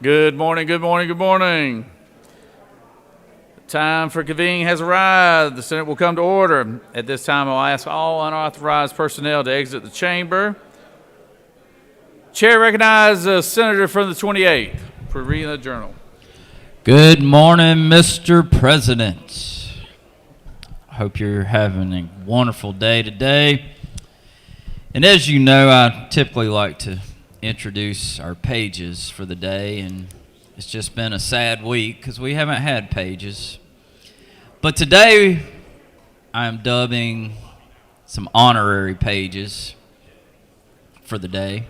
Good morning, good morning, good morning. Time for convening has arrived. The Senate will come to order. At this time, I'll ask all unauthorized personnel to exit the chamber. Chair recognizes the senator from the 28th for reading the journal. Good morning, Mr. President. I hope you're having a wonderful day today. And as you know, I typically like to introduce our pages for the day, and it's just been a sad week because we haven't had pages. But today, I'm dubbing some honorary pages for the day.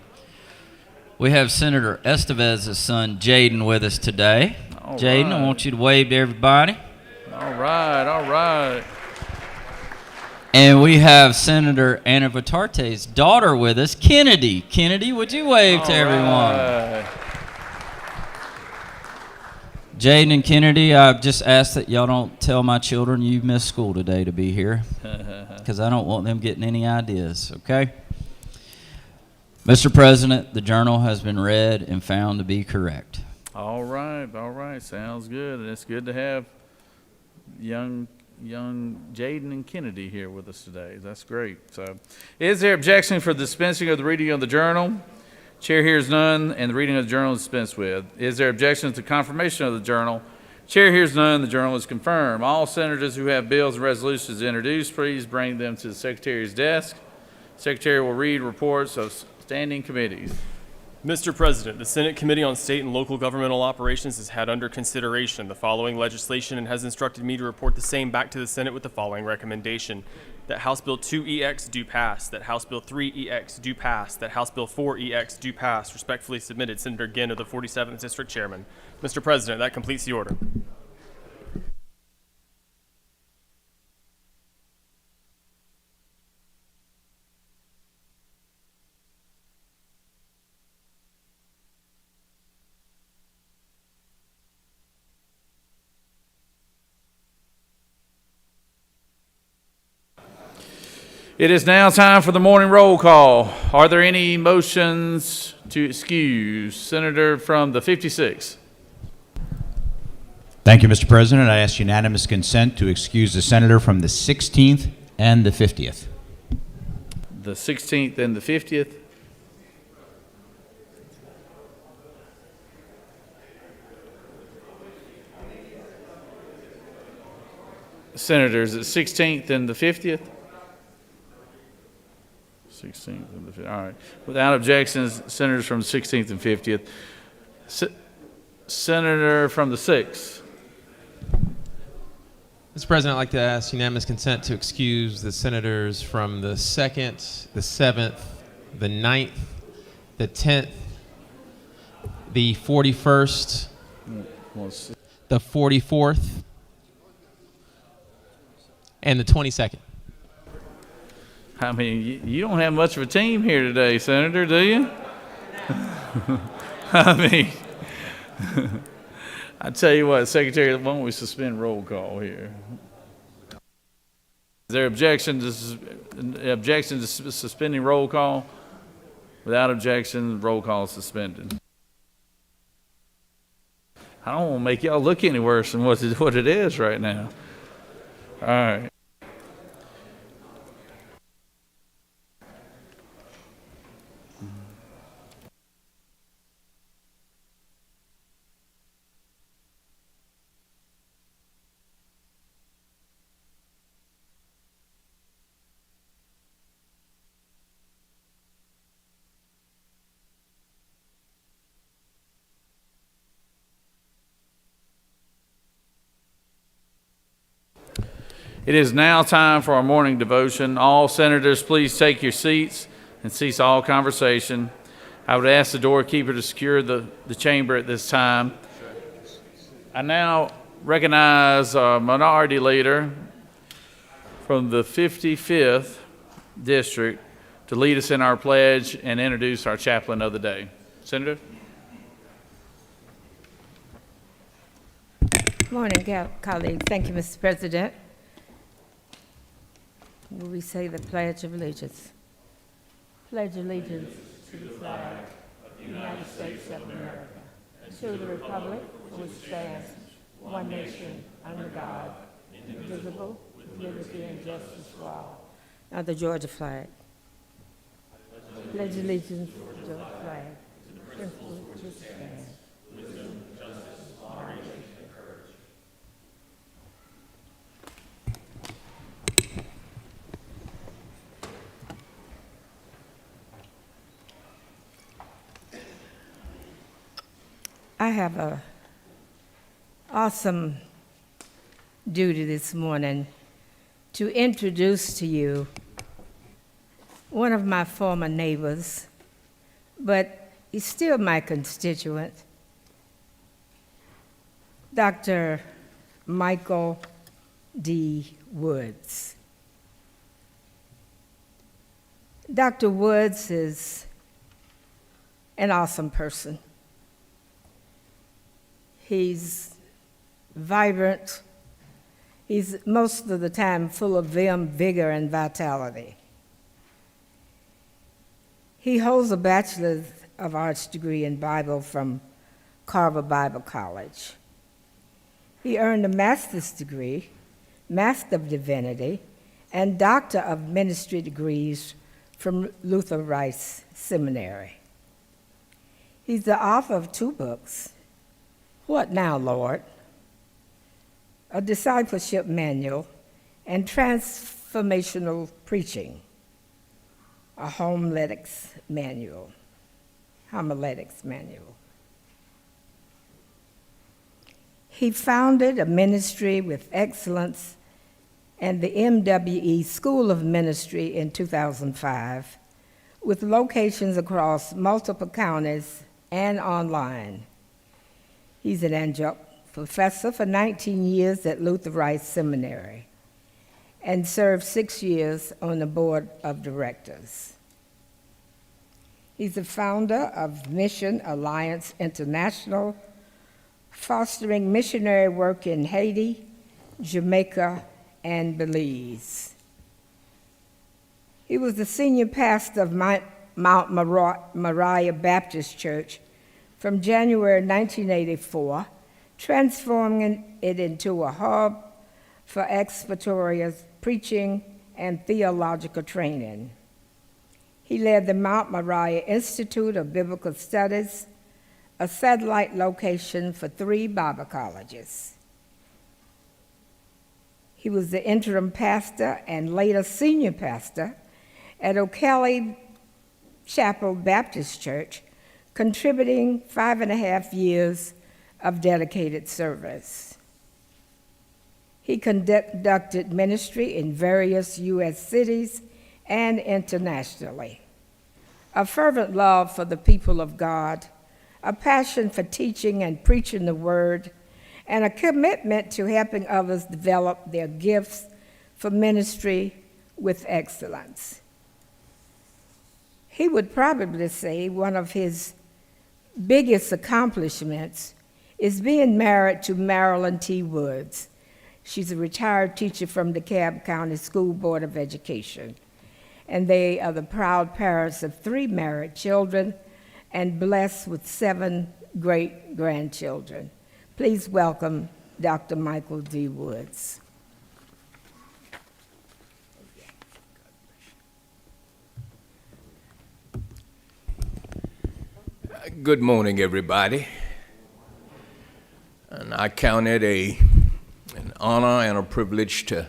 We have Senator Estevez's son, Jaden, with us today. Jaden, I want you to wave to everybody. All right, all right. And we have Senator Anna Vitarte's daughter with us, Kennedy. Kennedy, would you wave to everyone? Right. Jaden and Kennedy, I just ask that y'all don't tell my children you missed school today to be here, because I don't want them getting any ideas, okay? Mr. President, the journal has been read and found to be correct. All right. Sounds good. And it's good to have young Jaden and Kennedy here with us today. That's great. So, is there objection for the dispensing of the reading of the journal? Chair hears none, and the reading of the journal is dispensed with. Is there objection to confirmation of the journal? Chair hears none, the journal is confirmed. All senators who have bills and resolutions to introduce, please bring them to the Secretary's desk. Secretary will read reports of standing committees. Mr. President, the Senate Committee on State and Local Governmental Operations has had under consideration the following legislation and has instructed me to report the same back to the Senate with the following recommendation: that House Bill 2EX do pass, that House Bill 3EX do pass, that House Bill 4EX do pass. Respectfully submitted, Senator Ginn of the 47th District Chairman. Mr. President, that completes the order. It is now time for the morning roll call. Are there any motions to excuse? Senator from the 56th. Thank you, Mr. President. I ask unanimous consent to excuse the senator from the 16th and the 50th. The 16th and the 50th. Senators, the 16th and the 50th. 16th and the 50th. All right. Without objections, senators from the 16th and 50th. Senator from the 6th. Mr. President, I'd like to ask unanimous consent to excuse the senators from the 2nd, the 7th, the 9th, the 10th, the 41st, the 44th, and the 22nd. I mean, you don't have much of a team here today, Senator, do you? I mean, I tell you what, Secretary, why don't we suspend roll call here? Is there objection to suspending roll call? Without objection, roll call is suspended. I don't want to make y'all look any worse than what it is right now. All right. It is now time for our morning devotion. All senators, please take your seats and cease all conversation. I would ask the doorkeeper to secure the chamber at this time. I now recognize our minority leader from the 55th District to lead us in our pledge and introduce our chaplain of the day. Senator? Good morning, colleagues. Thank you, Mr. President. Will we say the Pledge of Allegiance? Pledge allegiance to the flag of the United States of America to the republic for which stands one nation under God, indivisible, with liberty and justice for all. Now the Georgia flag. Pledge allegiance to the Georgia flag, principles which stand. I have a awesome duty this morning to introduce to you one of my former neighbors, but he's still my constituent, Dr. Michael D. Woods. Dr. Woods is an awesome person. He's vibrant. He's most of the time full of vim, vigor, and vitality. He holds a Bachelor of Arts degree in Bible from Carver Bible College. He earned a master's degree, Master of Divinity, and Doctor of Ministry degrees from Luther Rice Seminary. He's the author of 2 books, What Now, Lord? A Discipleship Manual, and Transformational Preaching, a Homiletics Manual. He founded a ministry with excellence and the MWE School of Ministry in 2005, with locations across multiple counties and online. He's an adjunct professor for 19 years at Luther Rice Seminary and served 6 years on the board of directors. He's the founder of Mission Alliance International, fostering missionary work in Haiti, Jamaica, and Belize. He was the senior pastor of Mount Moriah Baptist Church from January 1984, transforming it into a hub for expositorial preaching and theological training. He led the Mount Moriah Institute of Biblical Studies, a satellite location for 3 Bible colleges. He was the interim pastor and later senior pastor at O'Kelly Chapel Baptist Church, contributing 5.5 years of dedicated service. He conducted ministry in various U.S. cities and internationally. A fervent love for the people of God, a passion for teaching and preaching the word, and a commitment to helping others develop their gifts for ministry with excellence. He would probably say one of his biggest accomplishments is being married to Marilyn T. Woods. She's a retired teacher from the DeKalb County School Board of Education, and they are the proud parents of 3 married children and blessed with 7 great-grandchildren. Please welcome Dr. Michael D. Woods. Good morning, everybody. And I count it an honor and a privilege to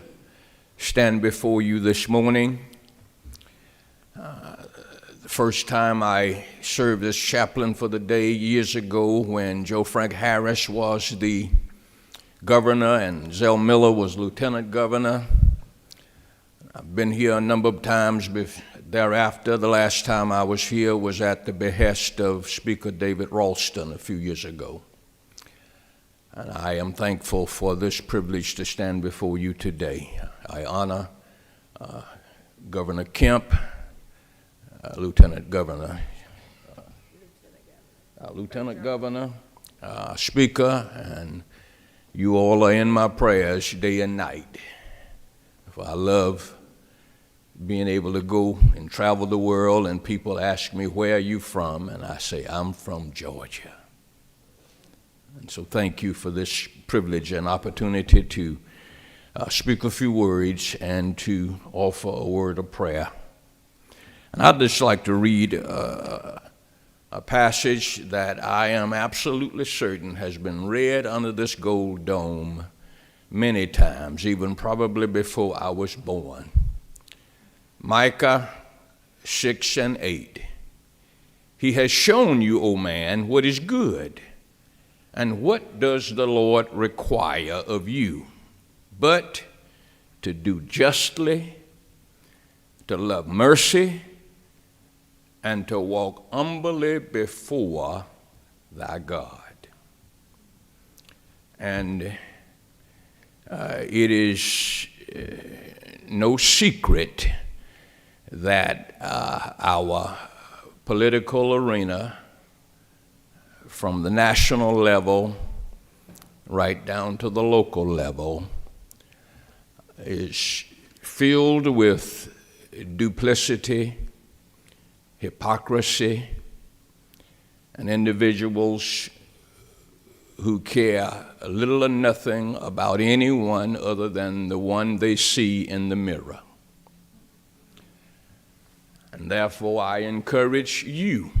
stand before you this morning. The first time I served as chaplain for the day years ago when Joe Frank Harris was the governor and Zell Miller was lieutenant governor. I've been here a number of times thereafter. The last time I was here was at the behest of Speaker David Ralston a few years ago. And I am thankful for this privilege to stand before you today. I honor Governor Kemp, Lieutenant Governor, Speaker, and you all are in my prayers day and night. For I love being able to go and travel the world and people ask me, where are you from? And I say, I'm from Georgia. And so thank you for this privilege and opportunity to speak a few words and to offer a word of prayer. And I'd just like to read a passage that I am absolutely certain has been read under this gold dome many times, even probably before I was born. Micah 6 and 8. He has shown you, O man, what is good, and what does the Lord require of you, but to do justly, to love mercy, and to walk humbly before thy God. And it is no secret that our political arena, from the national level right down to the local level, is filled with duplicity, hypocrisy, and individuals who care little or nothing about anyone other than the one they see in the mirror. And therefore I encourage you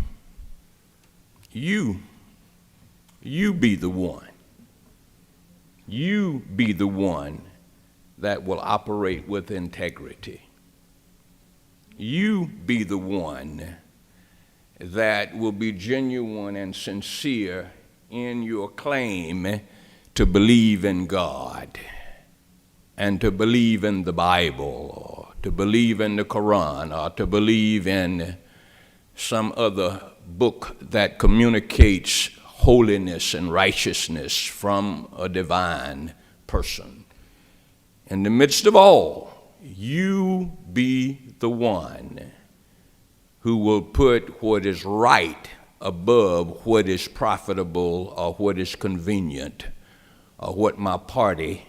be the one. You be the one that will operate with integrity. You be the one that will be genuine and sincere in your claim to believe in God and to believe in the Bible, or to believe in the Quran, or to believe in some other book that communicates holiness and righteousness from a divine person. In the midst of all, you be the one who will put what is right above what is profitable or what is convenient or what my party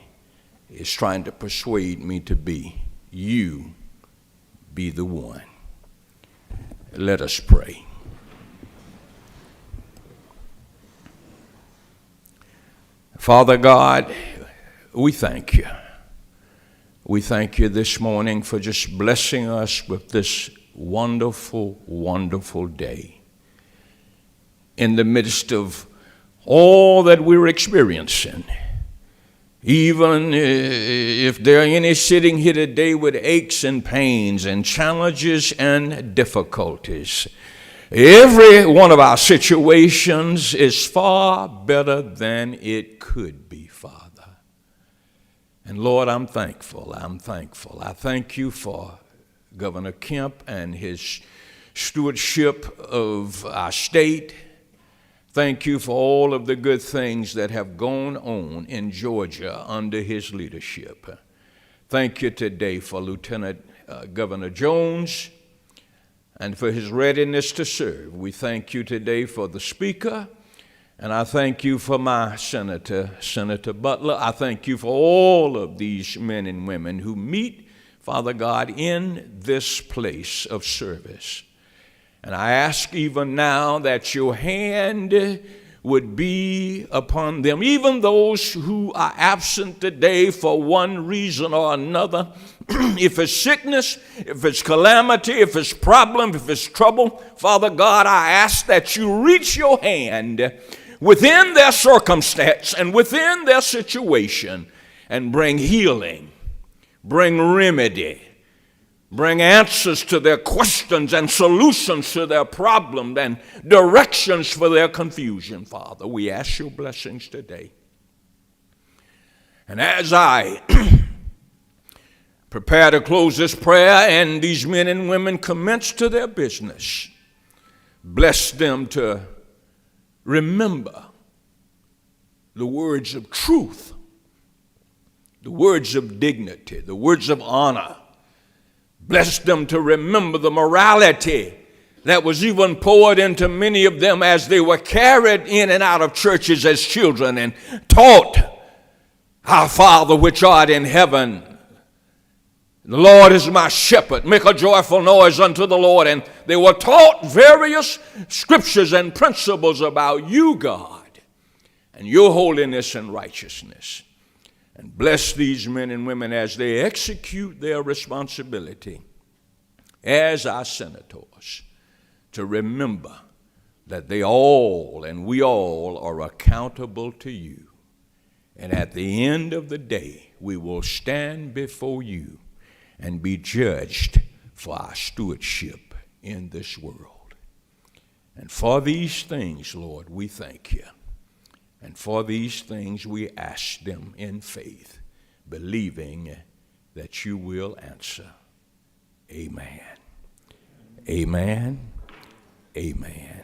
is trying to persuade me to be. You be the one. Let us pray. Father God, we thank you. We thank you this morning for just blessing us with this wonderful, wonderful day. In the midst of all that we're experiencing, even if there are any sitting here today with aches and pains and challenges and difficulties, every one of our situations is far better than it could be, Father. And Lord, I'm thankful. I thank you for Governor Kemp and his stewardship of our state. Thank you for all of the good things that have gone on in Georgia under his leadership. Thank you today for Lieutenant Governor Jones and for his readiness to serve. We thank you today for the Speaker, and I thank you for my Senator Butler. I thank you for all of these men and women who meet, Father God, in this place of service. And I ask even now that your hand would be upon them, even those who are absent today for one reason or another. If it's sickness, if it's calamity, if it's problem, if it's trouble, Father God, I ask that you reach your hand within their circumstance and within their situation and bring healing, bring remedy, bring answers to their questions and solutions to their problems and directions for their confusion, Father. We ask your blessings today. And as I prepare to close this prayer and these men and women commence to their business, bless them to remember the words of truth, the words of dignity, the words of honor. Bless them to remember the morality that was even poured into many of them as they were carried in and out of churches as children and taught, "Our Father which art in heaven, the Lord is my shepherd. Make a joyful noise unto the Lord." And they were taught various scriptures and principles about you, God. and your holiness and righteousness. And bless these men and women as they execute their responsibility as our senators, to remember that they all and we all are accountable to you. And at the end of the day, we will stand before you and be judged for our stewardship in this world. And for these things, Lord, we thank you. And for these things we ask them in faith, believing that you will answer. Amen. Amen. Amen.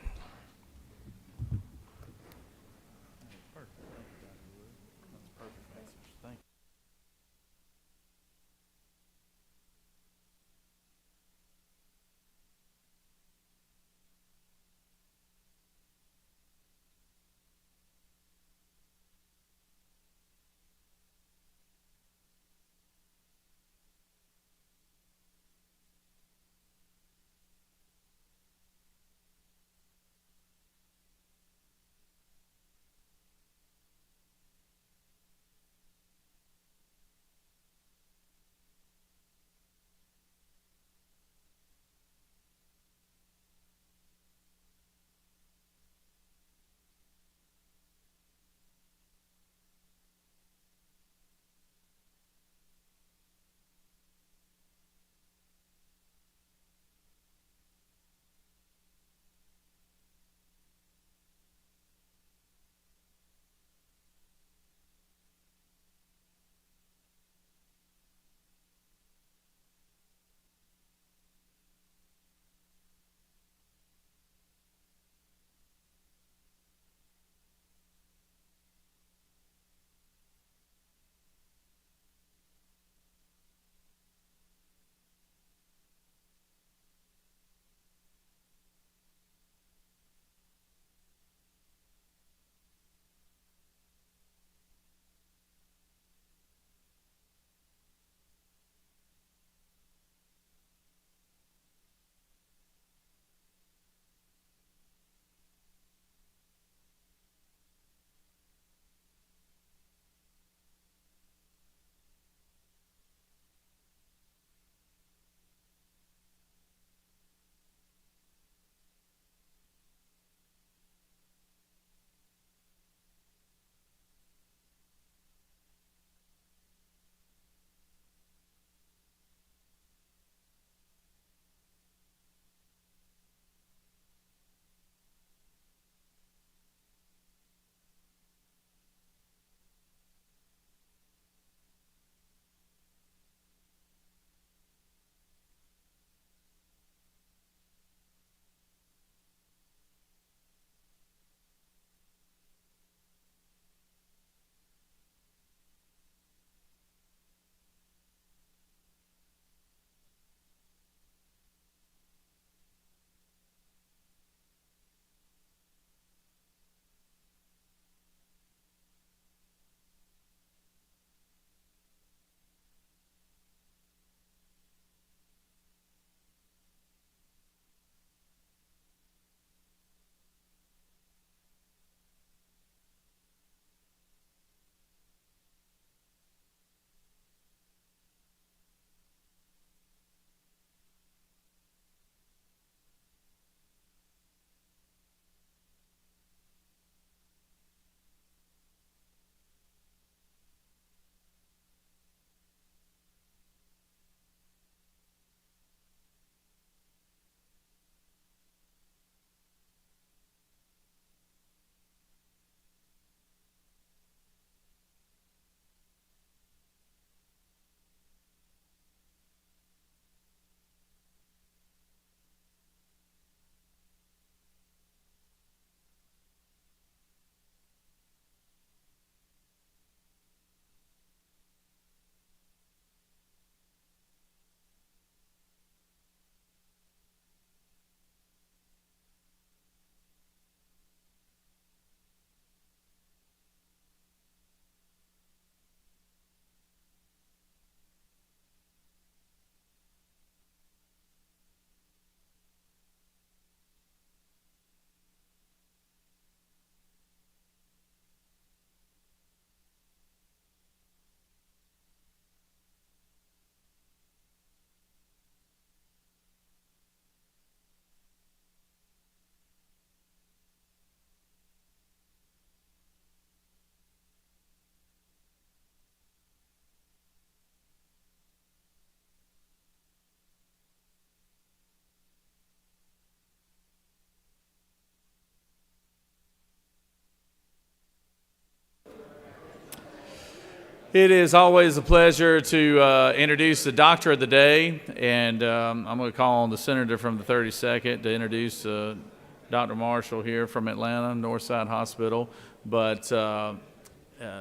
It is always a pleasure to introduce the Doctor of the Day, and I'm going to call on the Senator from the 32nd to introduce Dr. Marshall here from Atlanta, Northside Hospital. But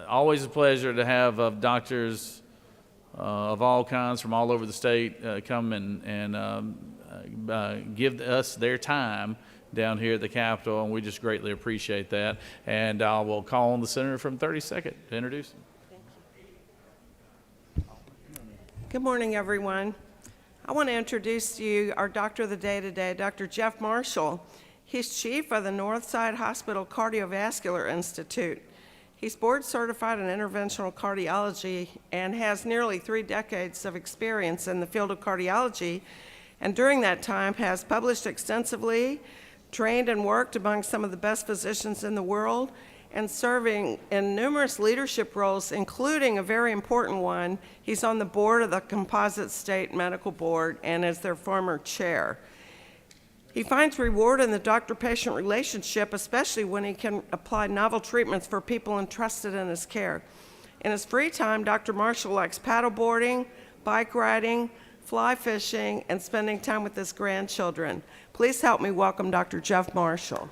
always a pleasure to have doctors of all kinds from all over the state come and give us their time down here at the Capitol, and we just greatly appreciate that. And I will call on the Senator from 32nd to introduce him. Good morning, everyone. I want to introduce to you our Doctor of the Day today, Dr. Jeff Marshall. He's chief of the Northside Hospital Cardiovascular Institute. He's board certified in interventional cardiology and has nearly 3 decades of experience in the field of cardiology, and during that time has published extensively, trained and worked among some of the best physicians in the world, and serving in numerous leadership roles, including a very important one. He's on the board of the Composite State Medical Board and is their former chair. He finds reward in the doctor-patient relationship, especially when he can apply novel treatments for people entrusted in his care. In his free time, Dr. Marshall likes paddleboarding, bike riding, fly fishing, and spending time with his grandchildren. Please help me welcome Dr. Jeff Marshall.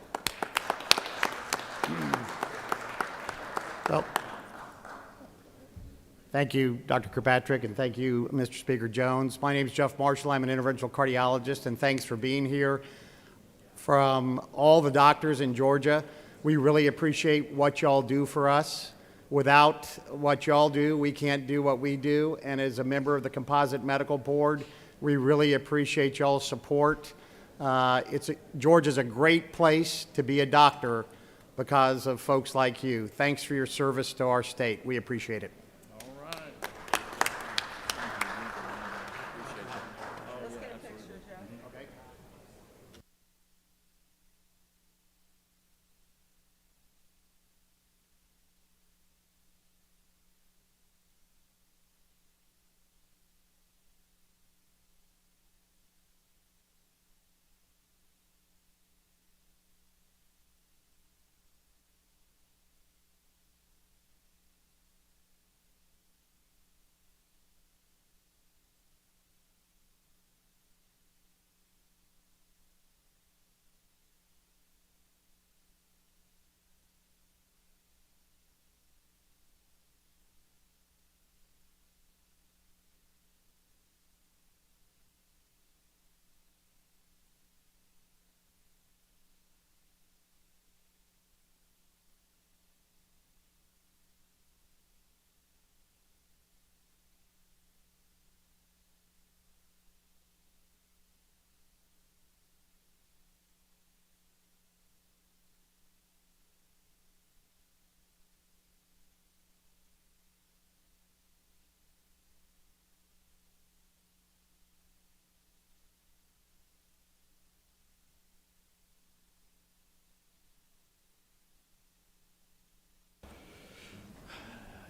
Well, thank you, Dr. Kirkpatrick, and thank you, Mr. Speaker Jones. My name is Jeff Marshall. I'm an interventional cardiologist, and thanks for being here. From all the doctors in Georgia, we really appreciate what y'all do for us. Without what y'all do, we can't do what we do, and as a member of the Composite Medical Board, we really appreciate y'all's support. Georgia's a great place to be a doctor because of folks like you. Thanks for your service to our state. We appreciate it. All right. Let's get a picture, Jeff. Okay.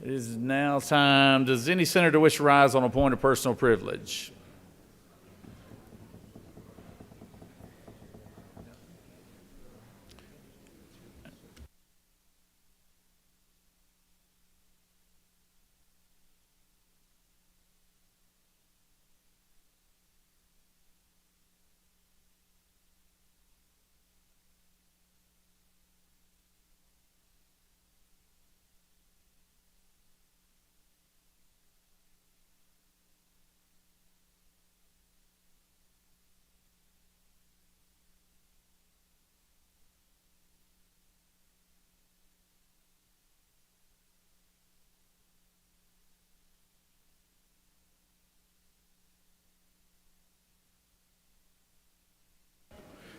It is now time. Does any senator wish to rise on a point of personal privilege?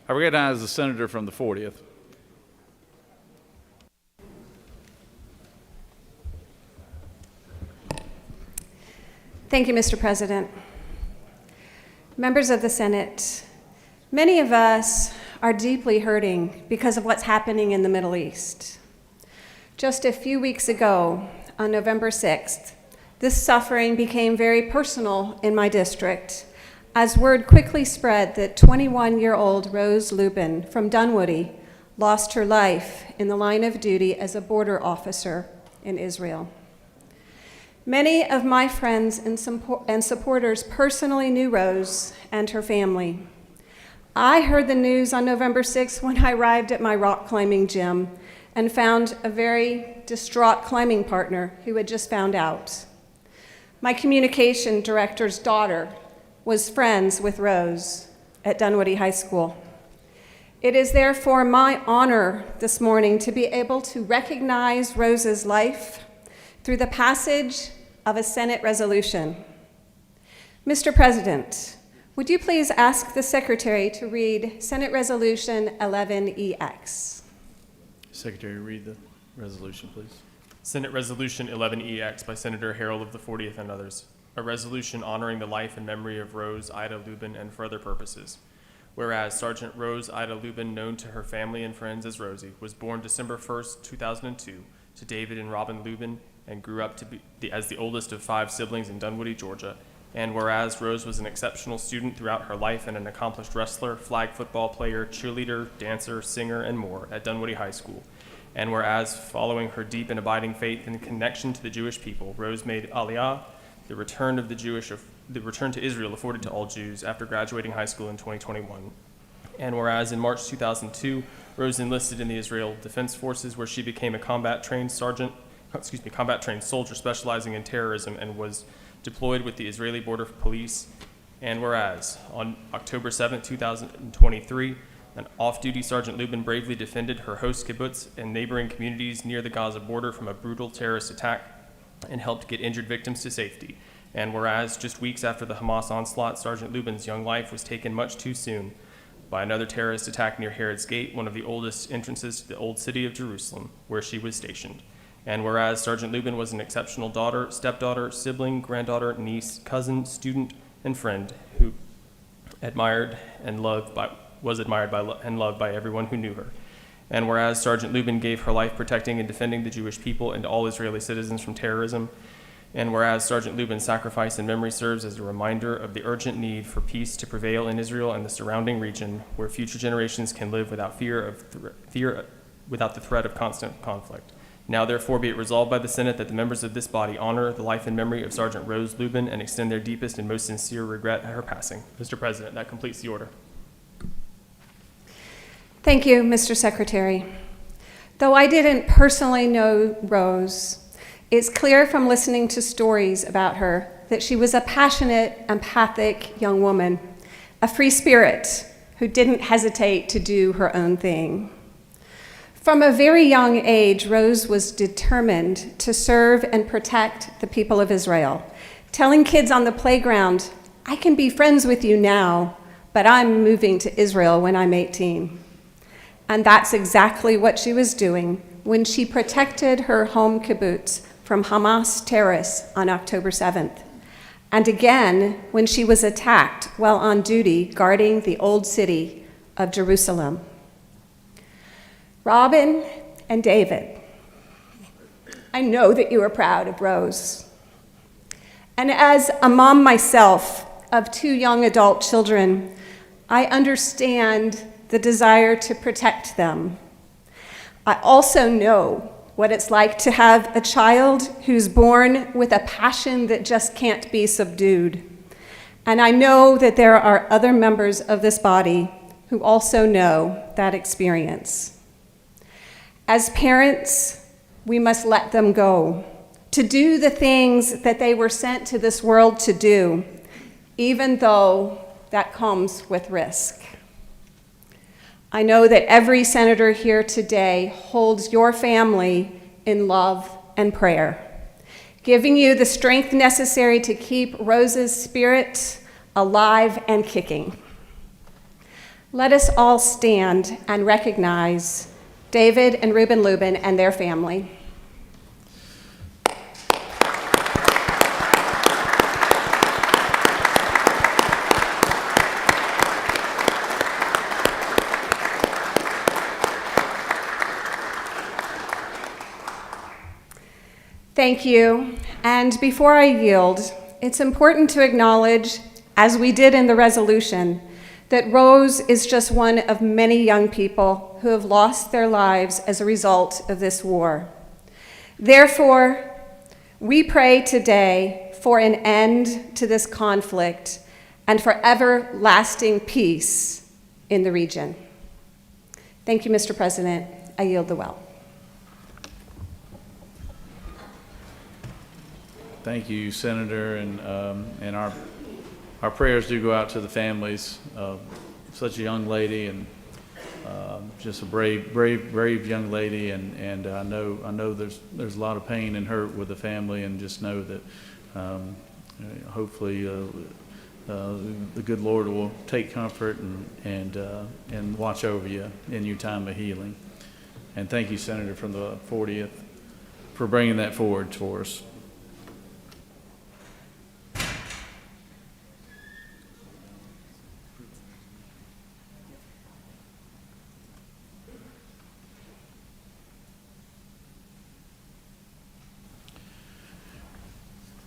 I recognize the senator from the 40th. Thank you, Mr. President. Members of the Senate, many of us are deeply hurting because of what's happening in the Middle East. Just a few weeks ago, on November 6th, this suffering became very personal in my district as word quickly spread that 21-year-old Rose Lubin from Dunwoody lost her life in the line of duty as a border officer in Israel. Many of my friends and supporters personally knew Rose and her family. I heard the news on November 6th when I arrived at my rock climbing gym and found a very distraught climbing partner who had just found out. My communication director's daughter was friends with Rose at Dunwoody High School. It is therefore my honor this morning to be able to recognize Rose's life through the passage of a Senate resolution. Mr. President, would you please ask the Secretary to read Senate Resolution 11EX? Secretary, read the resolution, please. Senate Resolution 11EX by Senator Harrell of the 40th and others. A resolution honoring the life and memory of Rose Ida Lubin and for other purposes. Whereas Sergeant Rose Ida Lubin, known to her family and friends as Rosie, was born December 1st, 2002, to David and Robin Lubin, and grew up to be as the oldest of 5 siblings in Dunwoody, Georgia. And whereas Rose was an exceptional student throughout her life and an accomplished wrestler, flag football player, cheerleader, dancer, singer, and more at Dunwoody High School. And whereas, following her deep and abiding faith and connection to the Jewish people, Rose made Aliyah, the return to Israel afforded to all Jews after graduating high school in 2021. And whereas in March 2002, Rose enlisted in the Israel Defense Forces, where she became a combat-trained soldier specializing in terrorism and was deployed with the Israeli Border Police. And whereas on October 7, 2023, an off-duty Sergeant Lubin bravely defended her host kibbutz and neighboring communities near the Gaza border from a brutal terrorist attack and helped get injured victims to safety. And whereas just weeks after the Hamas onslaught, Sergeant Lubin's young life was taken much too soon by another terrorist attack near Herod's Gate, one of the oldest entrances to the old city of Jerusalem, where she was stationed. And whereas Sergeant Lubin was an exceptional daughter, stepdaughter, sibling, granddaughter, niece, cousin, student, and friend who was admired and loved by everyone who knew her. And whereas Sergeant Lubin gave her life protecting and defending the Jewish people and all Israeli citizens from terrorism. And whereas Sergeant Lubin's sacrifice and memory serves as a reminder of the urgent need for peace to prevail in Israel and the surrounding region, where future generations can live without without the threat of constant conflict. Now therefore be it resolved by the Senate that the members of this body honor the life and memory of Sergeant Rose Lubin and extend their deepest and most sincere regret at her passing. Mr. President, that completes the order. Thank you, Mr. Secretary. Though I didn't personally know Rose, it's clear from listening to stories about her that she was a passionate, empathic young woman, a free spirit who didn't hesitate to do her own thing. From a very young age, Rose was determined to serve and protect the people of Israel, telling kids on the playground, "I can be friends with you now, but I'm moving to Israel when I'm 18. And that's exactly what she was doing when she protected her home kibbutz from Hamas terrorists on October 7th, and again when she was attacked while on duty guarding the old city of Jerusalem. Robin and David, I know that you are proud of Rose. And as a mom myself of 2 young adult children, I understand the desire to protect them. I also know what it's like to have a child who's born with a passion that just can't be subdued. And I know that there are other members of this body who also know that experience. As parents, we must let them go, to do the things that they were sent to this world to do, even though that comes with risk. I know that every senator here today holds your family in love and prayer, giving you the strength necessary to keep Rose's spirit alive and kicking. Let us all stand and recognize David and Reuben Lubin and their family. Thank you. And before I yield, it's important to acknowledge, as we did in the resolution, that Rose is just one of many young people who have lost their lives as a result of this war. Therefore, We pray today for an end to this conflict and for everlasting peace in the region. Thank you, Mr. President. I yield the well. Thank you, Senator, and our prayers do go out to the families of such a young lady, and just a brave young lady, and I know there's a lot of pain and hurt with the family, and just know that hopefully the good Lord will take comfort and watch over you in your time of healing. And thank you, Senator, from the 40th, for bringing that forward for us.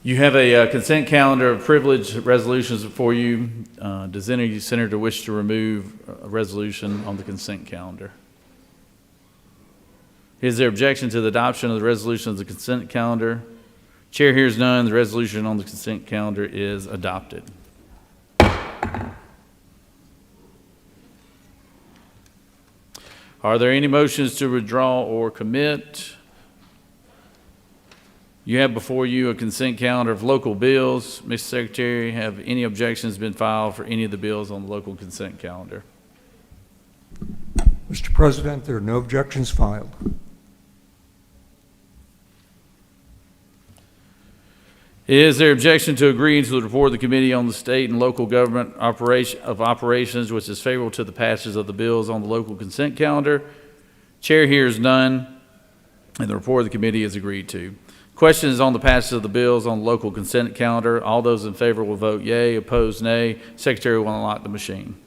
You have a consent calendar of privileged resolutions before you. Does any senator wish to remove a resolution on the consent calendar? Is there objection to the adoption of the resolution of the consent calendar? Chair hears none. The resolution on the consent calendar is adopted. Are there any motions to withdraw or commit? You have before you a consent calendar of local bills. Mr. Secretary, have any objections been filed for any of the bills on the local consent calendar? Mr. President, there are no objections filed. Is there objection to agreeing to the report of the Committee on the State and Local Government Operations, which is favorable to the passage of the bills on the local consent calendar? Chair hears none, and the report of the committee is agreed to. Questions on the passage of the bills on the local consent calendar. All those in favor will vote yea, opposed nay. Secretary will unlock the machine.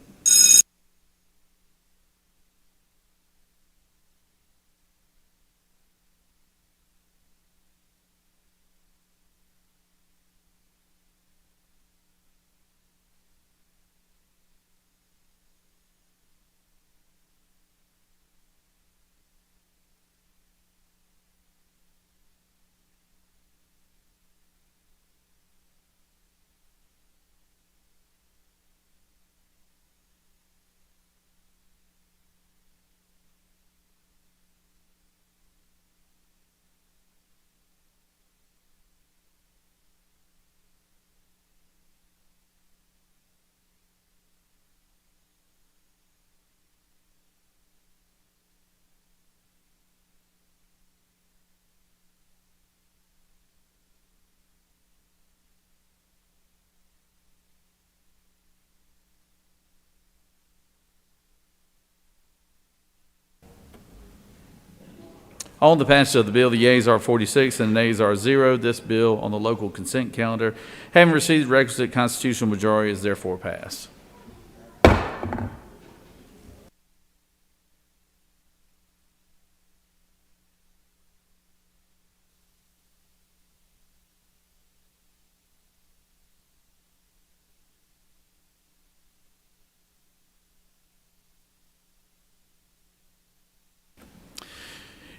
On the passage of the bill, the yeas are 46 and the nays are 0. This bill on the local consent calendar, having received the requisite constitutional majority, is therefore passed.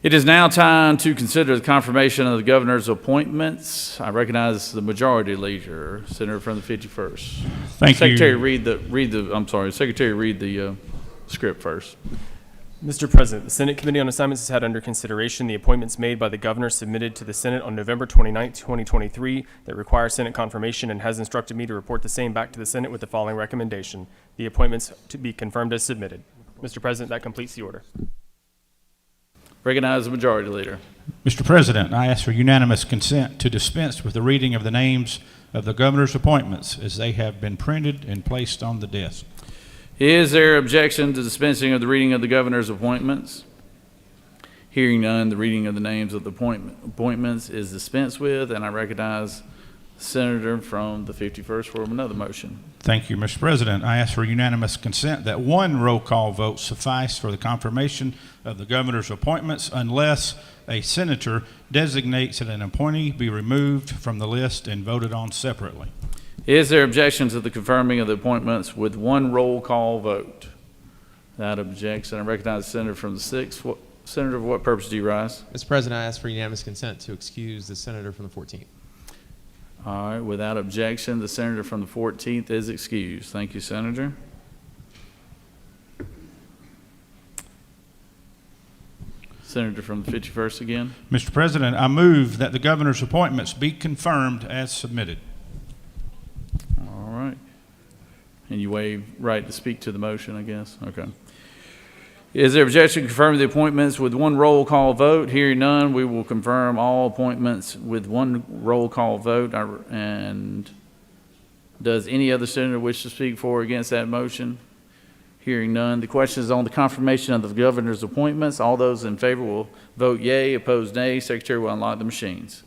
It is now time to consider the confirmation of the governor's appointments. I recognize the majority leader, Senator from the 51st. Thank Secretary, you. Secretary, read the script first. Mr. President, the Senate Committee on Assignments has had under consideration the appointments made by the governor submitted to the Senate on November 29, 2023 that require Senate confirmation and has instructed me to report the same back to the Senate with the following recommendation. The appointments to be confirmed as submitted. Mr. President, that completes the order. Recognize the majority leader. Mr. President, I ask for unanimous consent to dispense with the reading of the names of the governor's appointments as they have been printed and placed on the desk. Is there objection to dispensing of the reading of the governor's appointments? Hearing none, the reading of the names of the appointments is dispensed with, and I recognize the Senator from the 51st for another motion. Thank you, Mr. President. I ask for unanimous consent that one roll call vote suffice for the confirmation of the governor's appointments unless a senator designates that an appointee be removed from the list and voted on separately. Is there objection to the confirming of the appointments with one roll call vote? Without objection, I recognize the Senator from the 6th Senator, for what purpose do you rise? Mr. President, I ask for unanimous consent to excuse the senator from the 14th. All right, without objection, the senator from the 14th is excused. Thank you, Senator. Senator from the 51st again. Mr. President, I move that the governor's appointments be confirmed as submitted. All right. And you waive right to speak to the motion, I guess? Okay. Is there objection to confirm the appointments with one roll call vote? Hearing none, we will confirm all appointments with one roll call vote. And does any other senator wish to speak for or against that motion? Hearing none. The question is on the confirmation of the governor's appointments. All those in favor will vote yea, opposed nay. Secretary will unlock the machines.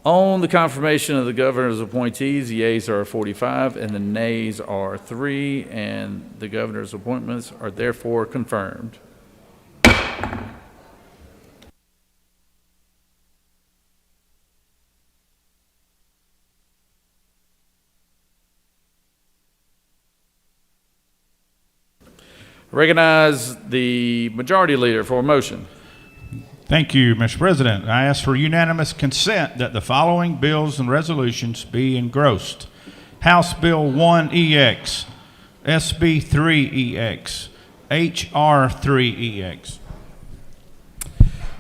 On the confirmation of the governor's appointees, the yeas are 45 and the nays are 3, and the governor's appointments are therefore confirmed. Recognize the majority leader for a motion. Thank you, Mr. President. I ask for unanimous consent that the following bills and resolutions be engrossed. House Bill 1EX, SB 3EX, HR 3EX.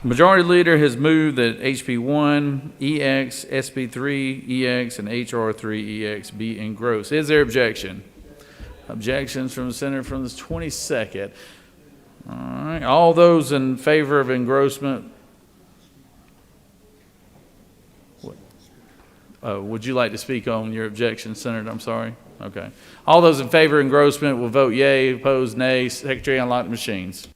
The majority leader has moved that HB 1EX, SB 3EX, and HR 3EX be engrossed. Is there objection? Objections from the senator from the 22nd. All right, all those in favor of engrossment, would you like to speak on your objection, Senator? I'm sorry. Okay. All those in favor of engrossment will vote yea, opposed nay. Secretary, unlock the machines.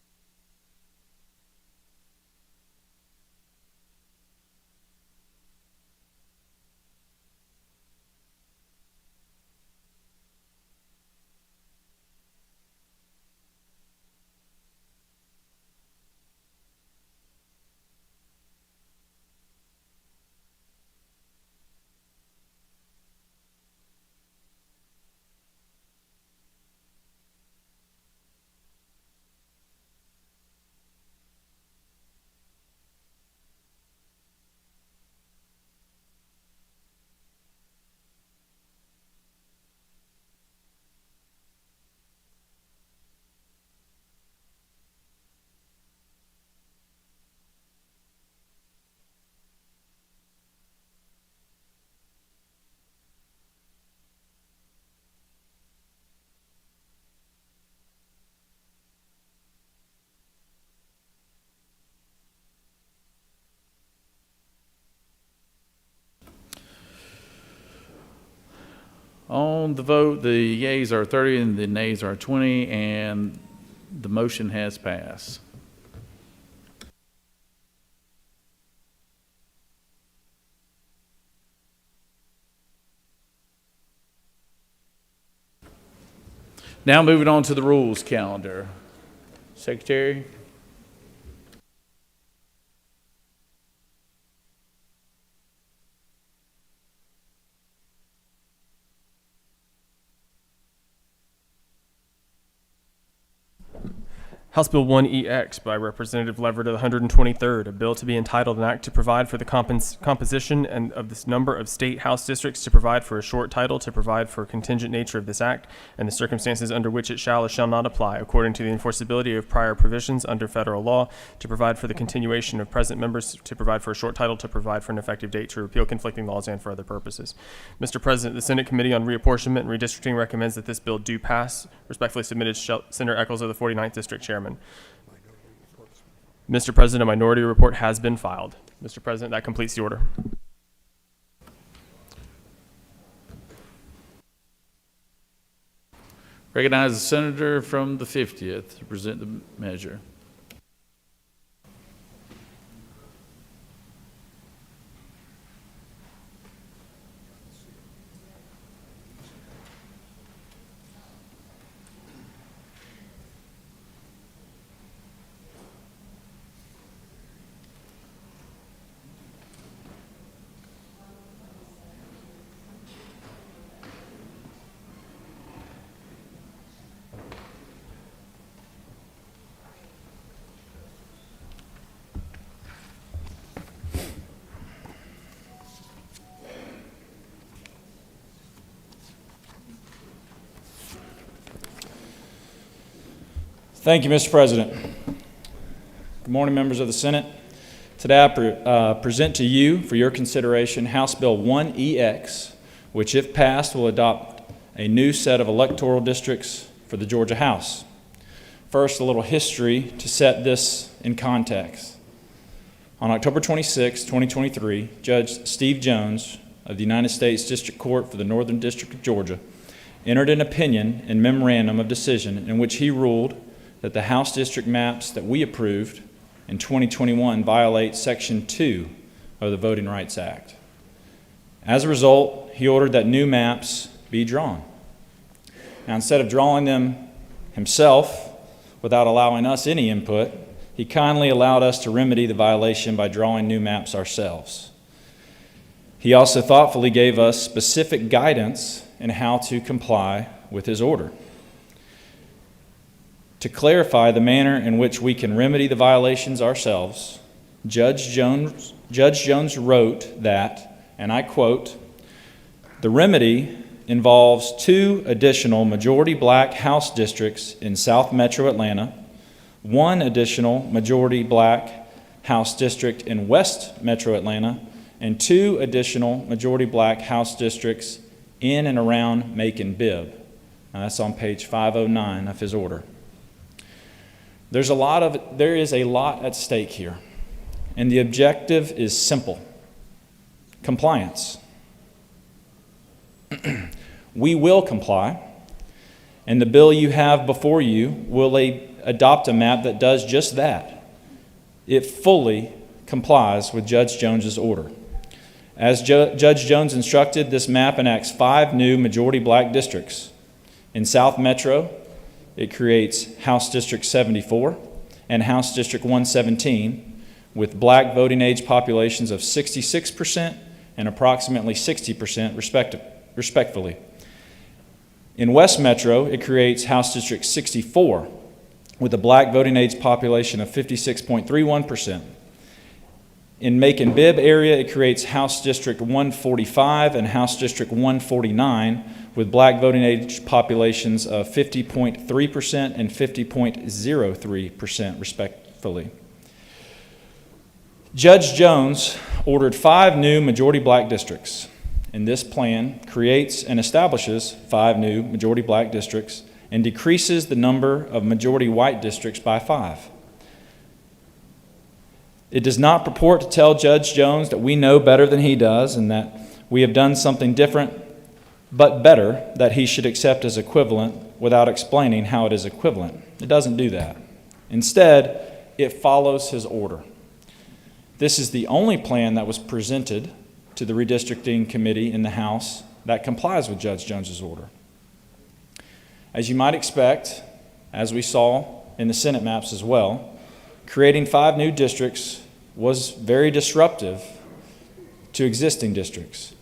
On the vote, the yeas are 30 and the nays are 20, and the motion has passed. Now moving on to the rules calendar. Secretary? House Bill 1EX by Representative Leverett of the 123rd, a bill to be entitled an act to provide for the composition and of this number of state house districts, to provide for a short title, to provide for a contingent nature of this act, and the circumstances under which it shall or shall not apply, according to the enforceability of prior provisions under federal law, to provide for the continuation of present members, to provide for a short title, to provide for an effective date, to repeal conflicting laws, and for other purposes. Mr. President, the Senate Committee on Reapportionment and Redistricting recommends that this bill do pass. Respectfully submitted, Senator Eccles of the 49th District Chairman. Mr. President, a minority report has been filed. Mr. President, that completes the order. Recognize the senator from the 50th to present the measure. Thank you, Mr. President. Good morning, members of the Senate. Today I present to you for your consideration House Bill 1EX, which if passed will adopt a new set of electoral districts for the Georgia House. First, a little history to set this in context. On October 26, 2023, Judge Steve Jones of the United States District Court for the Northern District of Georgia entered an opinion and memorandum of decision in which he ruled that the House district maps that we approved in 2021 violate Section 2 of the Voting Rights Act. As a result, he ordered that new maps be drawn. Now, instead of drawing them himself without allowing us any input, he kindly allowed us to remedy the violation by drawing new maps ourselves. He also thoughtfully gave us specific guidance in how to comply with his order. To clarify the manner in which we can remedy the violations ourselves, Judge Jones wrote that, and I quote, "The remedy involves 2 additional majority black House districts in South Metro Atlanta, 1 additional majority black House district in West Metro Atlanta, and 2 additional majority black House districts in and around Macon-Bibb." Now that's on page 509 of his order. There is a lot at stake here, and the objective is simple: compliance. We will comply, and the bill you have before you will adopt a map that does just that. It fully complies with Judge Jones's order. As Judge Jones instructed, this map enacts 5 new majority black districts. In South Metro, it creates House District 74 and House District 117 with black voting age populations of 66% and approximately 60% respectively. In West Metro, it creates House District 64 with a black voting age population of 56.31%. In Macon-Bibb area, it creates House District 145 and House District 149 with black voting age populations of 50.3% and 50.03% respectively. Judge Jones ordered 5 new majority black districts, and this plan creates and establishes 5 new majority black districts and decreases the number of majority white districts by 5. It does not purport to tell Judge Jones that we know better than he does and that we have done something different but better that he should accept as equivalent without explaining how it is equivalent. It doesn't do that. Instead, it follows his order. This is the only plan that was presented to the redistricting committee in the House that complies with Judge Jones's order. As you might expect, as we saw in the Senate maps as well, creating 5 new districts was very disruptive to existing districts.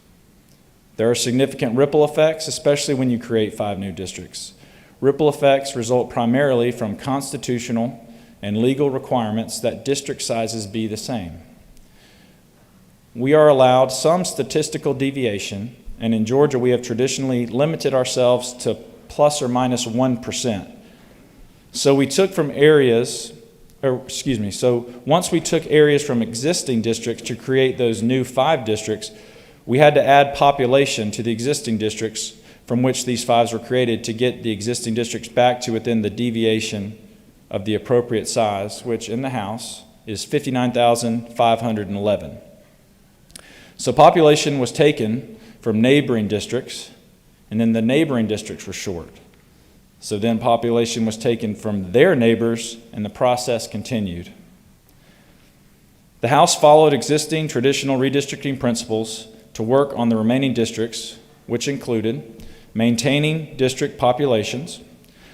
There are significant ripple effects, especially when you create 5 new districts. Ripple effects result primarily from constitutional and legal requirements that district sizes be the same. We are allowed some statistical deviation, and in Georgia we have traditionally limited ourselves to plus or minus 1%. So once we took areas from existing districts to create those new 5 districts, we had to add population to the existing districts from which these 5s were created to get the existing districts back to within the deviation of the appropriate size, which in the House is 59,511. So population was taken from neighboring districts, and then the neighboring districts were short. So then population was taken from their neighbors, and the process continued. The House followed existing traditional redistricting principles to work on the remaining districts, which included maintaining district populations,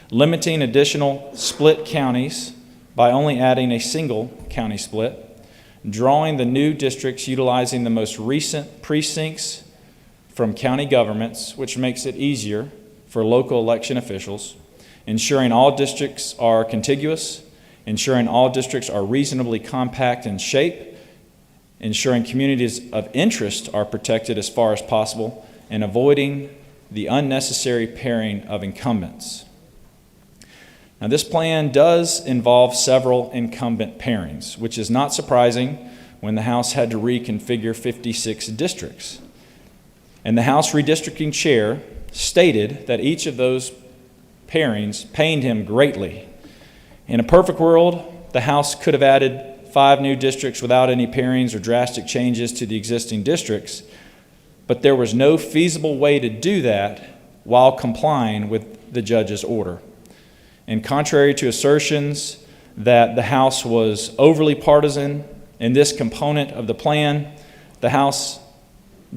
limiting additional split counties by only adding a single county split, drawing the new districts utilizing the most recent precincts from county governments, which makes it easier for local election officials, ensuring all districts are contiguous, ensuring all districts are reasonably compact in shape, ensuring communities of interest are protected as far as possible, and avoiding the unnecessary pairing of incumbents. Now, this plan does involve several incumbent pairings, which is not surprising when the House had to reconfigure 56 districts. And the House redistricting chair stated that each of those pairings pained him greatly. In a perfect world, the House could have added 5 new districts without any pairings or drastic changes to the existing districts, but there was no feasible way to do that while complying with the judge's order. And contrary to assertions that the House was overly partisan in this component of the plan, the House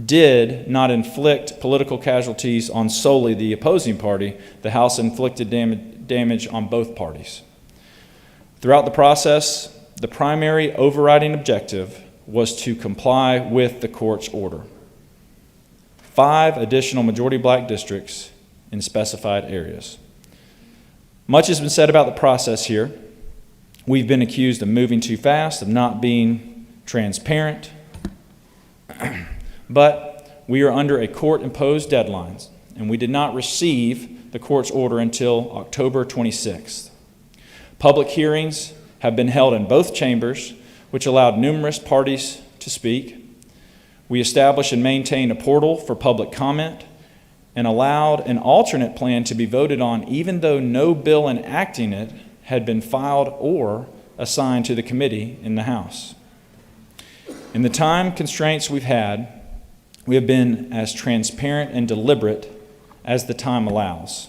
did not inflict political casualties on solely the opposing party. The House inflicted damage on both parties. Throughout the process, the primary overriding objective was to comply with the court's order. 5 additional majority black districts in specified areas. Much has been said about the process here. We've been accused of moving too fast, of not being transparent, but we are under a court-imposed deadline, and we did not receive the court's order until October 26th. Public hearings have been held in both chambers, which allowed numerous parties to speak. We established and maintained a portal for public comment and allowed an alternate plan to be voted on even though no bill enacting it had been filed or assigned to the committee in the House. In the time constraints we've had, we have been as transparent and deliberate as the time allows.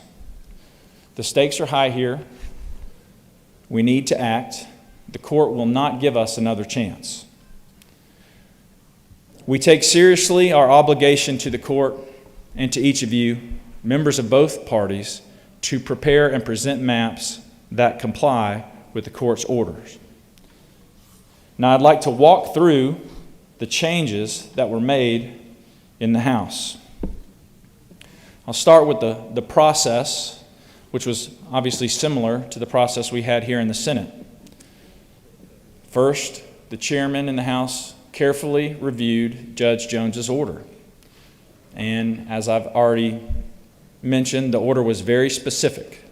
The stakes are high here. We need to act. The court will not give us another chance. We take seriously our obligation to the court and to each of you, members of both parties, to prepare and present maps that comply with the court's orders. Now, I'd like to walk through the changes that were made in the House. I'll start with the process, which was obviously similar to the process we had here in the Senate. First, the chairman in the House carefully reviewed Judge Jones's order. And as I've already mentioned, the order was very specific.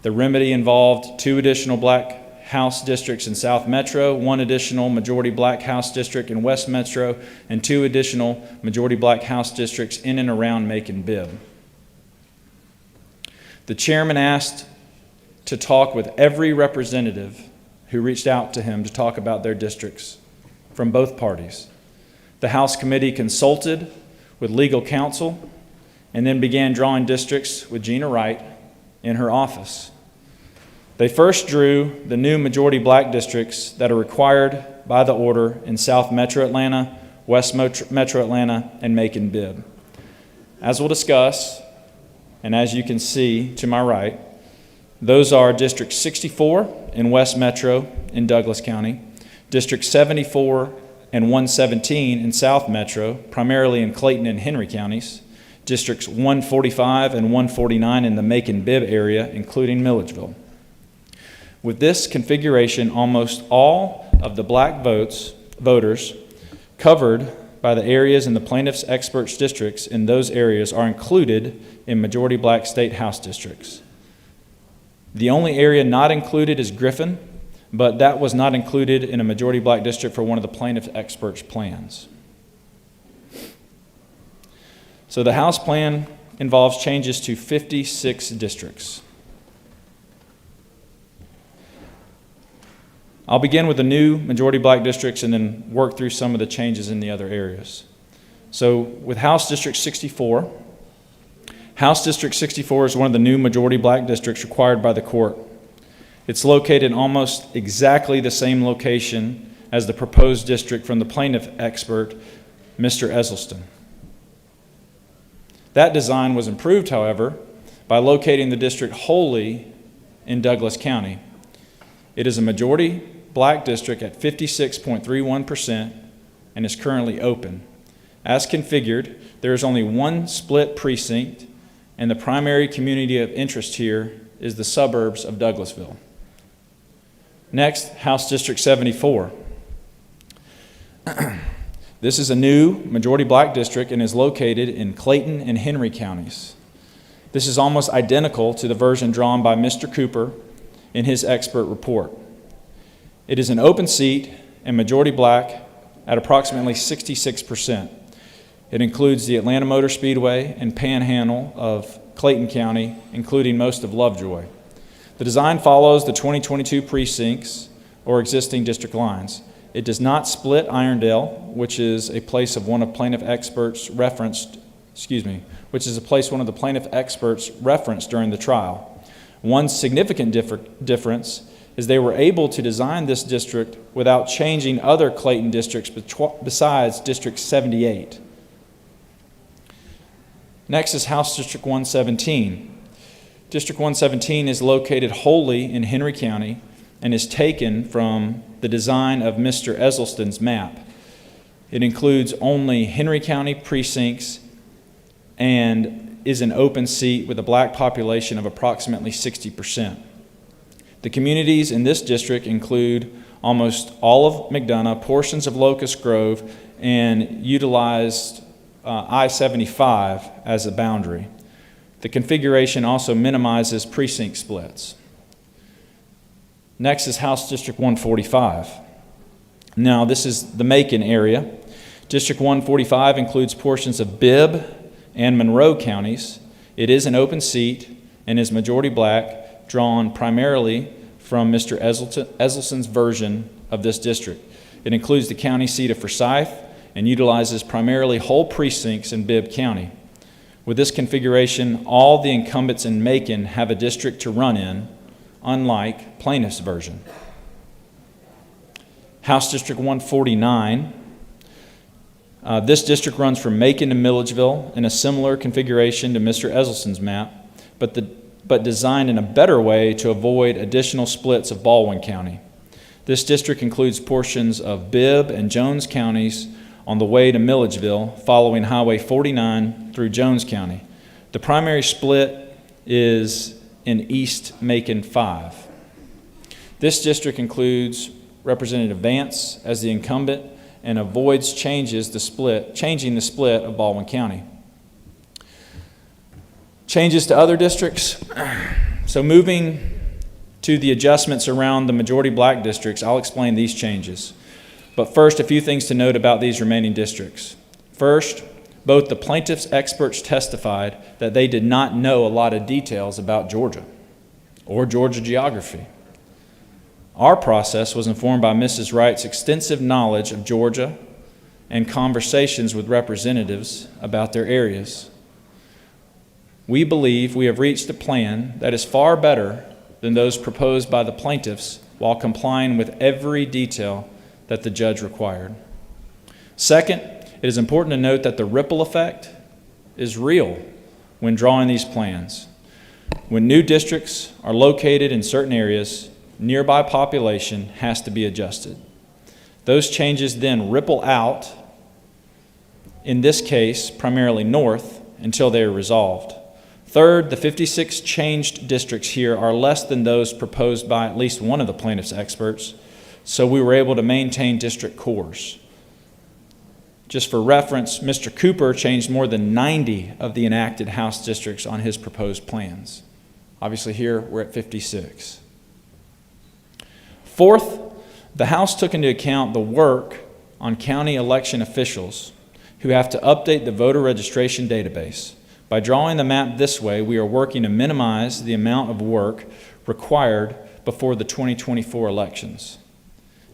The remedy involved 2 additional black House districts in South Metro, 1 additional majority black House district in West Metro, and 2 additional majority black House districts in and around Macon-Bibb. The chairman asked to talk with every representative who reached out to him to talk about their districts from both parties. The House committee consulted with legal counsel and then began drawing districts with Gina Wright in her office. They first drew the new majority black districts that are required by the order in South Metro Atlanta, West Metro Atlanta, and Macon-Bibb. As we'll discuss, and as you can see to my right, those are District 64 in West Metro in Douglas County, District 74 and 117 in South Metro, primarily in Clayton and Henry counties, Districts 145 and 149 in the Macon-Bibb area, including Milledgeville. With this configuration, almost all of the black voters covered by the areas in the plaintiff's experts districts in those areas are included in majority black state house districts. The only area not included is Griffin, but that was not included in a majority black district for one of the plaintiff's experts plans. So the House plan involves changes to 56 districts. I'll begin with the new majority black districts and then work through some of the changes in the other areas. So with House District 64, House District 64 is one of the new majority black districts required by the court. It's located in almost exactly the same location as the proposed district from the plaintiff expert, Mr. Esselstyn. That design was improved, however, by locating the district wholly in Douglas County. It is a majority black district at 56.31% and is currently open. As configured, there is only one split precinct, and the primary community of interest here is the suburbs of Douglasville. Next, House District 74. This is a new majority black district and is located in Clayton and Henry counties. This is almost identical to the version drawn by Mr. Cooper in his expert report. It is an open seat and majority black at approximately 66%. It includes the Atlanta Motor Speedway and Panhandle of Clayton County, including most of Lovejoy. The design follows the 2022 precincts or existing district lines. It does not split Irondale, which is a place of one of plaintiff experts referenced, which is a place one of the plaintiff experts referenced during the trial. One significant difference is they were able to design this district without changing other Clayton districts besides District 78. Next is House District 117. District 117 is located wholly in Henry County and is taken from the design of Mr. Esselstyn's map. It includes only Henry County precincts and is an open seat with a black population of approximately 60%. The communities in this district include almost all of McDonough, portions of Locust Grove, and utilized I-75 as a boundary. The configuration also minimizes precinct splits. Next is House District 145. Now, this is the Macon area. District 145 includes portions of Bibb and Monroe counties. It is an open seat and is majority black, drawn primarily from Mr. Esselstyn's version of this district. It includes the county seat of Forsyth and utilizes primarily whole precincts in Bibb County. With this configuration, all the incumbents in Macon have a district to run in, unlike plaintiff's version. House District 149. This district runs from Macon to Milledgeville in a similar configuration to Mr. Esselstyn's map, but designed in a better way to avoid additional splits of Baldwin County. This district includes portions of Bibb and Jones counties on the way to Milledgeville, following Highway 49 through Jones County. The primary split is in East Macon 5. This district includes Representative Vance as the incumbent and avoids changing the split of Baldwin County. Changes to other districts. So moving to the adjustments around the majority black districts, I'll explain these changes. But first, a few things to note about these remaining districts. First, both the plaintiff's experts testified that they did not know a lot of details about Georgia or Georgia geography. Our process was informed by Mrs. Wright's extensive knowledge of Georgia and conversations with representatives about their areas. We believe we have reached a plan that is far better than those proposed by the plaintiffs while complying with every detail that the judge required. Second, it is important to note that the ripple effect is real when drawing these plans. When new districts are located in certain areas, nearby population has to be adjusted. Those changes then ripple out, in this case, primarily north, until they are resolved. Third, the 56 changed districts here are less than those proposed by at least one of the plaintiff's experts, so we were able to maintain district cores. Just for reference, Mr. Cooper changed more than 90 of the enacted House districts on his proposed plans. Obviously here we're at 56. Fourth, the House took into account the work on county election officials who have to update the voter registration database. By drawing the map this way, we are working to minimize the amount of work required before the 2024 elections.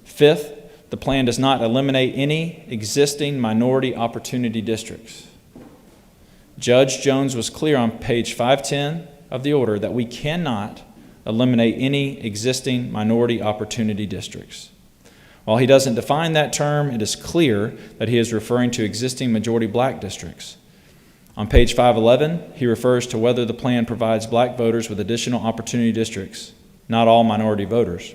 Fifth, the plan does not eliminate any existing minority opportunity districts. Judge Jones was clear on page 510 of the order that we cannot eliminate any existing minority opportunity districts. While he doesn't define that term, it is clear that he is referring to existing majority black districts. On page 511, he refers to whether the plan provides black voters with additional opportunity districts, not all minority voters.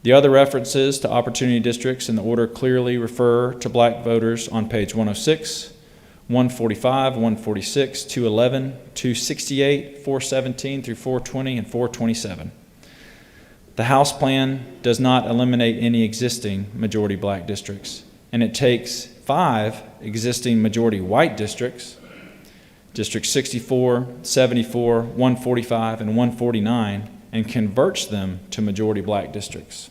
The other references to opportunity districts in the order clearly refer to black voters on page 106, 145, 146, 211, 268, 417 through 420, and 427. The House plan does not eliminate any existing majority black districts, and it takes 5 existing majority white districts, District 64, 74, 145, and 149, and converts them to majority black districts.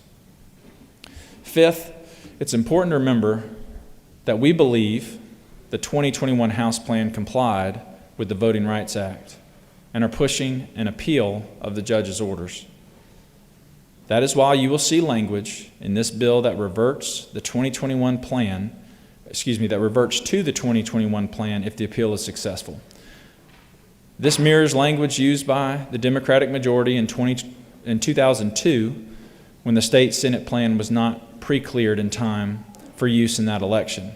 Fifth, it's important to remember that we believe the 2021 House plan complied with the Voting Rights Act and are pushing an appeal of the judge's orders. That is why you will see language in this bill that reverts the 2021 plan, that reverts to the 2021 plan if the appeal is successful. This mirrors language used by the Democratic majority in 2002 when the state Senate plan was not pre-cleared in time for use in that election.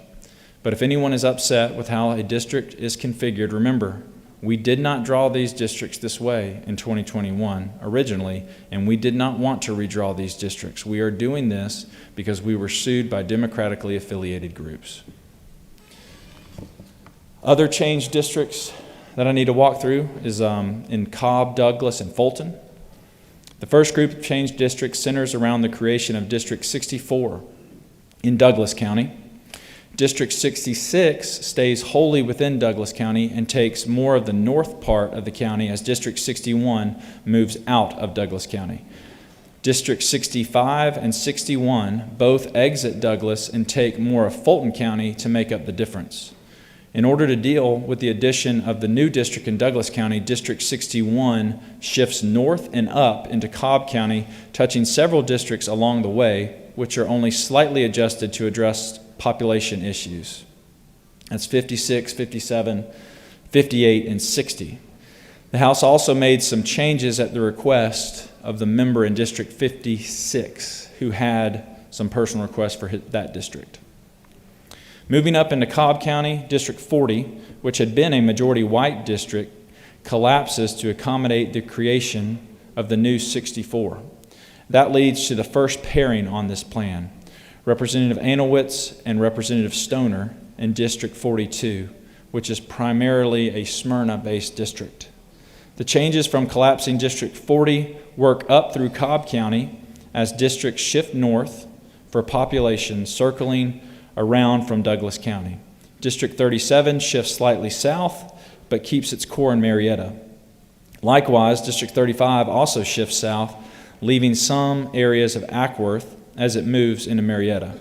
But if anyone is upset with how a district is configured, remember, we did not draw these districts this way in 2021 originally, and we did not want to redraw these districts. We are doing this because we were sued by democratically affiliated groups. Other changed districts that I need to walk through is in Cobb, Douglas, and Fulton. The first group of changed districts centers around the creation of District 64 in Douglas County. District 66 stays wholly within Douglas County and takes more of the north part of the county as District 61 moves out of Douglas County. District 65 and 61 both exit Douglas and take more of Fulton County to make up the difference. In order to deal with the addition of the new district in Douglas County, District 61 shifts north and up into Cobb County, touching several districts along the way, which are only slightly adjusted to address population issues. That's 56, 57, 58, and 60. The House also made some changes at the request of the member in District 56 who had some personal requests for that district. Moving up into Cobb County, District 40, which had been a majority white district, collapses to accommodate the creation of the new 64. That leads to the first pairing on this plan. Representative Anowitz and Representative Stoner in District 42, which is primarily a Smyrna-based district. The changes from collapsing District 40 work up through Cobb County as districts shift north for population circling around from Douglas County. District 37 shifts slightly south, but keeps its core in Marietta. Likewise, District 35 also shifts south, leaving some areas of Ackworth as it moves into Marietta.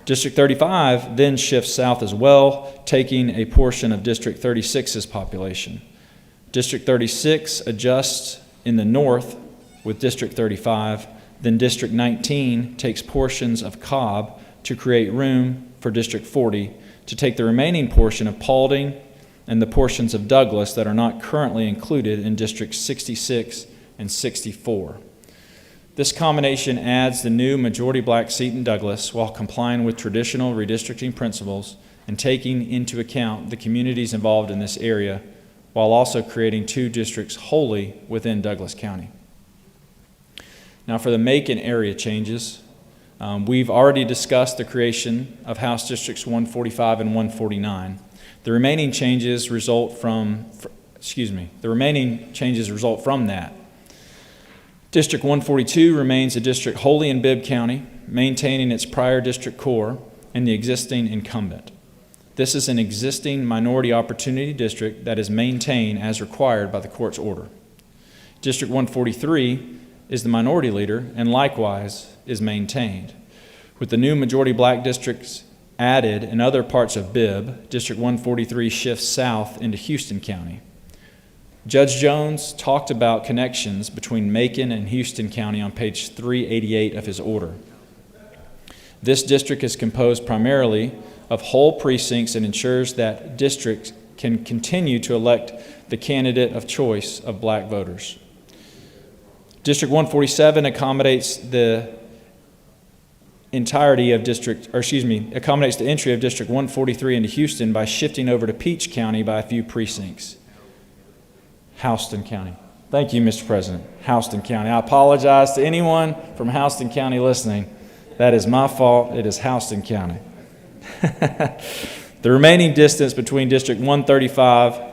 District 35 then shifts south as well, taking a portion of District 36's population. District 36 adjusts in the north with District 35, then District 19 takes portions of Cobb to create room for District 40 to take the remaining portion of Paulding and the portions of Douglas that are not currently included in Districts 66 and 64. This combination adds the new majority black seat in Douglas while complying with traditional redistricting principles and taking into account the communities involved in this area, while also creating 2 districts wholly within Douglas County. Now for the Macon area changes, we've already discussed the creation of House Districts 145 and 149. The remaining changes result from that. District 142 remains a district wholly in Bibb County, maintaining its prior district core and the existing incumbent. This is an existing minority opportunity district that is maintained as required by the court's order. District 143 is the minority leader and likewise is maintained. With the new majority black districts added in other parts of Bibb, District 143 shifts south into Houston County. Judge Jones talked about connections between Macon and Houston County on page 388 of his order. This district is composed primarily of whole precincts and ensures that districts can continue to elect the candidate of choice of black voters. District 147 accommodates the entry of District 143 into Houston by shifting over to Peach County by a few precincts. Houston County. Thank you, Mr. President. Houston County. I apologize to anyone from Houston County listening. That is my fault. It is Houston County. The remaining distance between District 135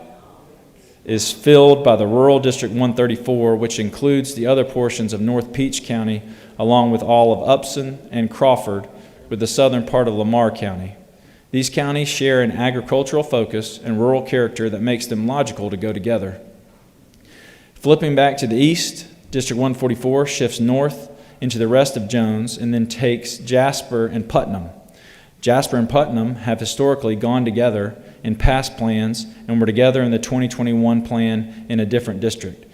is filled by the rural District 134, which includes the other portions of North Peach County, along with all of Upson and Crawford, with the southern part of Lamar County. These counties share an agricultural focus and rural character that makes them logical to go together. Flipping back to the east, District 144 shifts north into the rest of Jones and then takes Jasper and Putnam. Jasper and Putnam have historically gone together in past plans and were together in the 2021 plan in a different district.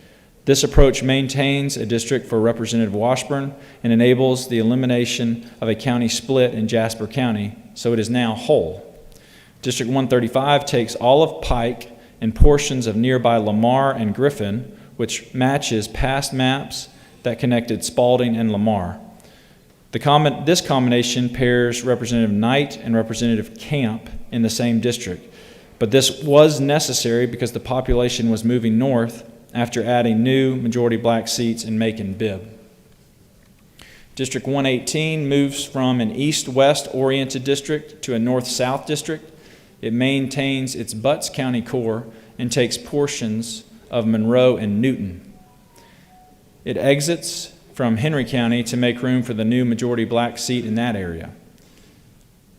This approach maintains a district for Representative Washburn and enables the elimination of a county split in Jasper County, so it is now whole. District 135 takes all of Pike and portions of nearby Lamar and Griffin, which matches past maps that connected Spalding and Lamar. This combination pairs Representative Knight and Representative Camp in the same district, but this was necessary because the population was moving north after adding new majority black seats in Macon Bibb. District 118 moves from an east-west oriented district to a north-south district. It maintains its Butts County core and takes portions of Monroe and Newton. It exits from Henry County to make room for the new majority black seat in that area.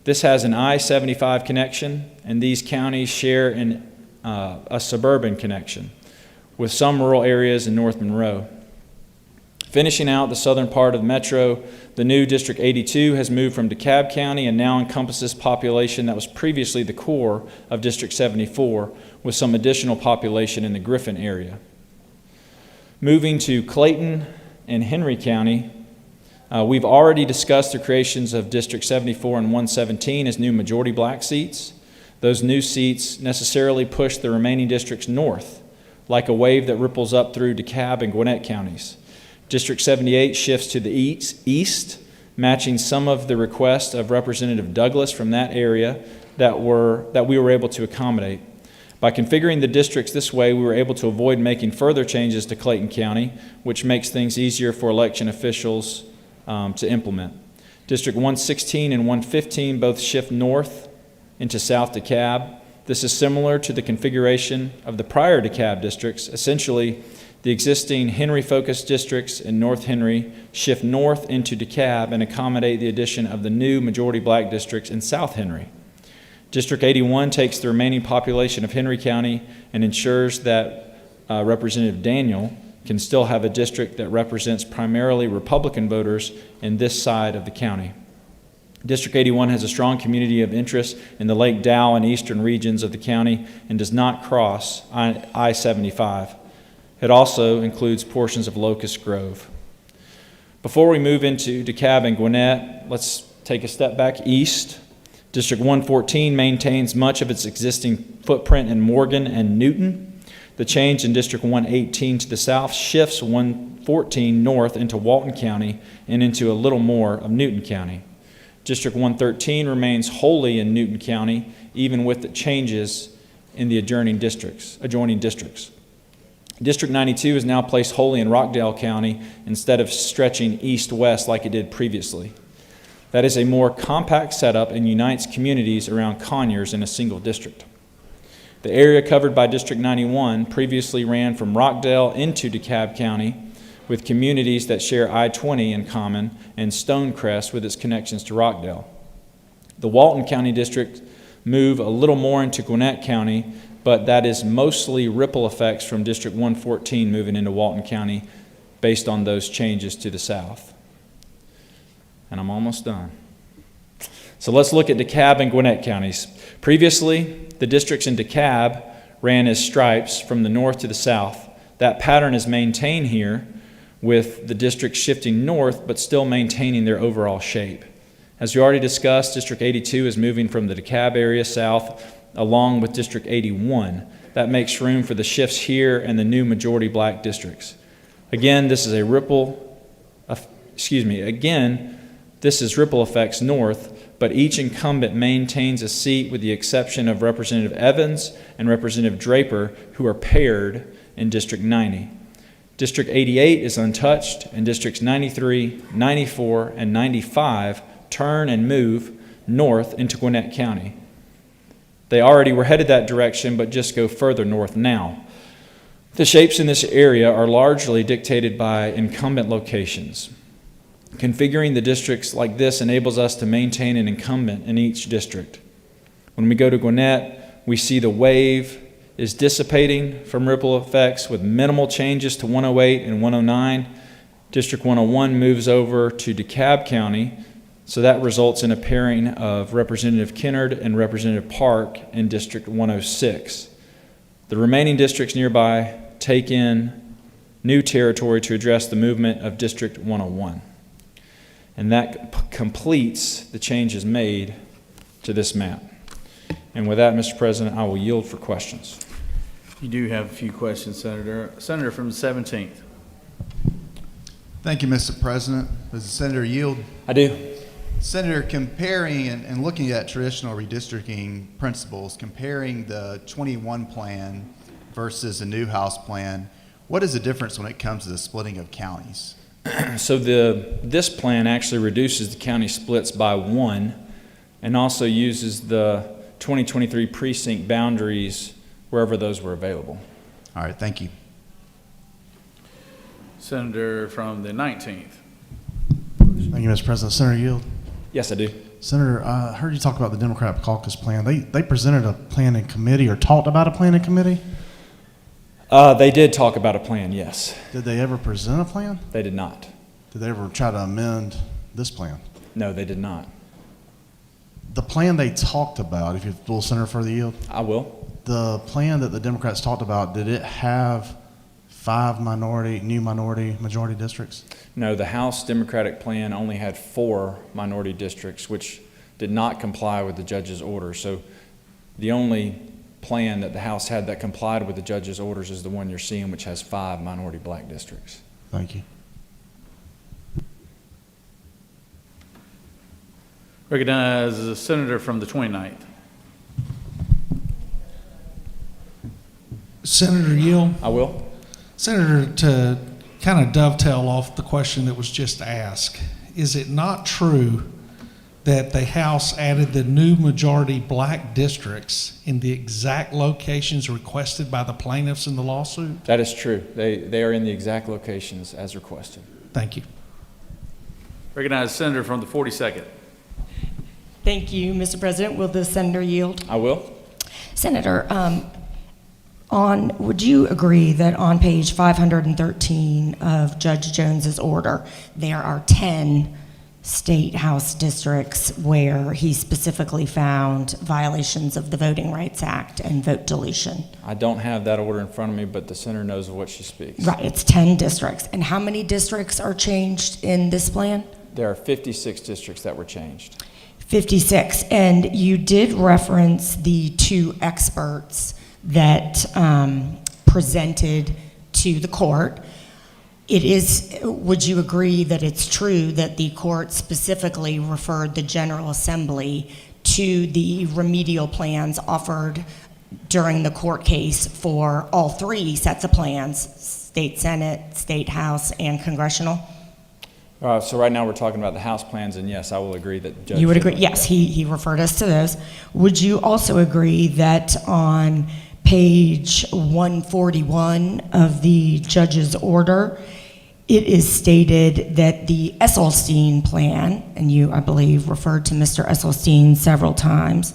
This has an I-75 connection, and these counties share a suburban connection with some rural areas in North Monroe. Finishing out the southern part of the metro, the new District 82 has moved from DeKalb County and now encompasses population that was previously the core of District 74, with some additional population in the Griffin area. Moving to Clayton and Henry County, we've already discussed the creations of District 74 and 117 as new majority black seats. Those new seats necessarily push the remaining districts north, like a wave that ripples up through DeKalb and Gwinnett counties. District 78 shifts to the east, matching some of the requests of Representative Douglas from that area that we were able to accommodate. By configuring the districts this way, we were able to avoid making further changes to Clayton County, which makes things easier for election officials to implement. District 116 and 115 both shift north into South DeKalb. This is similar to the configuration of the prior DeKalb districts. Essentially, the existing Henry-focused districts in North Henry shift north into DeKalb and accommodate the addition of the new majority black districts in South Henry. District 81 takes the remaining population of Henry County and ensures that Representative Daniel can still have a district that represents primarily Republican voters in this side of the county. District 81 has a strong community of interest in the Lake Dow and eastern regions of the county and does not cross I-75. It also includes portions of Locust Grove. Before we move into DeKalb and Gwinnett, let's take a step back east. District 114 maintains much of its existing footprint in Morgan and Newton. The change in District 118 to the south shifts 114 north into Walton County and into a little more of Newton County. District 113 remains wholly in Newton County, even with the changes in the adjoining districts. District 92 is now placed wholly in Rockdale County instead of stretching east-west like it did previously. That is a more compact setup and unites communities around Conyers in a single district. The area covered by District 91 previously ran from Rockdale into DeKalb County, with communities that share I-20 in common and Stonecrest with its connections to Rockdale. The Walton County District move a little more into Gwinnett County, but that is mostly ripple effects from District 114 moving into Walton County based on those changes to the south. And I'm almost done. So let's look at DeKalb and Gwinnett counties. Previously, the districts in DeKalb ran as stripes from the north to the south. That pattern is maintained here, with the districts shifting north but still maintaining their overall shape. As we already discussed, District 82 is moving from the DeKalb area south along with District 81. That makes room for the shifts here and the new majority black districts. Again, this is ripple effects north, but each incumbent maintains a seat with the exception of Representative Evans and Representative Draper, who are paired in District 90. District 88 is untouched, and Districts 93, 94, and 95 turn and move north into Gwinnett County. They already were headed that direction, but just go further north now. The shapes in this area are largely dictated by incumbent locations. Configuring the districts like this enables us to maintain an incumbent in each district. When we go to Gwinnett, we see the wave is dissipating from ripple effects with minimal changes to 108 and 109. District 101 moves over to DeKalb County, so that results in a pairing of Representative Kennard and Representative Park in District 106. The remaining districts nearby take in new territory to address the movement of District 101. And that completes the changes made to this map. And with that, Mr. President, I will yield for questions. You do have a few questions, Senator. Senator from the 17th. Thank you, Mr. President. Does the Senator yield? I do. Senator, comparing and looking at traditional redistricting principles, comparing the 21 plan versus the new House plan, what is the difference when it comes to the splitting of counties? So this plan actually reduces the county splits by 1 and also uses the 2023 precinct boundaries wherever those were available. All right, thank you. Senator from the 19th. Thank you, Mr. President. Senator Yield. Yes, I do. Senator, I heard you talk about the Democrat caucus plan. They presented a plan in committee or talked about a plan in committee? They did talk about a plan, yes. Did they ever present a plan? They did not. Did they ever try to amend this plan? No, they did not. The plan they talked about, if you will, Senator, for the yield. I will. The plan that the Democrats talked about, did it have 5 new majority districts? No, the House Democratic plan only had 4 minority districts, which did not comply with the judge's order. So the only plan that the House had that complied with the judge's orders is the one you're seeing, which has 5 minority black districts. Thank you. Recognize the Senator from the 29th. Senator Yield. I will. Senator, to kind of dovetail off the question that was just asked, is it not true that the House added the new majority black districts in the exact locations requested by the plaintiffs in the lawsuit? That is true. They are in the exact locations as requested. Thank you. Recognize the Senator from the 42nd. Thank you, Mr. President. Will the Senator yield? I will. Senator, would you agree that on page 513 of Judge Jones's order, there are 10 state house districts where he specifically found violations of the Voting Rights Act and vote dilution? I don't have that order in front of me, but the senator knows of what she speaks. Right, it's 10 districts. And how many districts are changed in this plan? There are 56 districts that were changed. 56. And you did reference the 2 experts that presented to the court. Would you agree that it's true that the court specifically referred the General Assembly to the remedial plans offered during the court case for all 3 sets of plans, state Senate, state House, and congressional? So right now we're talking about the House plans, and yes, I will agree that You would agree? Yes, he referred us to those. Would you also agree that on page 141 of the judge's order, it is stated that the Esselstyn plan, and you, I believe, referred to Mr. Esselstyn several times,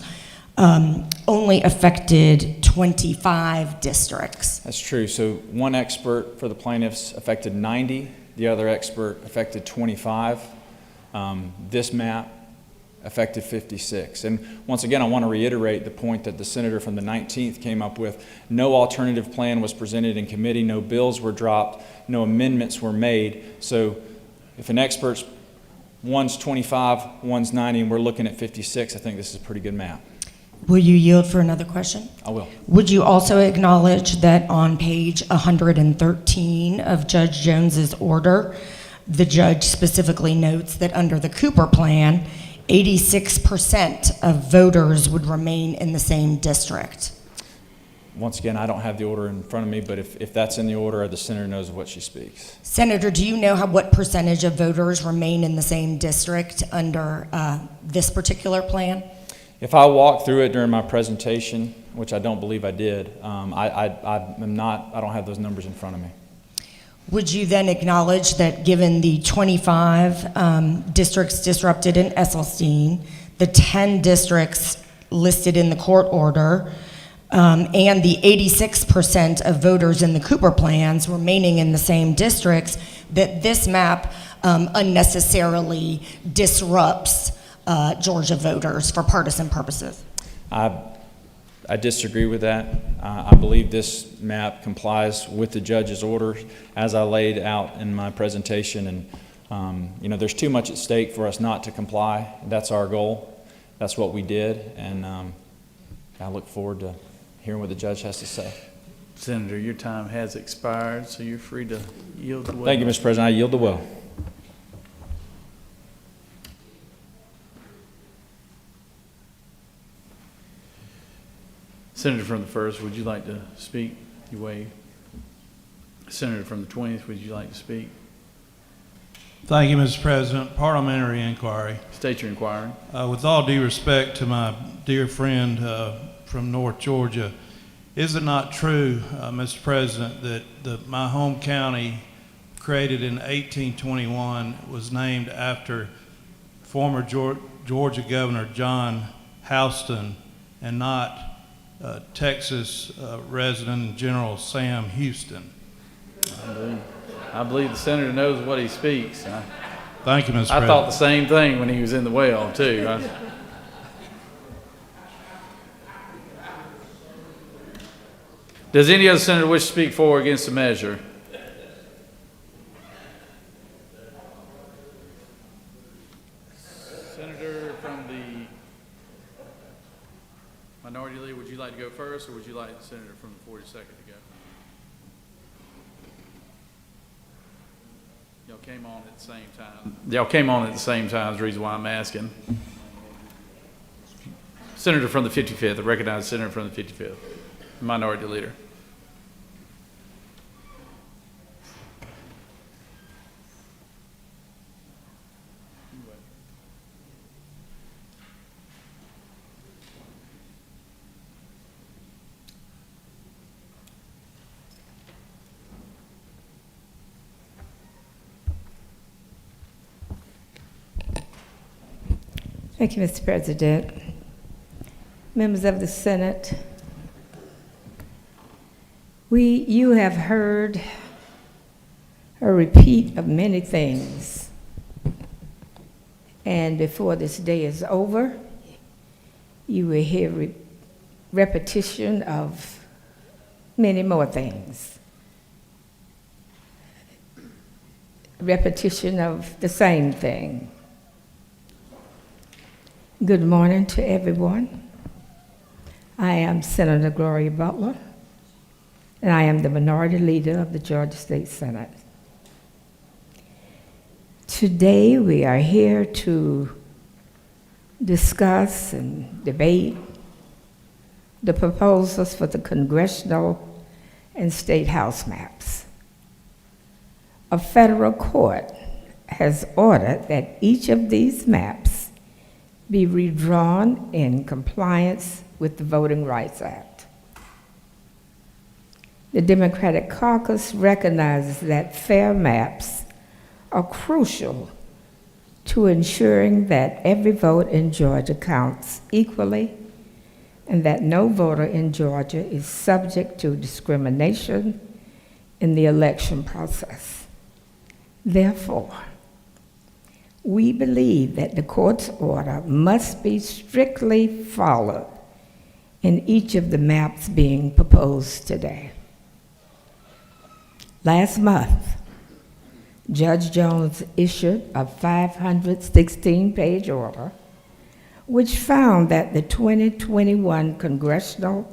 only affected 25 districts. That's true. So one expert for the plaintiffs affected 90, the other expert affected 25. This map affected 56. And once again, I want to reiterate the point that the senator from the 19th came up with. No alternative plan was presented in committee, no bills were dropped, no amendments were made. So if an expert's one's 25, one's 90, and we're looking at 56, I think this is a pretty good map. Will you yield for another question? I will. Would you also acknowledge that on page 113 of Judge Jones's order, the judge specifically notes that under the Cooper plan, 86% of voters would remain in the same district? Once again, I don't have the order in front of me, but if that's in the order, the senator knows what she speaks. Senator, do you know what percentage of voters remain in the same district under this particular plan? If I walk through it during my presentation, which I don't believe I did, I don't have those numbers in front of me. Would you then acknowledge that given the 25 districts disrupted in Esselstyn, the 10 districts listed in the court order, and the 86% of voters in the Cooper plans remaining in the same districts, that this map unnecessarily disrupts Georgia voters for partisan purposes? I disagree with that. I believe this map complies with the judge's order as I laid out in my presentation, and there's too much at stake for us not to comply. That's our goal. That's what we did, and I look forward to hearing what the judge has to say. Senator, your time has expired, so you're free to yield the well. Thank you, Mr. President. I yield the well. Senator from the 1st, would you like to speak? You wave. Senator from the 20th, would you like to speak? Thank you, Mr. President. Parliamentary inquiry. State your inquiry. With all due respect to my dear friend from North Georgia, is it not true, Mr. President, that my home county, created in 1821, was named after former Georgia Governor John Houston and not Texas resident General Sam Houston? I believe the senator knows what he speaks. Thank you, Mr. President. I thought the same thing when he was in the well, too. Does any other senator wish to speak for or against the measure? Senator from the Minority Leader, would you like to go first, or would you like the senator from the 42nd to go? Y'all came on at the same time. Y'all came on at the same time is the reason why I'm asking. Senator from the 55th, I recognize the senator from the 55th, Minority Leader. Thank you, Mr. President. Members of the Senate, you have heard a repeat of many things. And before this day is over, you will hear repetition of many more things. Repetition of the same thing. Good morning to everyone. I am Senator Gloria Butler, and I am the Minority Leader of the Georgia State Senate. Today we are here to discuss and debate the proposals for the congressional and state house maps. A federal court has ordered that each of these maps be redrawn in compliance with the Voting Rights Act. The Democratic Caucus recognizes that fair maps are crucial to ensuring that every vote in Georgia counts equally and that no voter in Georgia is subject to discrimination in the election process. Therefore, we believe that the court's order must be strictly followed in each of the maps being proposed today. Last month, Judge Jones issued a 516-page order which found that the 2021 congressional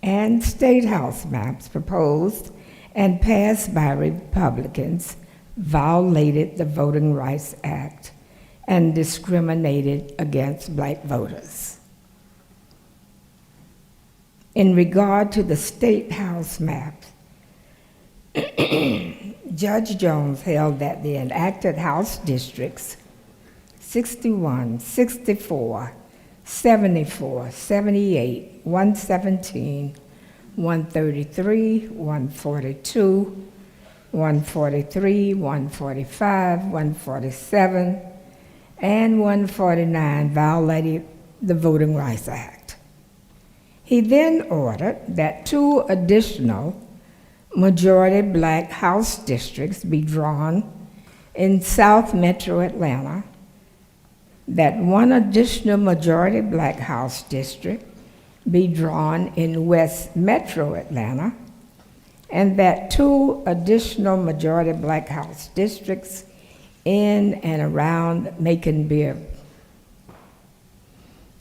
and state house maps proposed and passed by Republicans violated the Voting Rights Act and discriminated against black voters. In regard to the state house maps, Judge Jones held that the enacted House districts 61, 64, 74, 78, 117, 133, 142, 143, 145, 147, and 149 violated the Voting Rights Act. He then ordered that 2 additional majority black House districts be drawn in South Metro Atlanta, that 1 additional majority black House district be drawn in West Metro Atlanta, and that 2 additional majority black House districts in and around Macon-Beer.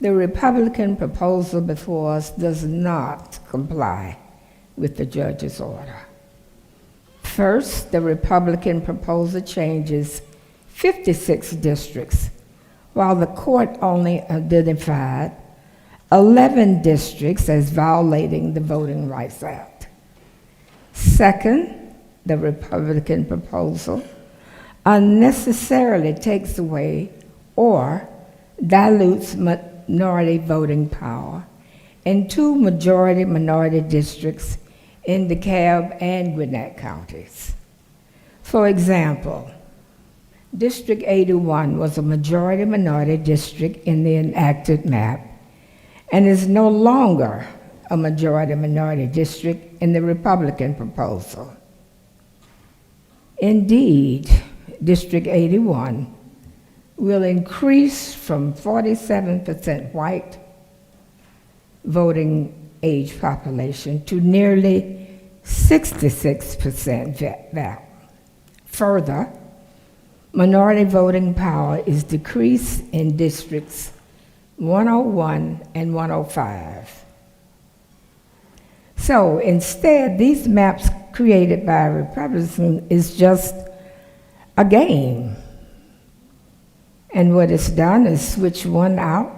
The Republican proposal before us does not comply with the judge's order. First, the Republican proposal changes 56 districts, while the court only identified 11 districts as violating the Voting Rights Act. Second, the Republican proposal unnecessarily takes away or dilutes minority voting power in 2 majority-minority districts in DeKalb and Gwinnett counties. For example, District 81 was a majority-minority district in the enacted map and is no longer a majority-minority district in the Republican proposal. Indeed, District 81 will increase from 47% white voting age population to nearly 66% black. Further, minority voting power is decreased in districts 101 and 105. So instead, these maps created by Republicans is just a game. And what is done is switch one out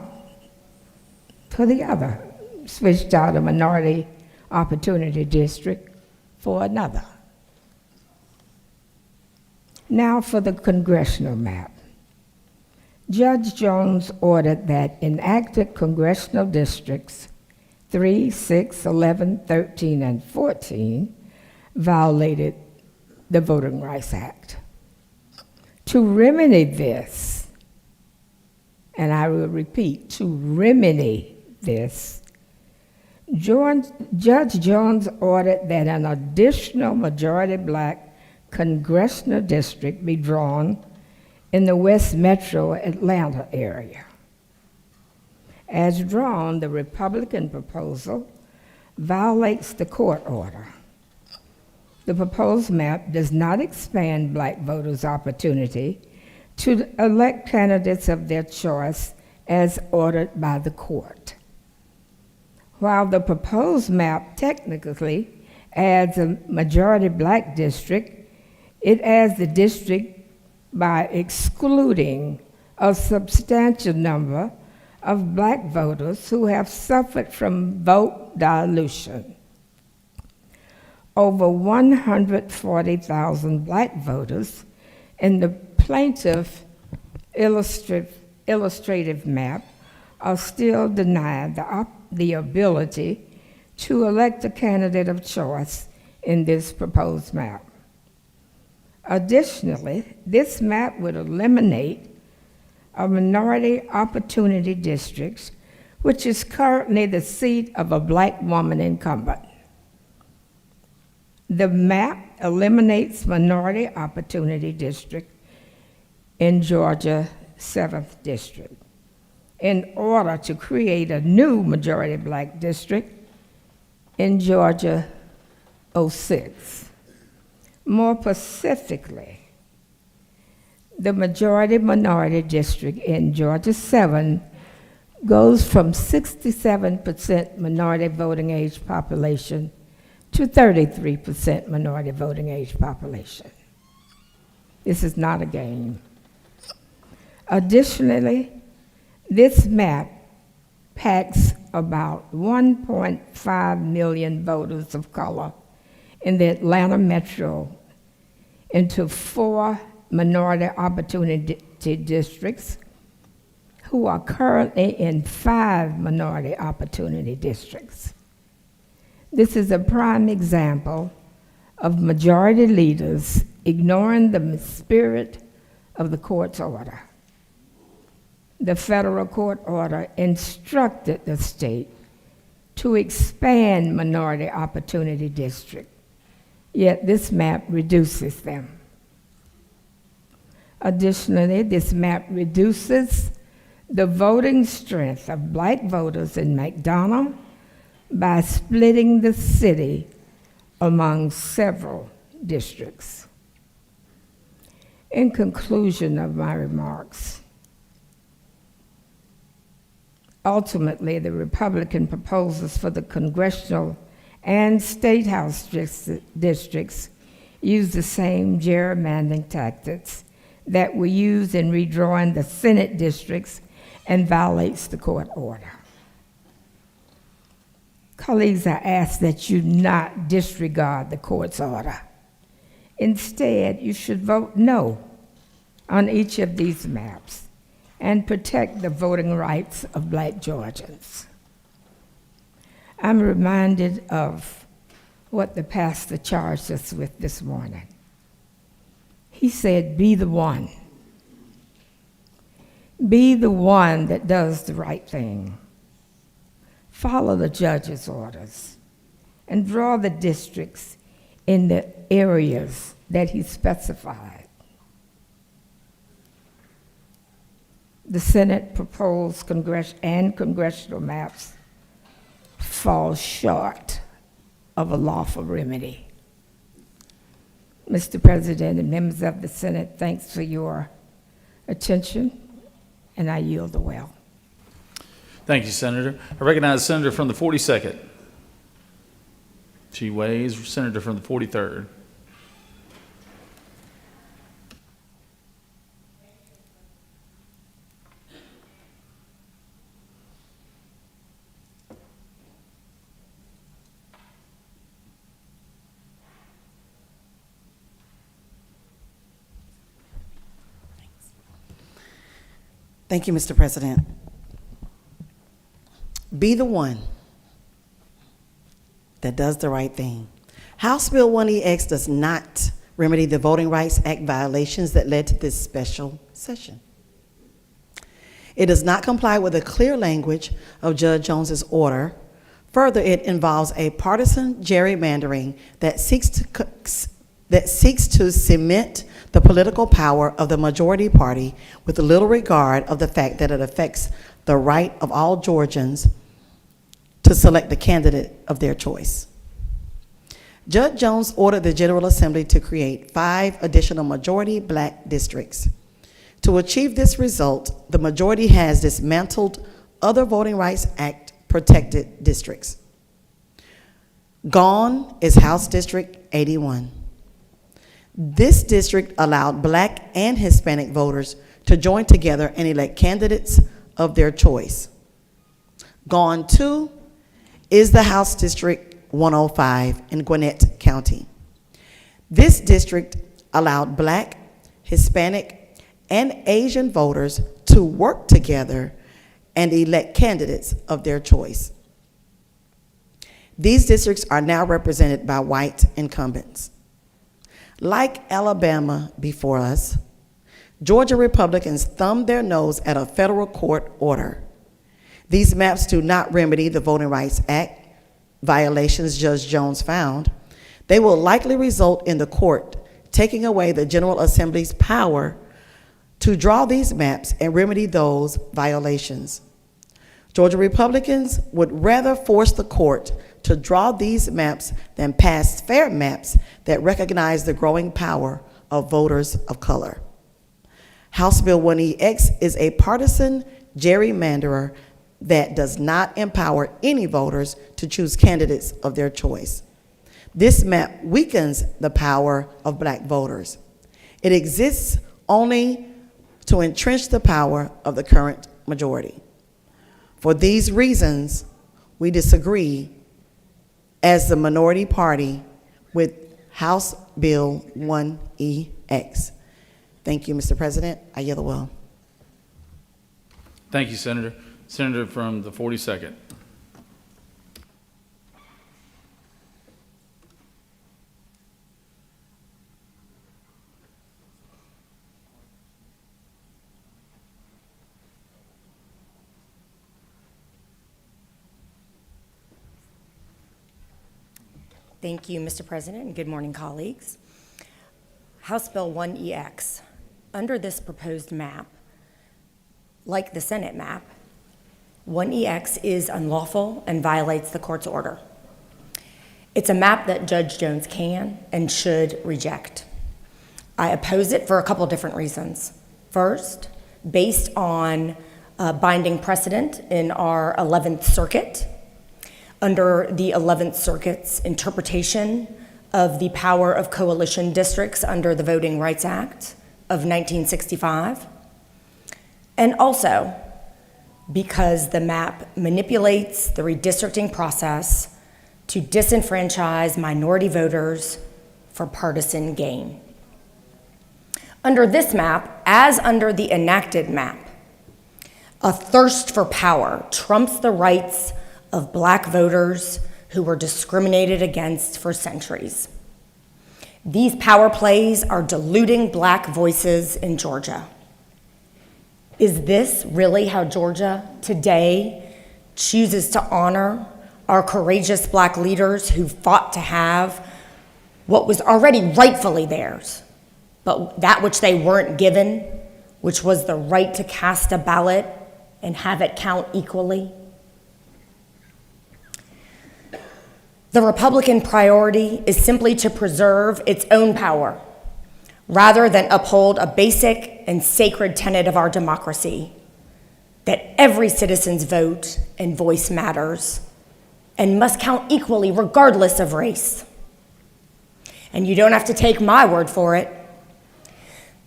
for the other, switched out a minority opportunity district for another. Now for the congressional map. Judge Jones ordered that enacted congressional districts 3, 6, 11, 13, and 14 violated the Voting Rights Act. To remedy this, and I will repeat, to remedy this, Judge Jones ordered that an additional majority black congressional district be drawn in the West Metro Atlanta area. As drawn, the Republican proposal violates the court order. The proposed map does not expand black voters' opportunity to elect candidates of their choice as ordered by the court. While the proposed map technically adds a majority black district, it adds the district by excluding a substantial number of black voters who have suffered from vote dilution. Over 140,000 black voters in the plaintiff illustrative map are still denied the ability to elect a candidate of choice in this proposed map. Additionally, this map would eliminate a minority opportunity district, which is currently the seat of a black woman incumbent. The map eliminates minority opportunity district in Georgia 7th District in order to create a new majority black district in Georgia 06. More specifically, the majority minority district in Georgia 7 goes from 67% minority voting age population to 33% minority voting age population. This is not a game. Additionally, this map packs about 1.5 million voters of color in the Atlanta metro into 4 minority opportunity districts who are currently in 5 minority opportunity districts. This is a prime example of majority leaders ignoring the spirit of the court's order. The federal court order instructed the state to expand minority opportunity districts, yet this map reduces them. Additionally, this map reduces the voting strength of black voters in McDonough by splitting the city among several districts. In conclusion of my remarks, ultimately, the Republican proposals for the congressional and state house districts use the same gerrymandering tactics that were used in redrawing the Senate districts and violates the court order. Colleagues, I ask that you not disregard the court's order. Instead, you should vote no on each of these maps and protect the voting rights of black Georgians. I'm reminded of what the pastor charged us with this morning. He said, be the one. Be the one that does the right thing. Follow the judge's orders and draw the districts in the areas that he specified. The Senate proposed congressional maps fall short of a lawful remedy. Mr. President and members of the Senate, thanks for your attention, and I yield the well. Thank you, Senator. I recognize the Senator from the 42nd. She waves. Senator from the 43rd. Thank you, Mr. President. Be the one that does the right thing. House Bill 1EX does not remedy the Voting Rights Act violations that led to this special session. It does not comply with the clear language of Judge Jones's order. Further, it involves a partisan gerrymandering that seeks to cement the political power of the majority party with little regard of the fact that it affects the right of all Georgians to select the candidate of their choice. Judge Jones ordered the General Assembly to create 5 additional majority black districts. To achieve this result, the majority has dismantled other Voting Rights Act protected districts. Gone is House District 81. This district allowed black and Hispanic voters to join together and elect candidates of their choice. Gone too is the House District 105 in Gwinnett County. This district allowed black, Hispanic, and Asian voters to work together and elect candidates of their choice. These districts are now represented by white incumbents. Like Alabama before us, Georgia Republicans thumbed their nose at a federal court order. These maps do not remedy the Voting Rights Act violations Judge Jones found. They will likely result in the court taking away the General Assembly's power to draw these maps and remedy those violations. Georgia Republicans would rather force the court to draw these maps than pass fair maps that recognize the growing power of voters of color. House Bill 1EX is a partisan gerrymanderer that does not empower any voters to choose candidates of their choice. This map weakens the power of black voters. It exists only to entrench the power of the current majority. For these reasons, we disagree as the minority party with House Bill 1EX. Thank you, Mr. President. I yield the will. Thank you, Senator. Senator from the 42nd. Thank you, Mr. President, and good morning, colleagues. House Bill 1EX. Under this proposed map, like the Senate map, 1EX is unlawful and violates the court's order. It's a map that Judge Jones can and should reject. I oppose it for a couple different reasons. First, based on binding precedent in our 11th Circuit, under the 11th Circuit's interpretation of the power of coalition districts under the Voting Rights Act of 1965, and also because the map manipulates the redistricting process to disenfranchise minority voters for partisan gain. Under this map, as under the enacted map, a thirst for power trumps the rights of black voters who were discriminated against for centuries. These power plays are diluting black voices in Georgia. Is this really how Georgia today chooses to honor our courageous black leaders who fought to have what was already rightfully theirs, but that which they weren't given, which was the right to cast a ballot and have it count equally? The Republican priority is simply to preserve its own power, rather than uphold a basic and sacred tenet of our democracy, that every citizen's vote and voice matters and must count equally regardless of race. And you don't have to take my word for it.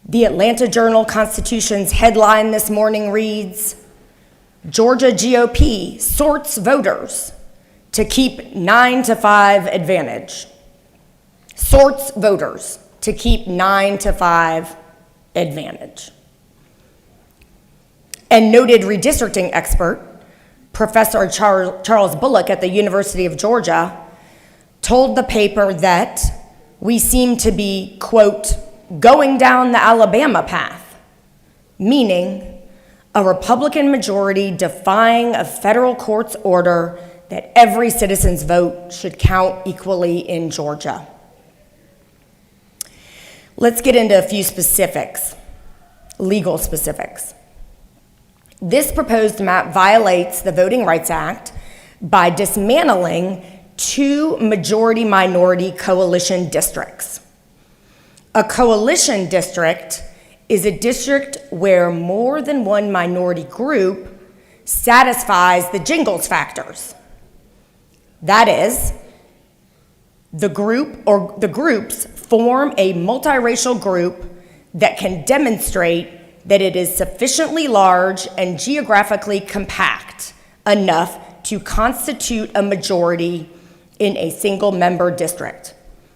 The Atlanta Journal-Constitution's headline this morning reads, "Georgia GOP sorts voters to keep 9-to-5 advantage." Sorts voters to keep 9-to-5 advantage. And noted redistricting expert, Professor Charles Bullock at the University of Georgia, told the paper that we seem to be, quote, going down the Alabama path, meaning a Republican majority defying a federal court's order that every citizen's vote should count equally in Georgia. Let's get into a few specifics, legal specifics. This proposed map violates the Voting Rights Act by dismantling 2 majority-minority coalition districts. A coalition district is a district where more than one minority group satisfies the Jingles factors. That is, the group or the groups form a multiracial group that can demonstrate that it is sufficiently large and geographically compact enough to constitute a majority in a single member district.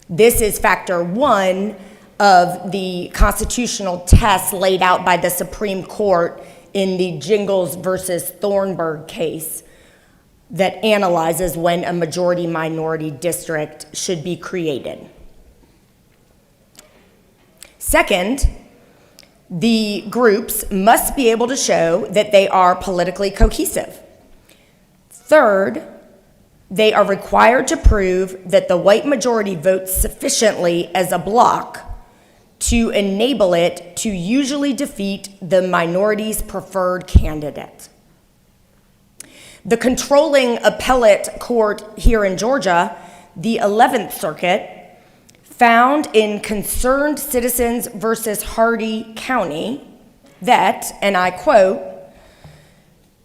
This is factor 1 of the constitutional test laid out by the Supreme Court in the Jingles versus Thornburg case. that analyzes when a majority-minority district should be created. Second, the groups must be able to show that they are politically cohesive. Third, they are required to prove that the white majority votes sufficiently as a bloc to enable it to usually defeat the minority's preferred candidate. The controlling appellate court here in Georgia, the 11th Circuit, found in Concerned Citizens versus Hardy County that, and I quote,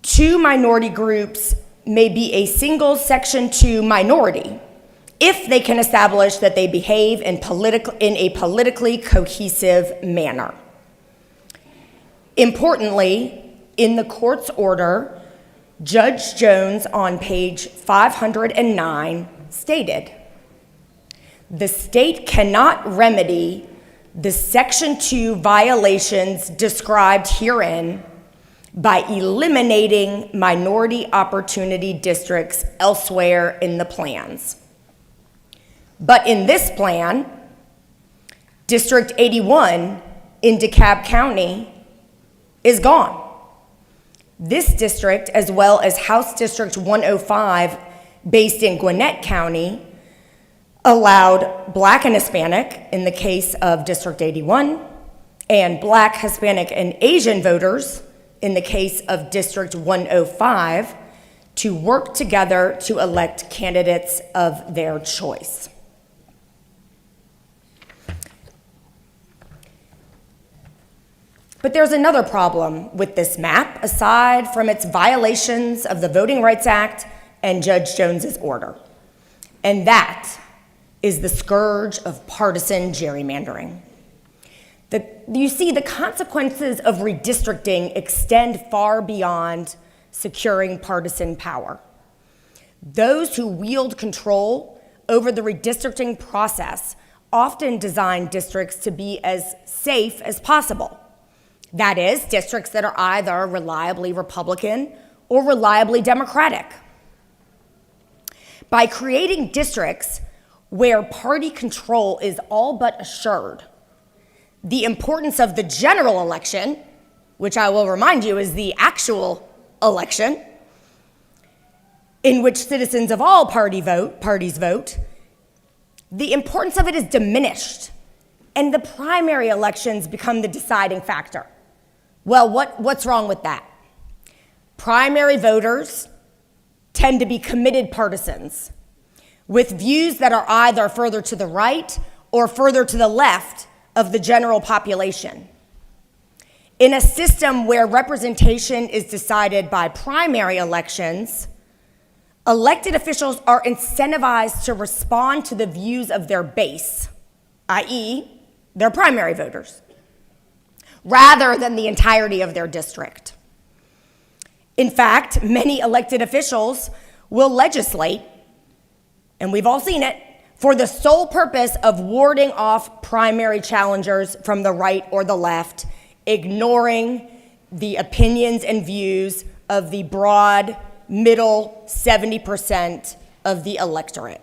two minority groups may be a single Section 2 minority if they can establish that they behave in a politically cohesive manner. Importantly, in the court's order, Judge Jones on page 509 stated, "The state cannot remedy the Section 2 violations described herein by eliminating minority opportunity districts elsewhere in the plans. But in this plan, District 81 in DeKalb County is gone. This district, as well as House District 105, based in Gwinnett County, allowed Black and Hispanic, in the case of District 81, and Black, Hispanic, and Asian voters, in the case of District 105, to work together to elect candidates of their choice." But there's another problem with this map, aside from its violations of the Voting Rights Act and Judge Jones's order. And that is the scourge of partisan gerrymandering. You see, the consequences of redistricting extend far beyond securing partisan power. Those who wield control over the redistricting process often design districts to be as safe as possible. That is, districts that are either reliably Republican or reliably Democratic. By creating districts where party control is all but assured, the importance of the general election, which I will remind you is the actual election, in which citizens of all parties vote, the importance of it is diminished, and the primary elections become the deciding factor. Well, what's wrong with that? Primary voters tend to be committed partisans with views that are either further to the right or further to the left of the general population. In a system where representation is decided by primary elections, elected officials are incentivized to respond to the views of their base, i.e., their primary voters, rather than the entirety of their district. In fact, many elected officials will legislate, and we've all seen it, for the sole purpose of warding off primary challengers from the right or the left, ignoring the opinions and views of the broad, middle 70% of the electorate.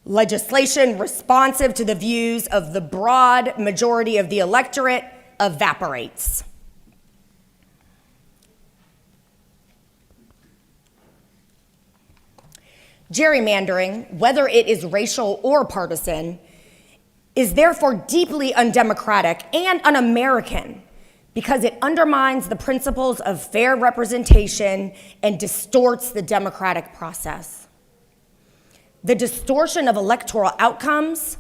Legislation responsive to the views of the broad majority of the electorate evaporates. Gerrymandering, whether it is racial or partisan, is therefore deeply undemocratic and un-American because it undermines the principles of fair representation and distorts the democratic process. The distortion of electoral outcomes,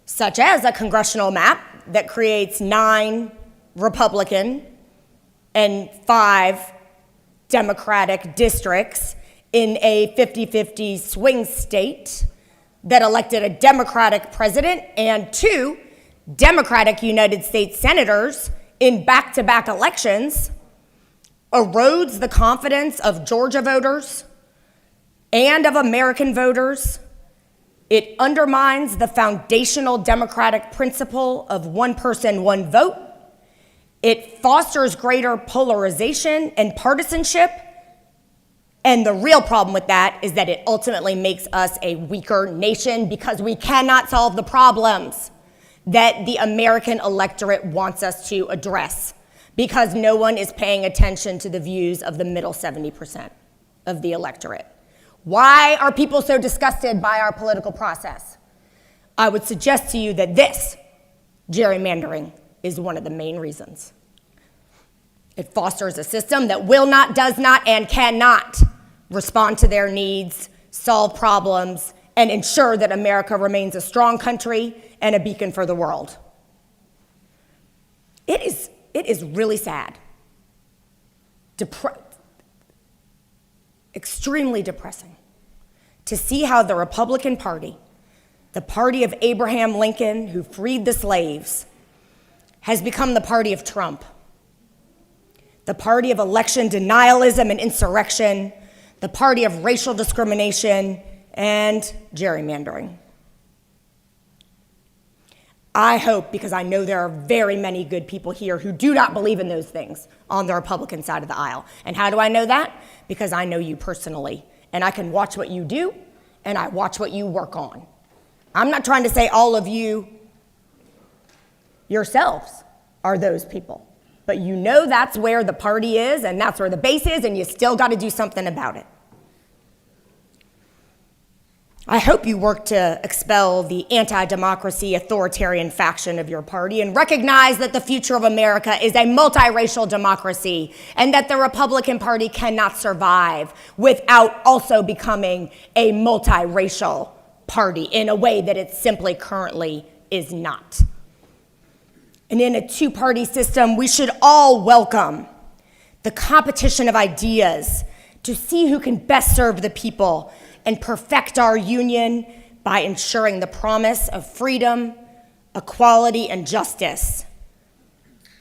such as a congressional map that creates 9 Republican and 5 Democratic districts in a 50-50 swing state that elected a Democratic president and 2 Democratic United States senators in back-to-back elections, erodes the confidence of Georgia voters and of American voters. It undermines the foundational democratic principle of one person, one vote. It fosters greater polarization and partisanship, And the real problem with that is that it ultimately makes us a weaker nation because we cannot solve the problems that the American electorate wants us to address, because no one is paying attention to the views of the middle 70% of the electorate. Why are people so disgusted by our political process? I would suggest to you that this, gerrymandering, is one of the main reasons. It fosters a system that will not, does not, and cannot respond to their needs, solve problems, and ensure that America remains a strong country and a beacon for the world. It is really sad, extremely depressing, to see how the Republican Party, the party of Abraham Lincoln, who freed the slaves, has become the party of Trump, the party of election denialism and insurrection, the party of racial discrimination and gerrymandering. I hope, because I know there are very many good people here who do not believe in those things on the Republican side of the aisle. And how do I know that? Because I know you personally, and I can watch what you do, and I watch what you work on. I'm not trying to say all of you yourselves are those people, but you know that's where the party is, and that's where the base is, and you still got to do something about it. I hope you work to expel the anti-democracy authoritarian faction of your party and recognize that the future of America is a multiracial democracy and that the Republican Party cannot survive without also becoming a multiracial party in a way that it simply currently is not. And in a two-party system, we should all welcome the competition of ideas to see who can best serve the people and perfect our union by ensuring the promise of freedom, equality, and justice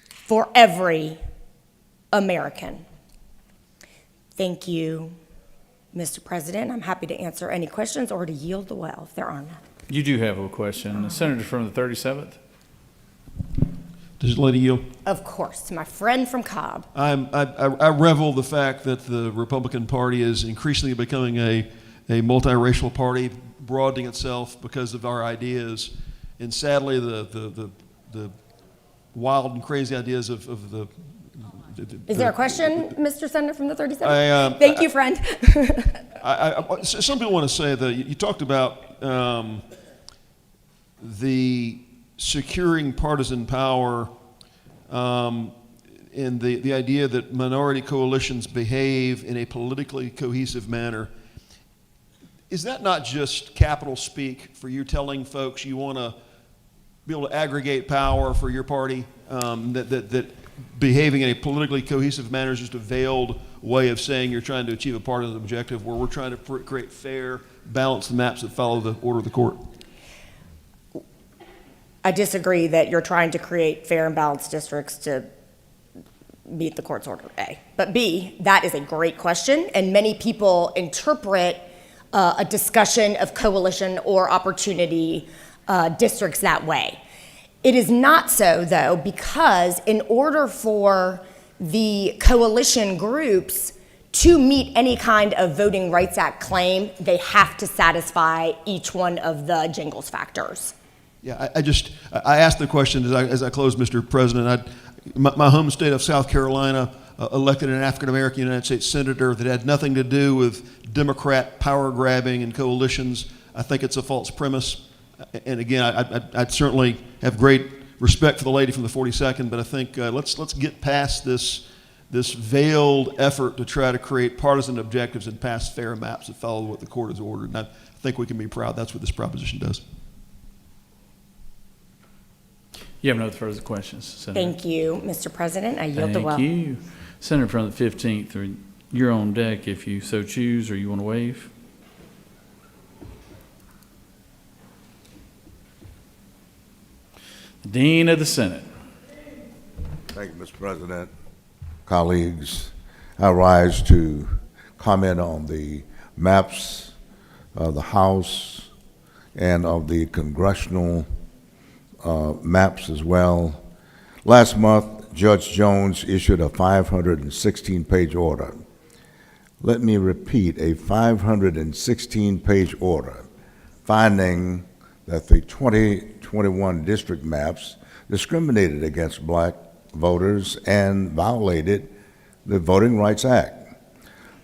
for every American. Thank you, Mr. President. I'm happy to answer any questions or to yield the well if there are none. You do have a question. The senator from the 37th. Does the lady yield? Of course, my friend from Cobb. I revel the fact that the Republican Party is increasingly becoming a multiracial party, broadening itself because of our ideas, and sadly the wild and crazy ideas of the. Is there a question, Mr. Senator from the 37th? Thank you, friend. Some people want to say that you talked about the securing partisan power and the idea that minority coalitions behave in a politically cohesive manner. Is that not just capital speak for you telling folks you want to be able to aggregate power for your party, that behaving in a politically cohesive manner is just a veiled way of saying you're trying to achieve a partisan objective where we're trying to create fair, balanced maps that follow the order of the court? I disagree that you're trying to create fair and balanced districts to meet the court's order, A. But B, that is a great question, and many people interpret a discussion of coalition or opportunity districts that way. It is not so, though, because in order for the coalition groups to meet any kind of Voting Rights Act claim, they have to satisfy each one of the Jingles factors. Yeah, I asked the question as I close, Mr. President. My home state of South Carolina elected an African-American United States senator that had nothing to do with Democrat power grabbing and coalitions. I think it's a false premise. And again, I'd certainly have great respect for the lady from the 42nd, but I think let's get past this veiled effort to try to create partisan objectives and pass fair maps that follow what the court has ordered. And I think we can be proud that's what this proposition does. You have no further questions, Senator. Thank you, Mr. President. I yield the well. Thank you. Senator from the 15th, you're on deck if you so choose, or you want to waive. The Dean of the Senate. Thank you, Mr. President. Colleagues, I rise to comment on the maps of the House and of the congressional maps as well. Last month, Judge Jones issued a 516-page order Let me repeat, a 516-page order finding that the 2021 district maps discriminated against black voters and violated the Voting Rights Act.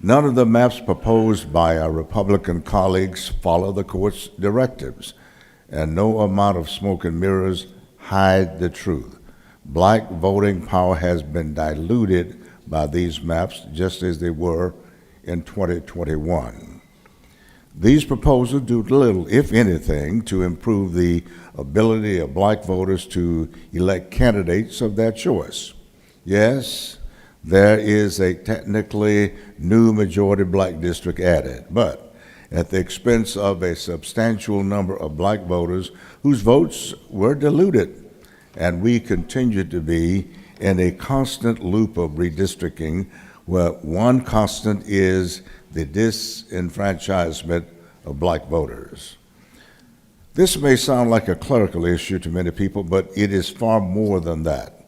None of the maps proposed by our Republican colleagues follow the court's directives, and no amount of smoke and mirrors hide the truth. Black voting power has been diluted by these maps, just as they were in 2021. These proposals do little, if anything, to improve the ability of black voters to elect candidates of their choice. Yes, there is a technically new majority black district added, but at the expense of a substantial number of black voters whose votes were diluted, and we continue to be in a constant loop of redistricting where one constant is the disenfranchisement of black voters. This may sound like a clerical issue to many people, but it is far more than that.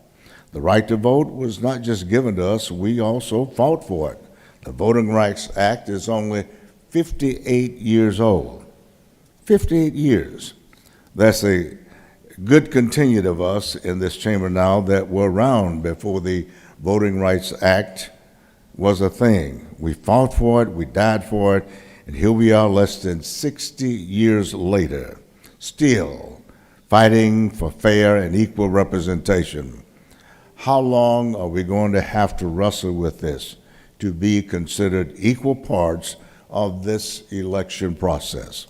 The right to vote was not just given to us, we also fought for it. The Voting Rights Act is only 58 years old. 58 years. That's a good contingent of us in this chamber now that were around before the Voting Rights Act was a thing. We fought for it, we died for it, and here we are less than 60 years later, still fighting for fair and equal representation. How long are we going to have to wrestle with this to be considered equal parts of this election process?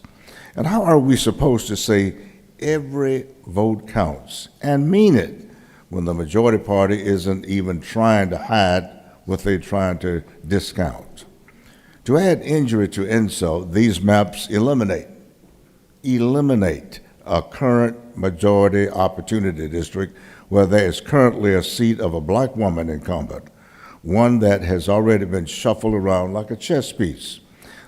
And how are we supposed to say every vote counts and mean it when the majority party isn't even trying to hide what they're trying to discount? To add injury to insult, these maps eliminate a current majority opportunity district where there is currently a seat of a black woman incumbent, one that has already been shuffled around like a chess piece.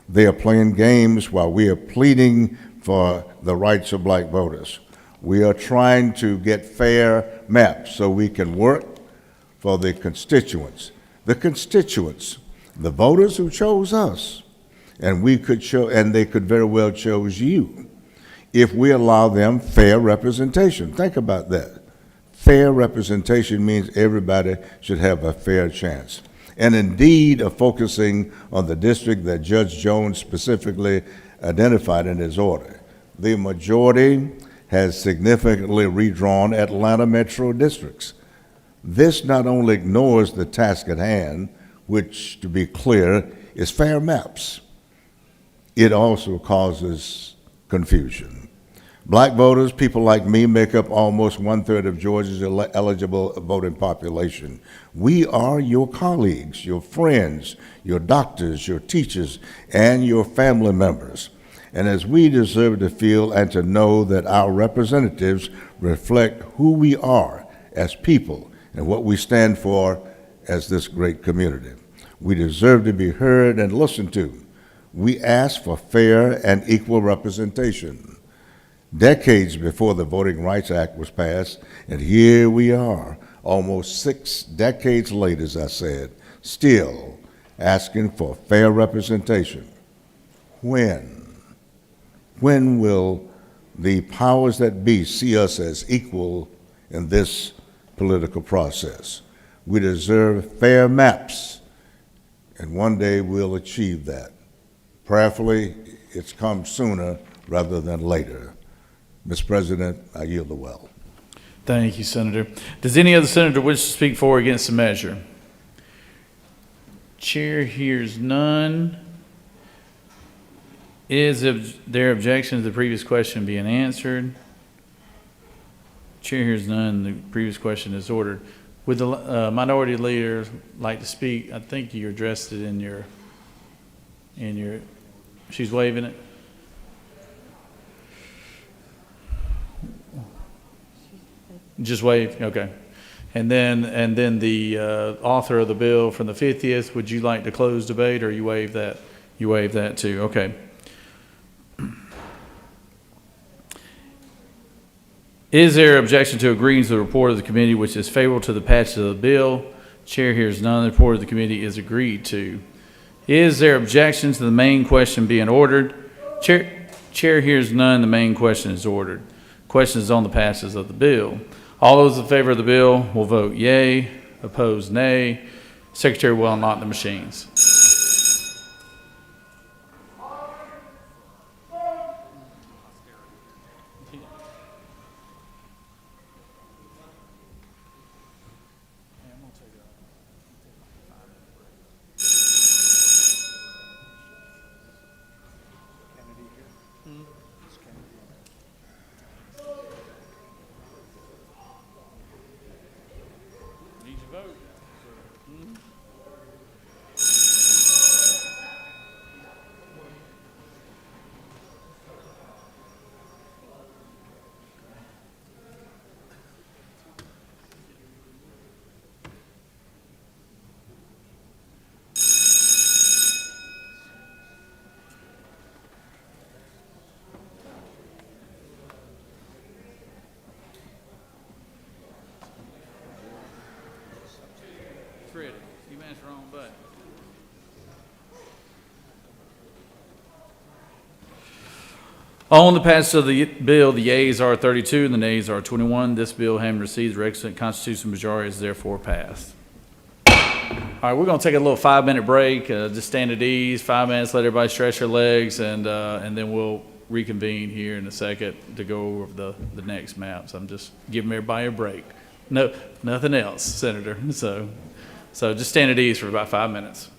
They are playing games while we are pleading for the rights of black voters. We are trying to get fair maps so we can work for the constituents, the voters who chose us, and they could very well choose you if we allow them fair representation. Think about that. Fair representation means everybody should have a fair chance. And indeed, of focusing on the district that Judge Jones specifically identified in his order, the majority has significantly redrawn Atlanta metro districts. This not only ignores the task at hand, which, to be clear, is fair maps, it also causes confusion. Black voters, people like me, make up almost 1/3 of Georgia's eligible voting population. We are your colleagues, your friends, your doctors, your teachers, and your family members. And as we deserve to feel and to know that our representatives reflect who we are as people and what we stand for as this great community, we deserve to be heard and listened to. We ask for fair and equal representation decades before the Voting Rights Act was passed, and here we are, almost 6 decades later, as I said, still asking for fair representation. When will the powers that be see us as equal in this political process? We deserve fair maps, and one day we'll achieve that. Prayerfully, it's come sooner rather than later. Mr. President, I yield the well. Thank you, Senator. Does any other senator wish to speak for or against the measure? Chair hears none. Is there objection to the previous question being answered? Chair hears none. The previous question is ordered. Would the minority leader like to speak? I think you addressed it in your, she's waving it. Just wave, okay. And then the author of the bill from the 50th, would you like to close debate, or you waive that? You waive that too, okay. Is there objection to agreeing to the report of the committee which is favorable to the passage of the bill? Chair hears none. The report of the committee is agreed to. Is there objection to the main question being ordered? Chair hears none. The main question is ordered. Question is on the passage of the bill. All those in favor of the bill will vote yea. Opposed, nay. Secretary will unlock the machines. Freddie, you mashed the wrong button. On the passage of the bill, the yeas are 32 and the nays are 21. This bill, having received the requisite constitutional majority, is therefore passed. All right, we're going to take a little 5-minute break. Just stand at ease, 5 minutes, let everybody stretch their legs, and then we'll reconvene here in a second to go over the next maps. I'm just giving everybody a break. No, nothing else, Senator. So just stand at ease for about 5 minutes.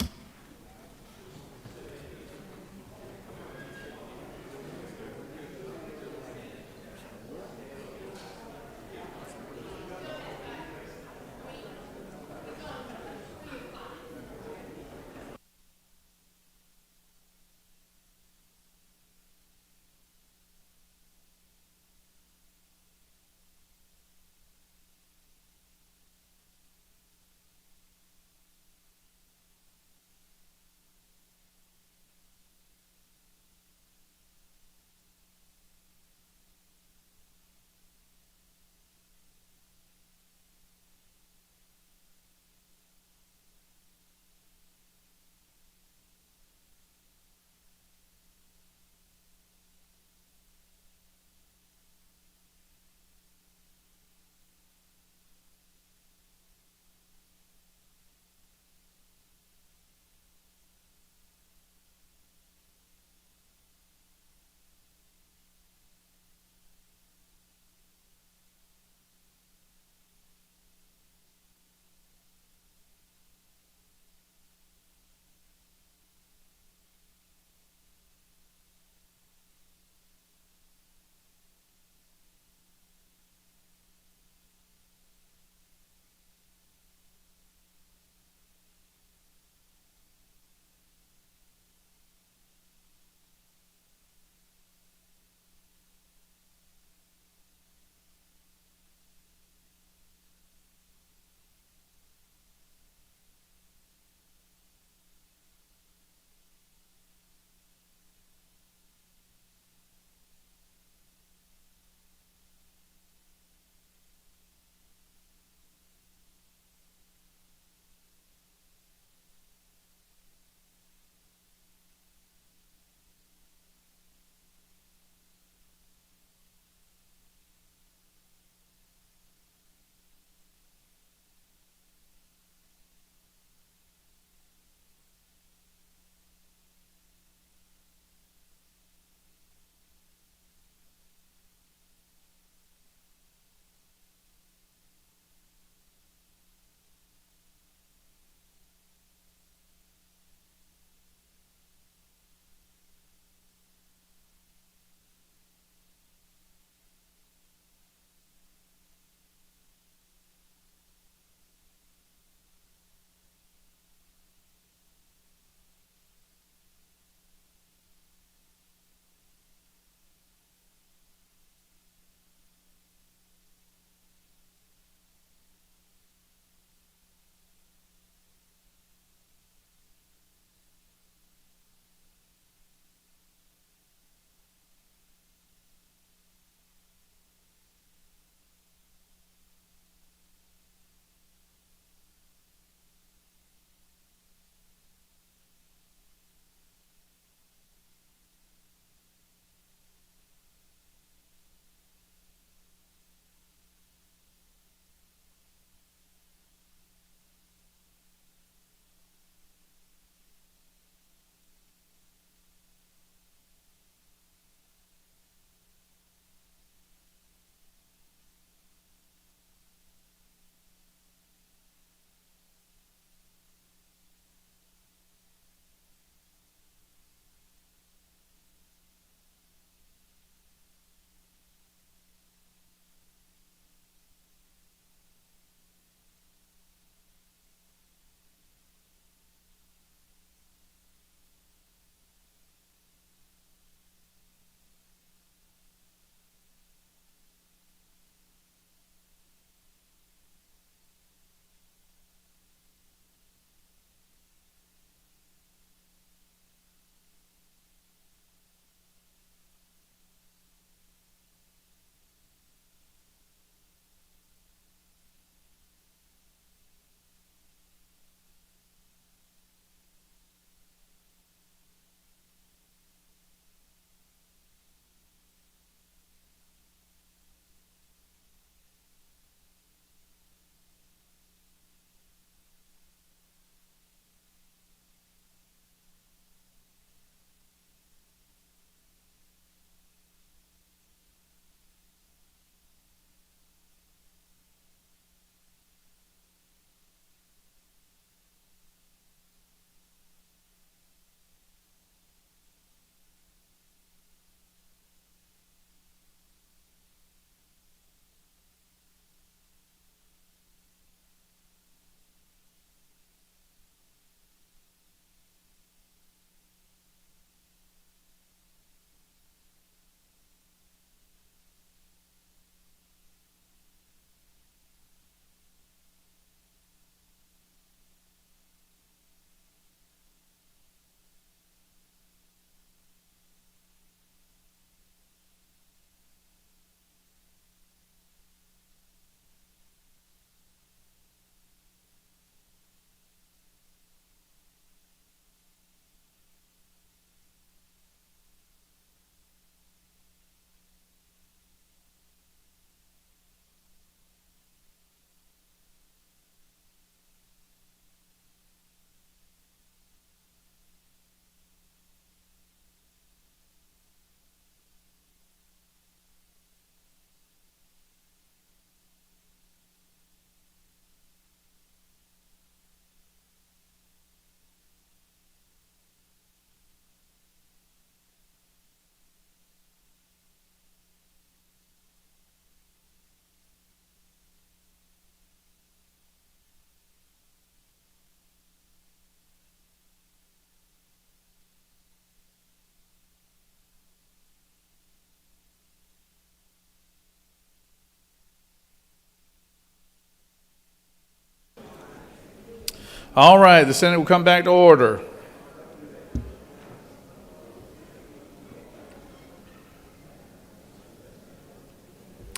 All right, the Senate will come back to order.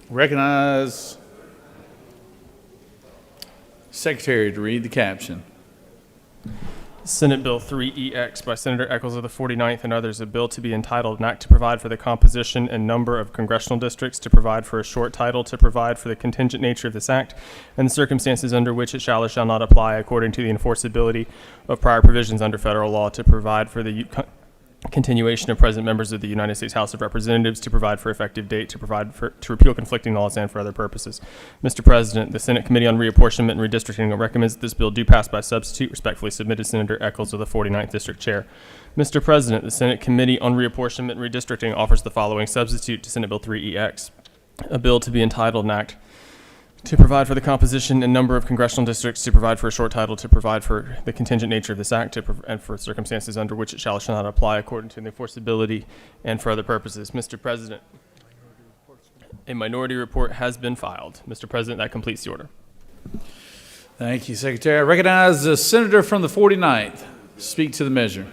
Recognize Secretary to read the caption. Senate Bill 3EX by Senator Eccles of the 49th and others, a bill to be entitled, an act to provide for the composition and number of congressional districts, to provide for a short title, to provide for the contingent nature of this act, and the circumstances under which it shall or shall not apply according to the enforceability of prior provisions under federal law, to provide for the continuation of present members of the United States House of Representatives, to provide for effective date, to repeal conflicting laws, and for other purposes. Mr. President, the Senate Committee on Reapportionment and Redistricting recommends that this bill do pass by substitute. Respectfully submitted, Senator Eccles of the 49th District Chair. Mr. President, the Senate Committee on Reapportionment and Redistricting offers the following substitute to Senate Bill 3EX. A bill to be entitled, an act to provide for the composition and number of congressional districts, to provide for a short title, to provide for the contingent nature of this act, and for circumstances under which it shall or shall not apply according to the enforceability and for other purposes. Mr. President, a minority report has been filed. Mr. President, that completes the order. Thank you, Secretary. I recognize the Senator from the 49th. Speak to the measure.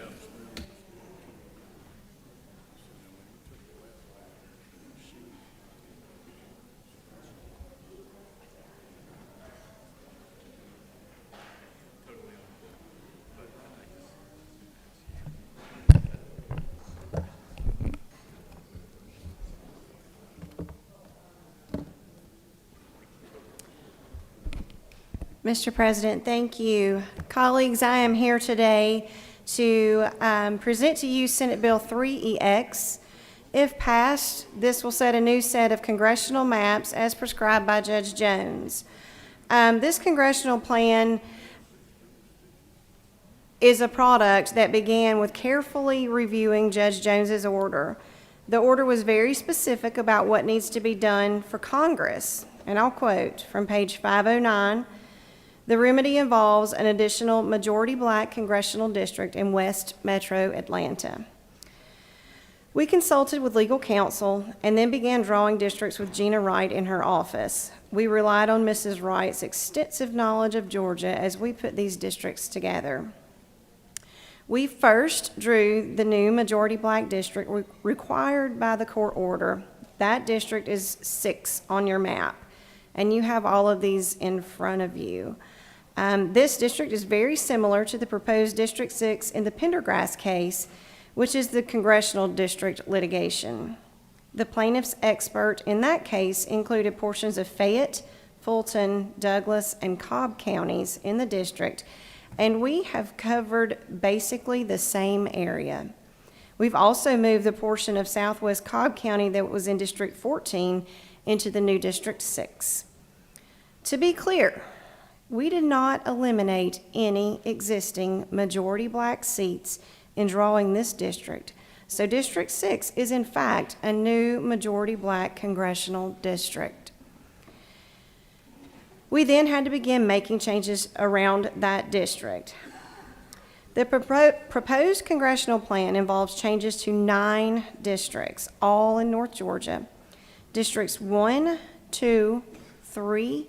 Mr. President, thank you. Colleagues, I am here today to present to you Senate Bill 3EX. If passed, this will set a new set of congressional maps as prescribed by Judge Jones. This congressional plan is a product that began with carefully reviewing Judge Jones's order. The order was very specific about what needs to be done for Congress, and I'll quote from page 509. The remedy involves an additional majority black congressional district in West Metro Atlanta. We consulted with legal counsel and then began drawing districts with Gina Wright in her office. We relied on Mrs. Wright's extensive knowledge of Georgia as we put these districts together. We first drew the new majority black district required by the court order. That district is 6 on your map, and you have all of these in front of you. This district is very similar to the proposed District 6 in the Pendergrass case, which is the congressional district litigation. The plaintiff's expert in that case included portions of Fayette, Fulton, Douglas, and Cobb counties in the district, and we have covered basically the same area. We've also moved the portion of Southwest Cobb County that was in District 14 into the new District 6. To be clear, we did not eliminate any existing majority black seats in drawing this district. So District 6 is in fact a new majority black congressional district. We then had to begin making changes around that district. The proposed congressional plan involves changes to 9 districts, all in North Georgia. Districts 1, 2, 3,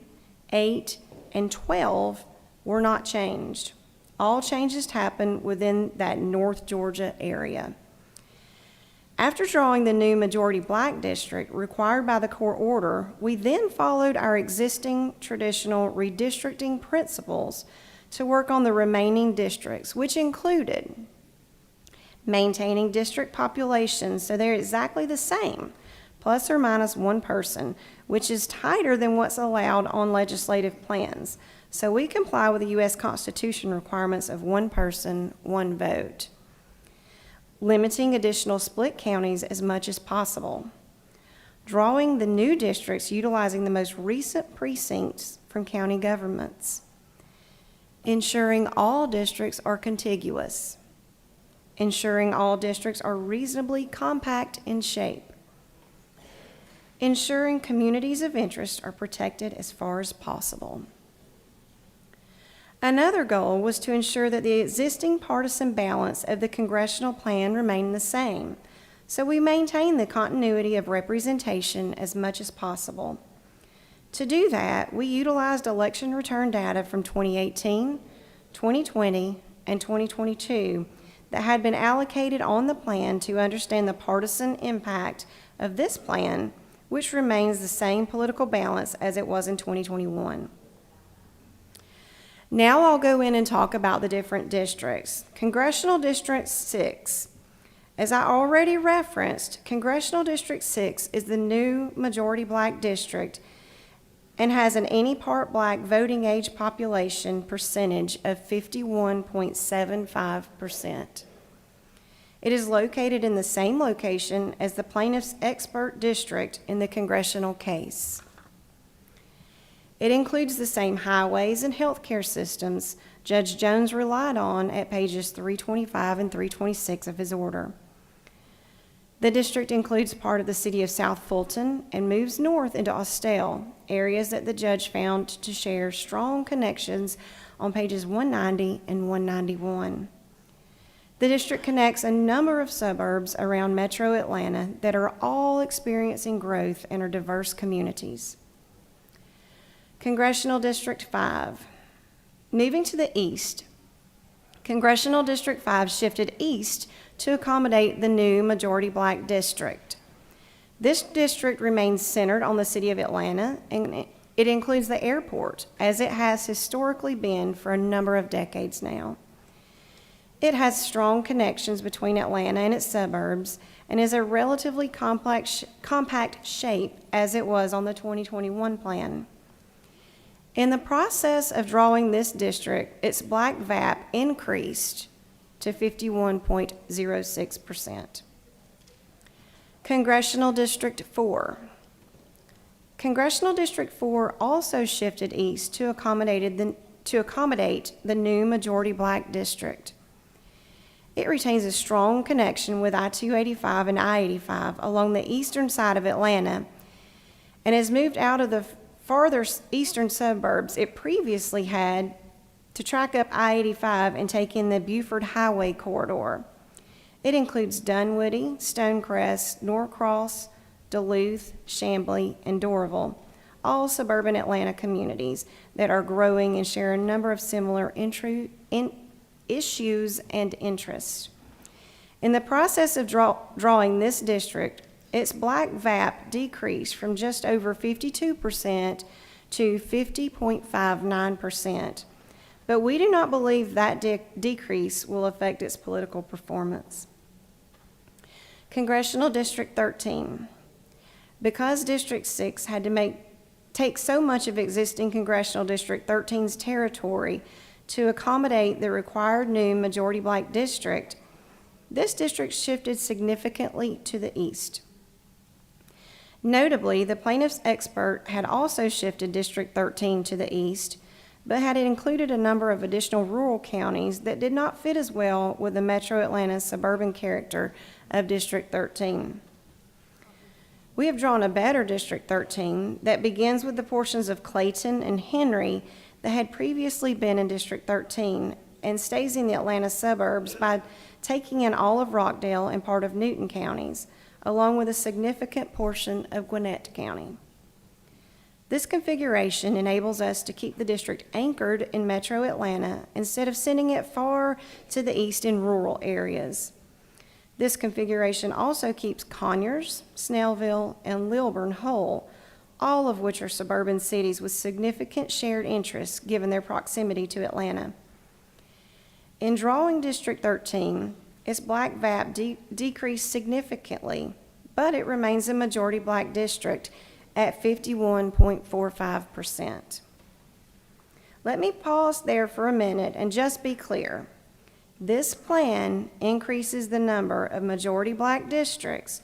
8, and 12 were not changed. All changes happened within that North Georgia area. After drawing the new majority black district required by the court order, we then followed our existing traditional redistricting principles to work on the remaining districts, which included maintaining district populations so they're exactly the same, plus or minus 1 person, which is tighter than what's allowed on legislative plans. So we comply with the U.S. Constitution requirements of 1 person, 1 vote. Limiting additional split counties as much as possible. Drawing the new districts utilizing the most recent precincts from county governments. Ensuring all districts are contiguous. Ensuring all districts are reasonably compact in shape. Ensuring communities of interest are protected as far as possible. Another goal was to ensure that the existing partisan balance of the congressional plan remained the same, so we maintained the continuity of representation as much as possible. To do that, we utilized election return data from 2018, 2020, and 2022 that had been allocated on the plan to understand the partisan impact of this plan, which remains the same political balance as it was in 2021. Now I'll go in and talk about the different districts. Congressional District 6. As I already referenced, Congressional District 6 is the new majority black district and has an any part black voting age population percentage of 51.75%. It is located in the same location as the plaintiff's expert district in the congressional case. It includes the same highways and healthcare systems Judge Jones relied on at pages 325 and 326 of his order. The district includes part of the city of South Fulton and moves north into Austell, areas that the judge found to share strong connections on pages 190 and 191. The district connects a number of suburbs around metro Atlanta that are all experiencing growth and are diverse communities. Congressional District 5. Moving to the east, Congressional District 5 shifted east to accommodate the new majority black district. This district remains centered on the city of Atlanta, and it includes the airport, as it has historically been for a number of decades now. It has strong connections between Atlanta and its suburbs and is a relatively compact shape as it was on the 2021 plan. In the process of drawing this district, its black VAP increased to 51.06%. Congressional District 4. Congressional District 4 also shifted east to accommodate the new majority black district. It retains a strong connection with I-285 and I-85 along the eastern side of Atlanta and has moved out of the farther eastern suburbs it previously had to track up I-85 and take in the Buford Highway corridor. It includes Dunwoody, Stonecrest, Norcross, Duluth, Chamblee, and Doraville, all suburban Atlanta communities that are growing and share a number of similar issues and interests. In the process of drawing this district, its black VAP decreased from just over 52% to 50.59%. But we do not believe that decrease will affect its political performance. Congressional District 13. Because District 6 had to take so much of existing Congressional District 13's territory to accommodate the required new majority black district, this district shifted significantly to the east. Notably, the plaintiff's expert had also shifted District 13 to the east, but had included a number of additional rural counties that did not fit as well with the metro Atlanta suburban character of District 13. We have drawn a better District 13 that begins with the portions of Clayton and Henry that had previously been in District 13 and stays in the Atlanta suburbs by taking in all of Rockdale and part of Newton counties, along with a significant portion of Gwinnett County. This configuration enables us to keep the district anchored in metro Atlanta instead of sending it far to the east in rural areas. This configuration also keeps Conyers, Snellville, and Lilburn whole, all of which are suburban cities with significant shared interests given their proximity to Atlanta. In drawing District 13, its black VAP decreased significantly, but it remains a majority black district at 51.45%. Let me pause there for a minute and just be clear. This plan increases the number of majority black districts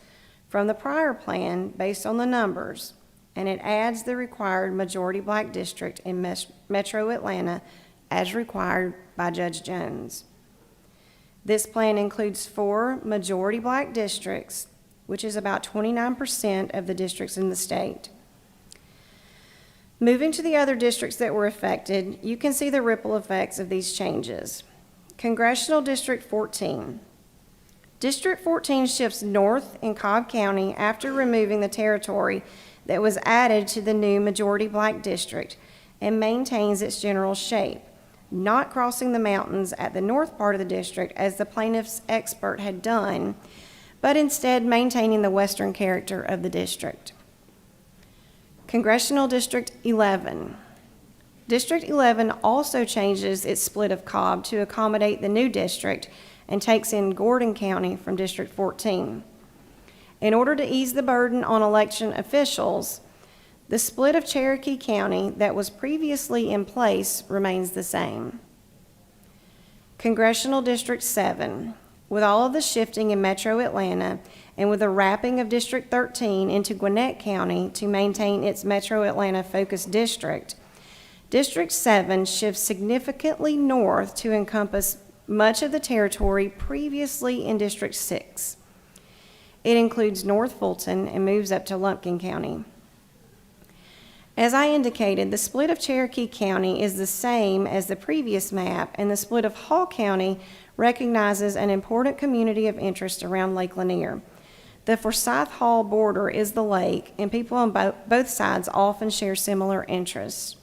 from the prior plan based on the numbers, and it adds the required majority black district in metro Atlanta as required by Judge Jones. This plan includes 4 majority black districts, which is about 29% of the districts in the state. Moving to the other districts that were affected, you can see the ripple effects of these changes. Congressional District 14. District 14 shifts north in Cobb County after removing the territory that was added to the new majority black district and maintains its general shape. not crossing the mountains at the north part of the district as the plaintiff's expert had done, but instead maintaining the western character of the district. Congressional District 11. District 11 also changes its split of Cobb to accommodate the new district and takes in Gordon County from District 14. In order to ease the burden on election officials, the split of Cherokee County that was previously in place remains the same. Congressional District 7. With all of the shifting in Metro Atlanta and with the wrapping of District 13 into Gwinnett County to maintain its Metro Atlanta focused district, District 7 shifts significantly north to encompass much of the territory previously in District 6. It includes North Fulton and moves up to Lumpkin County. As I indicated, the split of Cherokee County is the same as the previous map, and the split of Hall County recognizes an important community of interest around Lake Lanier. The Forsyth Hall border is the lake, and people on both sides often share similar interests.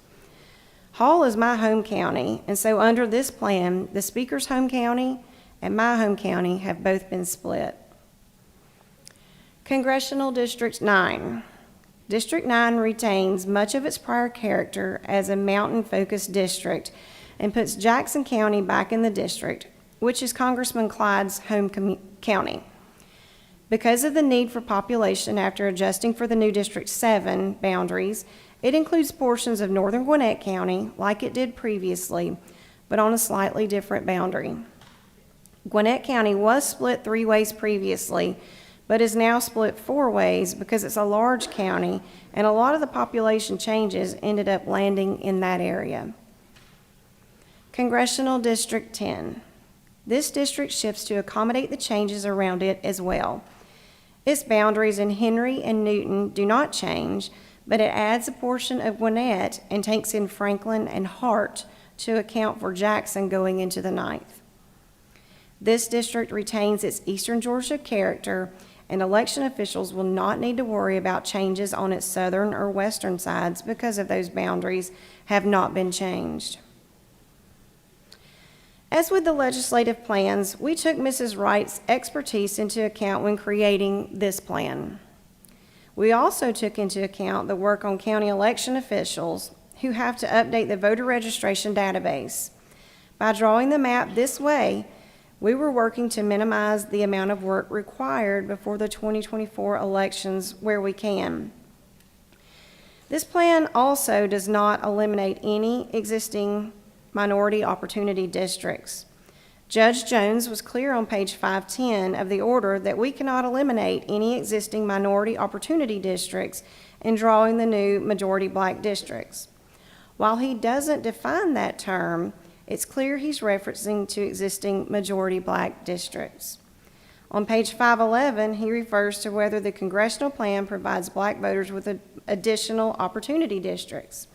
Hall is my home county, and so under this plan, the Speaker's home county and my home county have both been split. Congressional District 9. District 9 retains much of its prior character as a mountain-focused district and puts Jackson County back in the district, which is Congressman Clyde's home county. Because of the need for population after adjusting for the new District 7 boundaries, it includes portions of northern Gwinnett County, like it did previously, but on a slightly different boundary. Gwinnett County was split 3 ways previously, but is now split 4 ways because it's a large county, and a lot of the population changes ended up landing in that area. Congressional District 10. This district shifts to accommodate the changes around it as well. Its boundaries in Henry and Newton do not change, but it adds a portion of Gwinnett and takes in Franklin and Hart to account for Jackson going into the 9th. This district retains its Eastern Georgia character, and election officials will not need to worry about changes on its southern or western sides because of those boundaries have not been changed. As with the legislative plans, we took Mrs. Wright's expertise into account when creating this plan. We also took into account the work on county election officials who have to update the voter registration database. By drawing the map this way, we were working to minimize the amount of work required before the 2024 elections where we can. This plan also does not eliminate any existing minority opportunity districts. Judge Jones was clear on page 510 of the order that we cannot eliminate any existing minority opportunity districts in drawing the new majority black districts. While he doesn't define that term, it's clear he's referencing to existing majority black districts. On page 511, he refers to whether the congressional plan provides black voters with additional opportunity districts.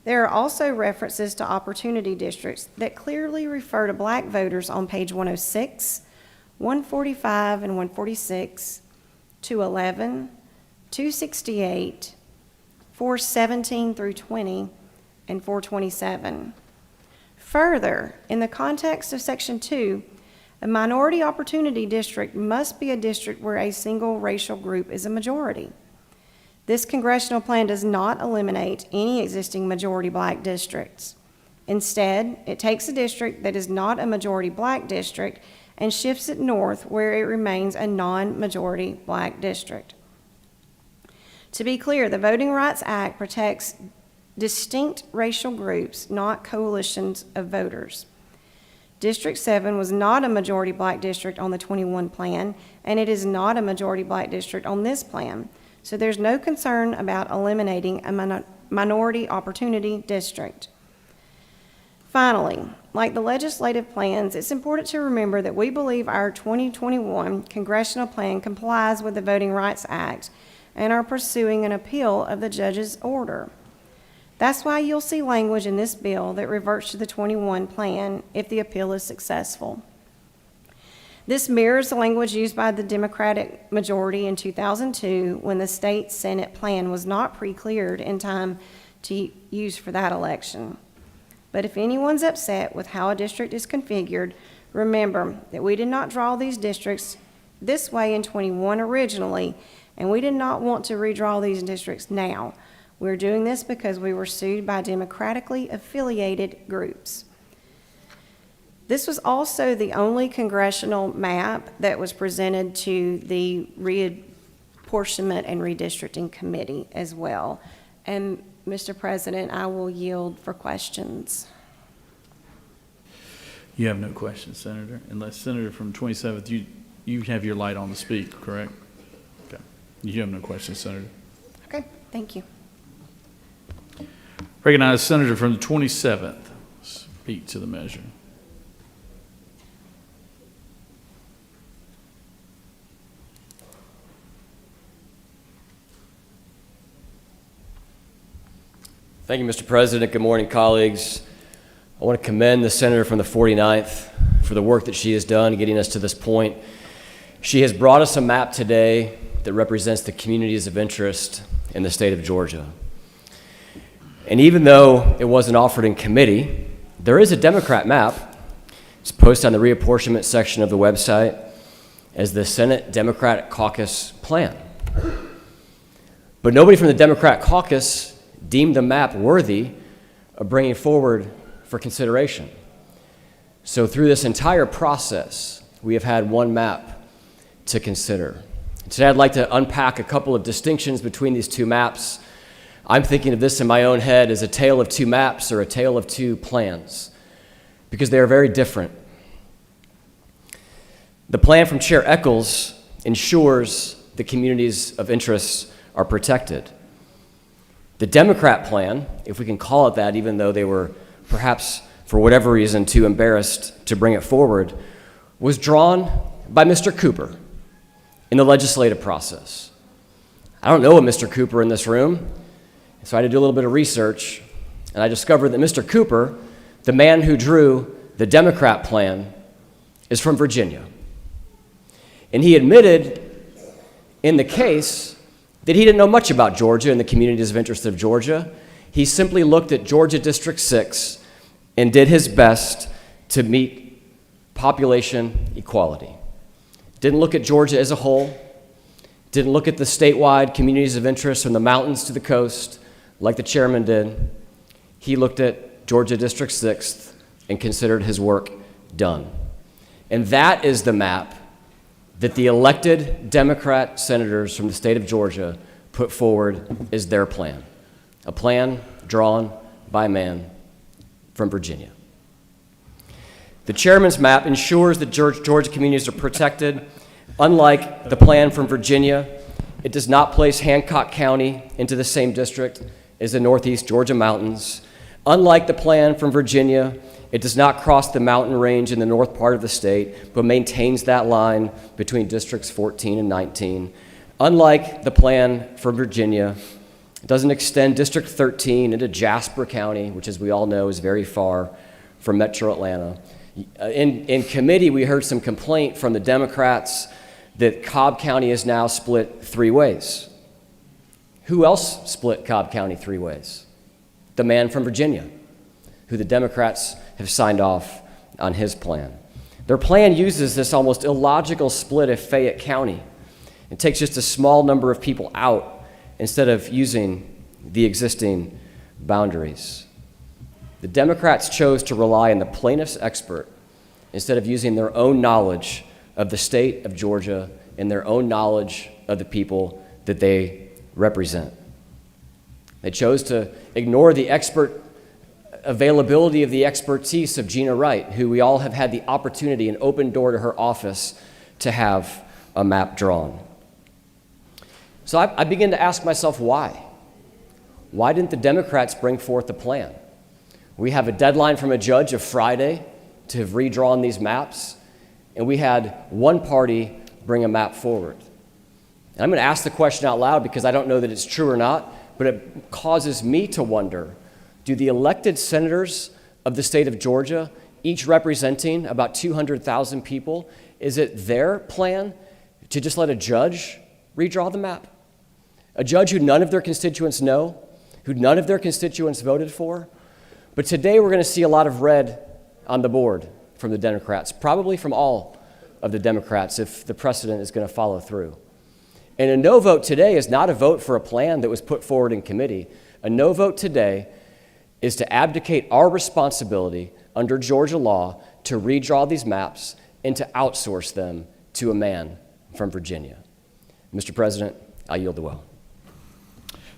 There are also references to opportunity districts that clearly refer to black voters on page 106, 145 and 146, 211, 268, 417 through 20, and 427. Further, in the context of Section 2, a minority opportunity district must be a district where a single racial group is a majority. This congressional plan does not eliminate any existing majority black districts. Instead, it takes a district that is not a majority black district and shifts it north where it remains a non-majority black district. To be clear, the Voting Rights Act protects distinct racial groups, not coalitions of voters. District 7 was not a majority black district on the 21 plan, and it is not a majority black district on this plan. So there's no concern about eliminating a minority opportunity district. Finally, like the legislative plans, it's important to remember that we believe our 2021 congressional plan complies with the Voting Rights Act and are pursuing an appeal of the judge's order. That's why you'll see language in this bill that reverts to the 21 plan if the appeal is successful. This mirrors the language used by the Democratic majority in 2002 when the state Senate plan was not pre-cleared in time to use for that election. But if anyone's upset with how a district is configured, remember that we did not draw these districts this way in 21 originally, and we did not want to redraw these districts now. We're doing this because we were sued by democratically affiliated groups. This was also the only congressional map that was presented to the Reapportionment and Redistricting Committee as well. And Mr. President, I will yield for questions. You have no questions, Senator, unless Senator from 27th, you have your light on to speak, correct? Okay. You have no questions, Senator. Okay, thank you. Recognize Senator from the 27th. Speak to the measure. Thank you, Mr. President. Good morning, colleagues. I want to commend the senator from the 49th for the work that she has done getting us to this point. She has brought us a map today that represents the communities of interest in the state of Georgia. And even though it wasn't offered in committee, there is a Democrat map. It's posted on the reapportionment section of the website as the Senate Democratic Caucus plan. But nobody from the Democrat caucus deemed the map worthy of bringing forward for consideration. So through this entire process, we have had one map to consider. Today I'd like to unpack a couple of distinctions between these two maps. I'm thinking of this in my own head as a tale of two maps or a tale of two plans, because they are very different. The plan from Chair Echols ensures the communities of interest are protected. The Democrat plan, if we can call it that, even though they were perhaps for whatever reason too embarrassed to bring it forward, was drawn by Mr. Cooper in the legislative process. I don't know a Mr. Cooper in this room, so I had to do a little bit of research, and I discovered that Mr. Cooper, the man who drew the Democrat plan, is from Virginia. And he admitted in the case that he didn't know much about Georgia and the communities of interest of Georgia. He simply looked at Georgia District 6 and did his best to meet population equality. Didn't look at Georgia as a whole, didn't look at the statewide communities of interest from the mountains to the coast like the chairman did. He looked at Georgia District 6 and considered his work done. And that is the map that the elected Democrat senators from the state of Georgia put forward as their plan, a plan drawn by a man from Virginia. The chairman's map ensures that Georgia communities are protected. Unlike the plan from Virginia, it does not place Hancock County into the same district as the Northeast Georgia mountains. Unlike the plan from Virginia, it does not cross the mountain range in the north part of the state, but maintains that line between districts 14 and 19. Unlike the plan for Virginia, it doesn't extend District 13 into Jasper County, which, as we all know, is very far from Metro Atlanta. In committee, we heard some complaint from the Democrats that Cobb County is now split three ways. Who else split Cobb County three ways? The man from Virginia, who the Democrats have signed off on his plan. Their plan uses this almost illogical split of Fayette County. It takes just a small number of people out instead of using the existing boundaries. The Democrats chose to rely on the plaintiff's expert instead of using their own knowledge of the state of Georgia and their own knowledge of the people that they represent. They chose to ignore the availability of the expertise of Gina Wright, who we all have had the opportunity, an open door to her office, to have a map drawn. So I begin to ask myself why. Why didn't the Democrats bring forth a plan? We have a deadline from a judge of Friday to have redrawn these maps, and we had one party bring a map forward. And I'm going to ask the question out loud because I don't know that it's true or not, but it causes me to wonder, do the elected senators of the state of Georgia, each representing about 200,000 people, is it their plan to just let a judge redraw the map? A judge who none of their constituents know, who none of their constituents voted for, But today we're going to see a lot of red on the board from the Democrats, probably from all of the Democrats if the precedent is going to follow through. And a no vote today is not a vote for a plan that was put forward in committee. A no vote today is to abdicate our responsibility under Georgia law to redraw these maps and to outsource them to a man from Virginia. Mr. President, I yield the will.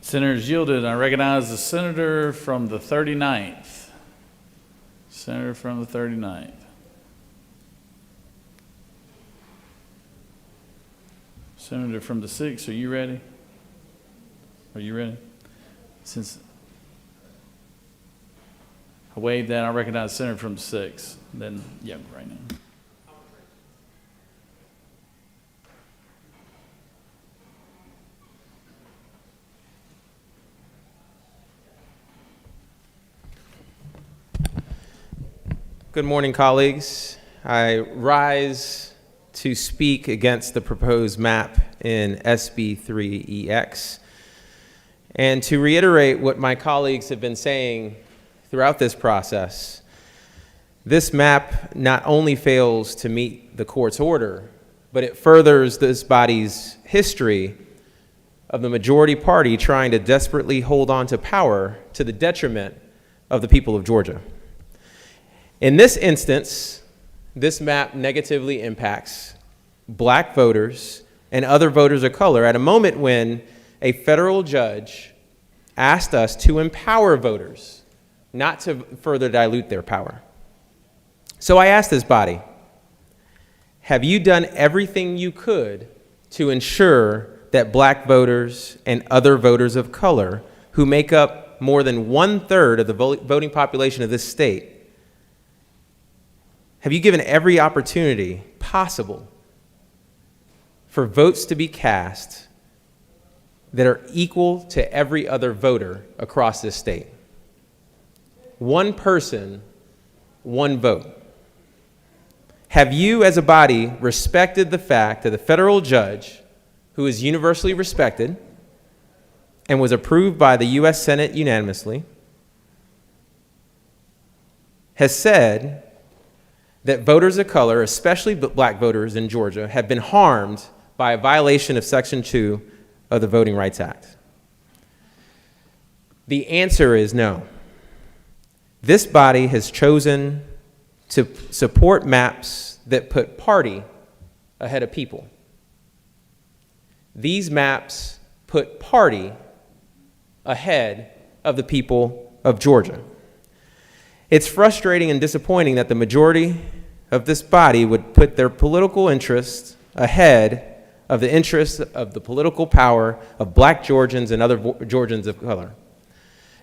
Senators yielded. I recognize the senator from the 39th. Senator from the 39th. Senator from the 6th, are you ready? Are you ready? Since I waved that, I recognize the senator from the 6th. Then, yeah, right now. Good morning, colleagues. I rise to speak against the proposed map in SB 3EX and to reiterate what my colleagues have been saying throughout this process. This map not only fails to meet the court's order, but it furthers this body's history of the majority party trying to desperately hold on to power to the detriment of the people of Georgia. In this instance, this map negatively impacts black voters and other voters of color at a moment when a federal judge asked us to empower voters, not to further dilute their power. So I asked this body, have you done everything you could to ensure that black voters and other voters of color who make up more than 1/3 of the voting population of this state, have you given every opportunity possible for votes to be cast that are equal to every other voter across this state? One person, one vote. Have you as a body respected the fact that the federal judge, who is universally respected and was approved by the U.S. Senate unanimously, has said that voters of color, especially black voters in Georgia, have been harmed by a violation of Section 2 of the Voting Rights Act? The answer is no. This body has chosen to support maps that put party ahead of people. These maps put party ahead of the people of Georgia. It's frustrating and disappointing that the majority of this body would put their political interests ahead of the interests of the political power of black Georgians and other Georgians of color.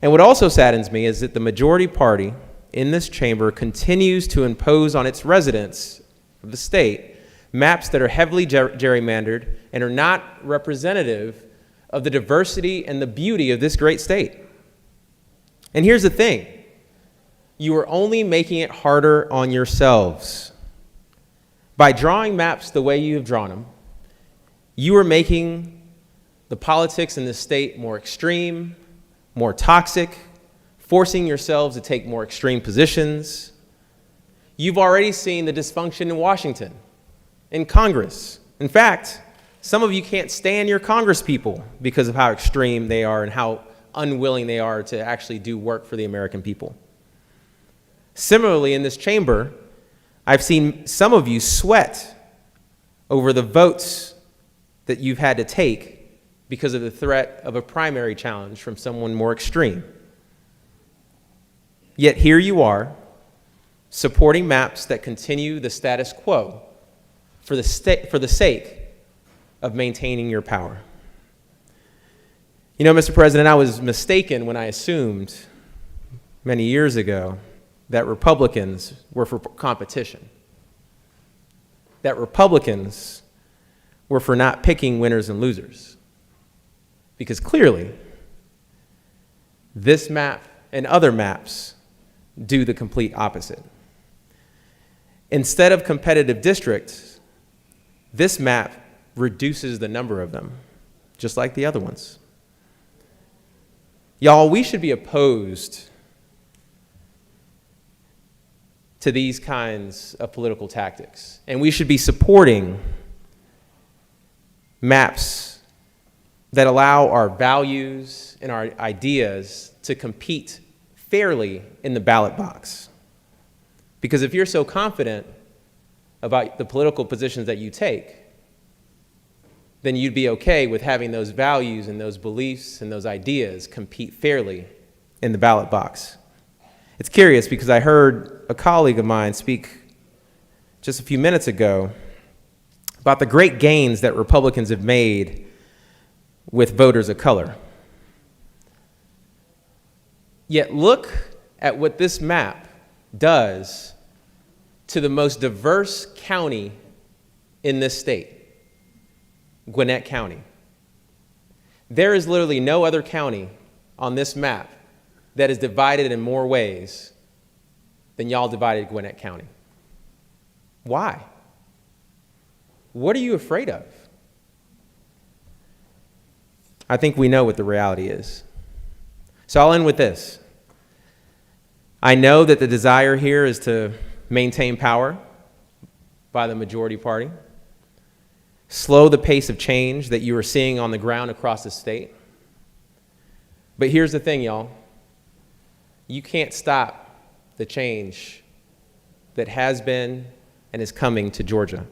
And what also saddens me is that the majority party in this chamber continues to impose on its residents of the state maps that are heavily gerrymandered and are not representative of the diversity and the beauty of this great state. And here's the thing. You are only making it harder on yourselves. By drawing maps the way you have drawn them, you are making the politics in this state more extreme, more toxic, forcing yourselves to take more extreme positions. You've already seen the dysfunction in Washington, in Congress. In fact, some of you can't stand your congresspeople because of how extreme they are and how unwilling they are to actually do work for the American people. Similarly, in this chamber, I've seen some of you sweat over the votes that you've had to take because of the threat of a primary challenge from someone more extreme. Yet here you are, supporting maps that continue the status quo for the sake of maintaining your power. You know, Mr. President, I was mistaken when I assumed many years ago that Republicans were for competition, that Republicans were for not picking winners and losers. Because clearly, this map and other maps do the complete opposite. Instead of competitive districts, this map reduces the number of them, just like the other ones. Y'all, we should be opposed to these kinds of political tactics. And we should be supporting maps that allow our values and our ideas to compete fairly in the ballot box. Because if you're so confident about the political positions that you take, then you'd be okay with having those values and those beliefs and those ideas compete fairly in the ballot box. It's curious because I heard a colleague of mine speak just a few minutes ago about the great gains that Republicans have made with voters of color. Yet look at what this map does to the most diverse county in this state, Gwinnett County. There is literally no other county on this map that is divided in more ways than y'all divided Gwinnett County. Why? What are you afraid of? I think we know what the reality is. So I'll end with this. I know that the desire here is to maintain power by the majority party, slow the pace of change that you are seeing on the ground across the state. But here's the thing, y'all. You can't stop the change that has been and is coming to Georgia.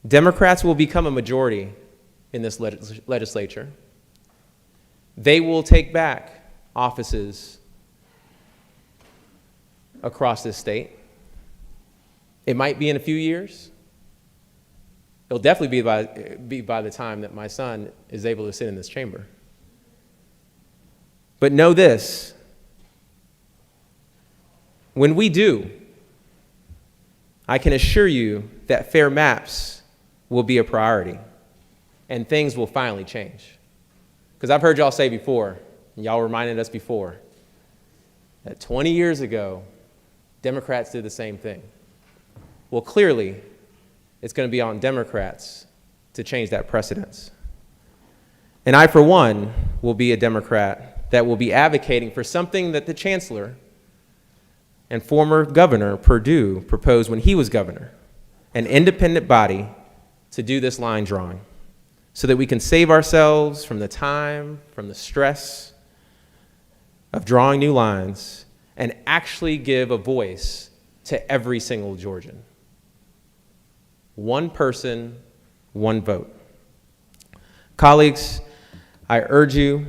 Democrats will become a majority in this legislature. They will take back offices across this state. It might be in a few years. It'll definitely be by the time that my son is able to sit in this chamber. But know this, when we do, I can assure you that fair maps will be a priority and things will finally change. Because I've heard y'all say before, and y'all reminded us before, that 20 years ago, Democrats did the same thing. Well, clearly, it's going to be on Democrats to change that precedence. And I, for one, will be a Democrat that will be advocating for something that the Chancellor and former Governor Perdue proposed when he was governor, an independent body to do this line drawing so that we can save ourselves from the time, from the stress of drawing new lines and actually give a voice to every single Georgian. One person, one vote. Colleagues, I urge you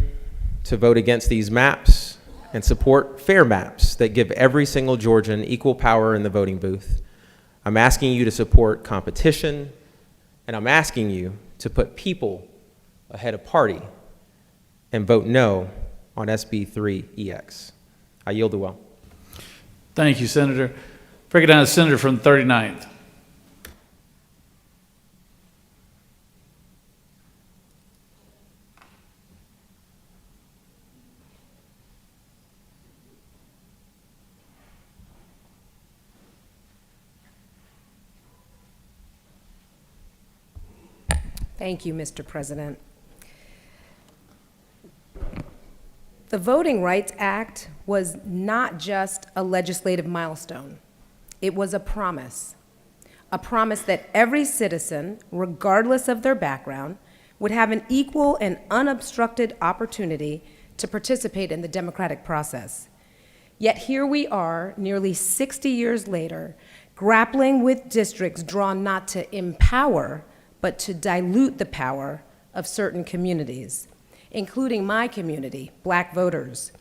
to vote against these maps and support fair maps that give every single Georgian equal power in the voting booth. I'm asking you to support competition, and I'm asking you to put people ahead of party and vote no on SB 3EX. I yield the well. Thank you, Senator. Break it down to Senator from the 39th. Thank you, Mr. President. The Voting Rights Act was not just a legislative milestone. It was a promise that every citizen, regardless of their background, would have an equal and unobstructed opportunity to participate in the democratic process. Yet here we are, nearly 60 years later, grappling with districts drawn not to empower, but to dilute the power of certain communities, including my community, Black voters.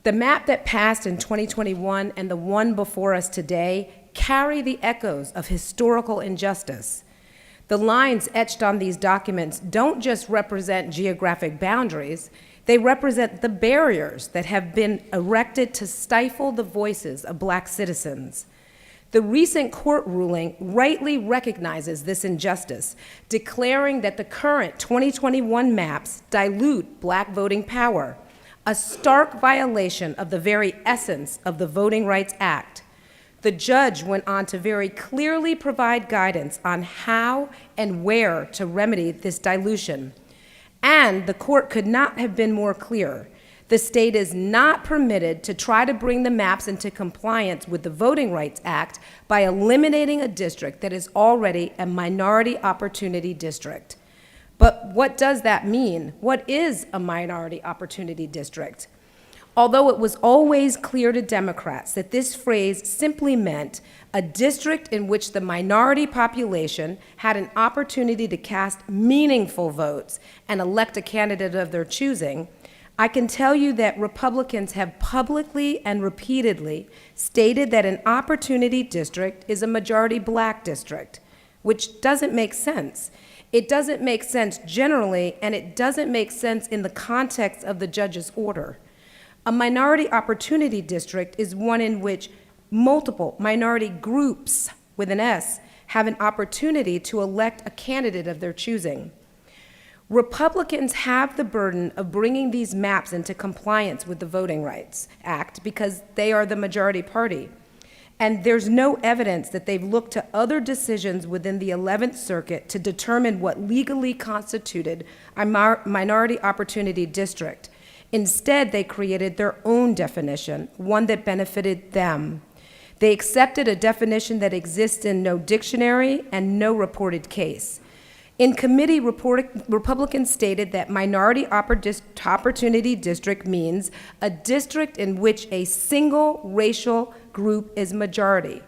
The map that passed in 2021 and the one before us today carry the echoes of historical injustice. The lines etched on these documents don't just represent geographic boundaries, they represent the barriers that have been erected to stifle the voices of Black citizens. The recent court ruling rightly recognizes this injustice, declaring that the current 2021 maps dilute Black voting power, a stark violation of the very essence of the Voting Rights Act. The judge went on to very clearly provide guidance on how and where to remedy this dilution. And the court could not have been more clear The state is not permitted to try to bring the maps into compliance with the Voting Rights Act by eliminating a district that is already a minority opportunity district. But what does that mean? What is a minority opportunity district? Although it was always clear to Democrats that this phrase simply meant a district in which the minority population had an opportunity to cast meaningful votes and elect a candidate of their choosing, I can tell you that Republicans have publicly and repeatedly stated that an opportunity district is a majority black district, which doesn't make sense. It doesn't make sense generally, and it doesn't make sense in the context of the judge's order. A minority opportunity district is one in which multiple minority groups, with an S, have an opportunity to elect a candidate of their choosing. Republicans have the burden of bringing these maps into compliance with the Voting Rights Act because they are the majority party. And there's no evidence that they've looked to other decisions within the 11th Circuit to determine what legally constituted a minority opportunity district. Instead, they created their own definition, one that benefited them. They accepted a definition that exists in no dictionary and no reported case. In committee, Republicans stated that minority opportunity district means a district in which a single racial group is majority.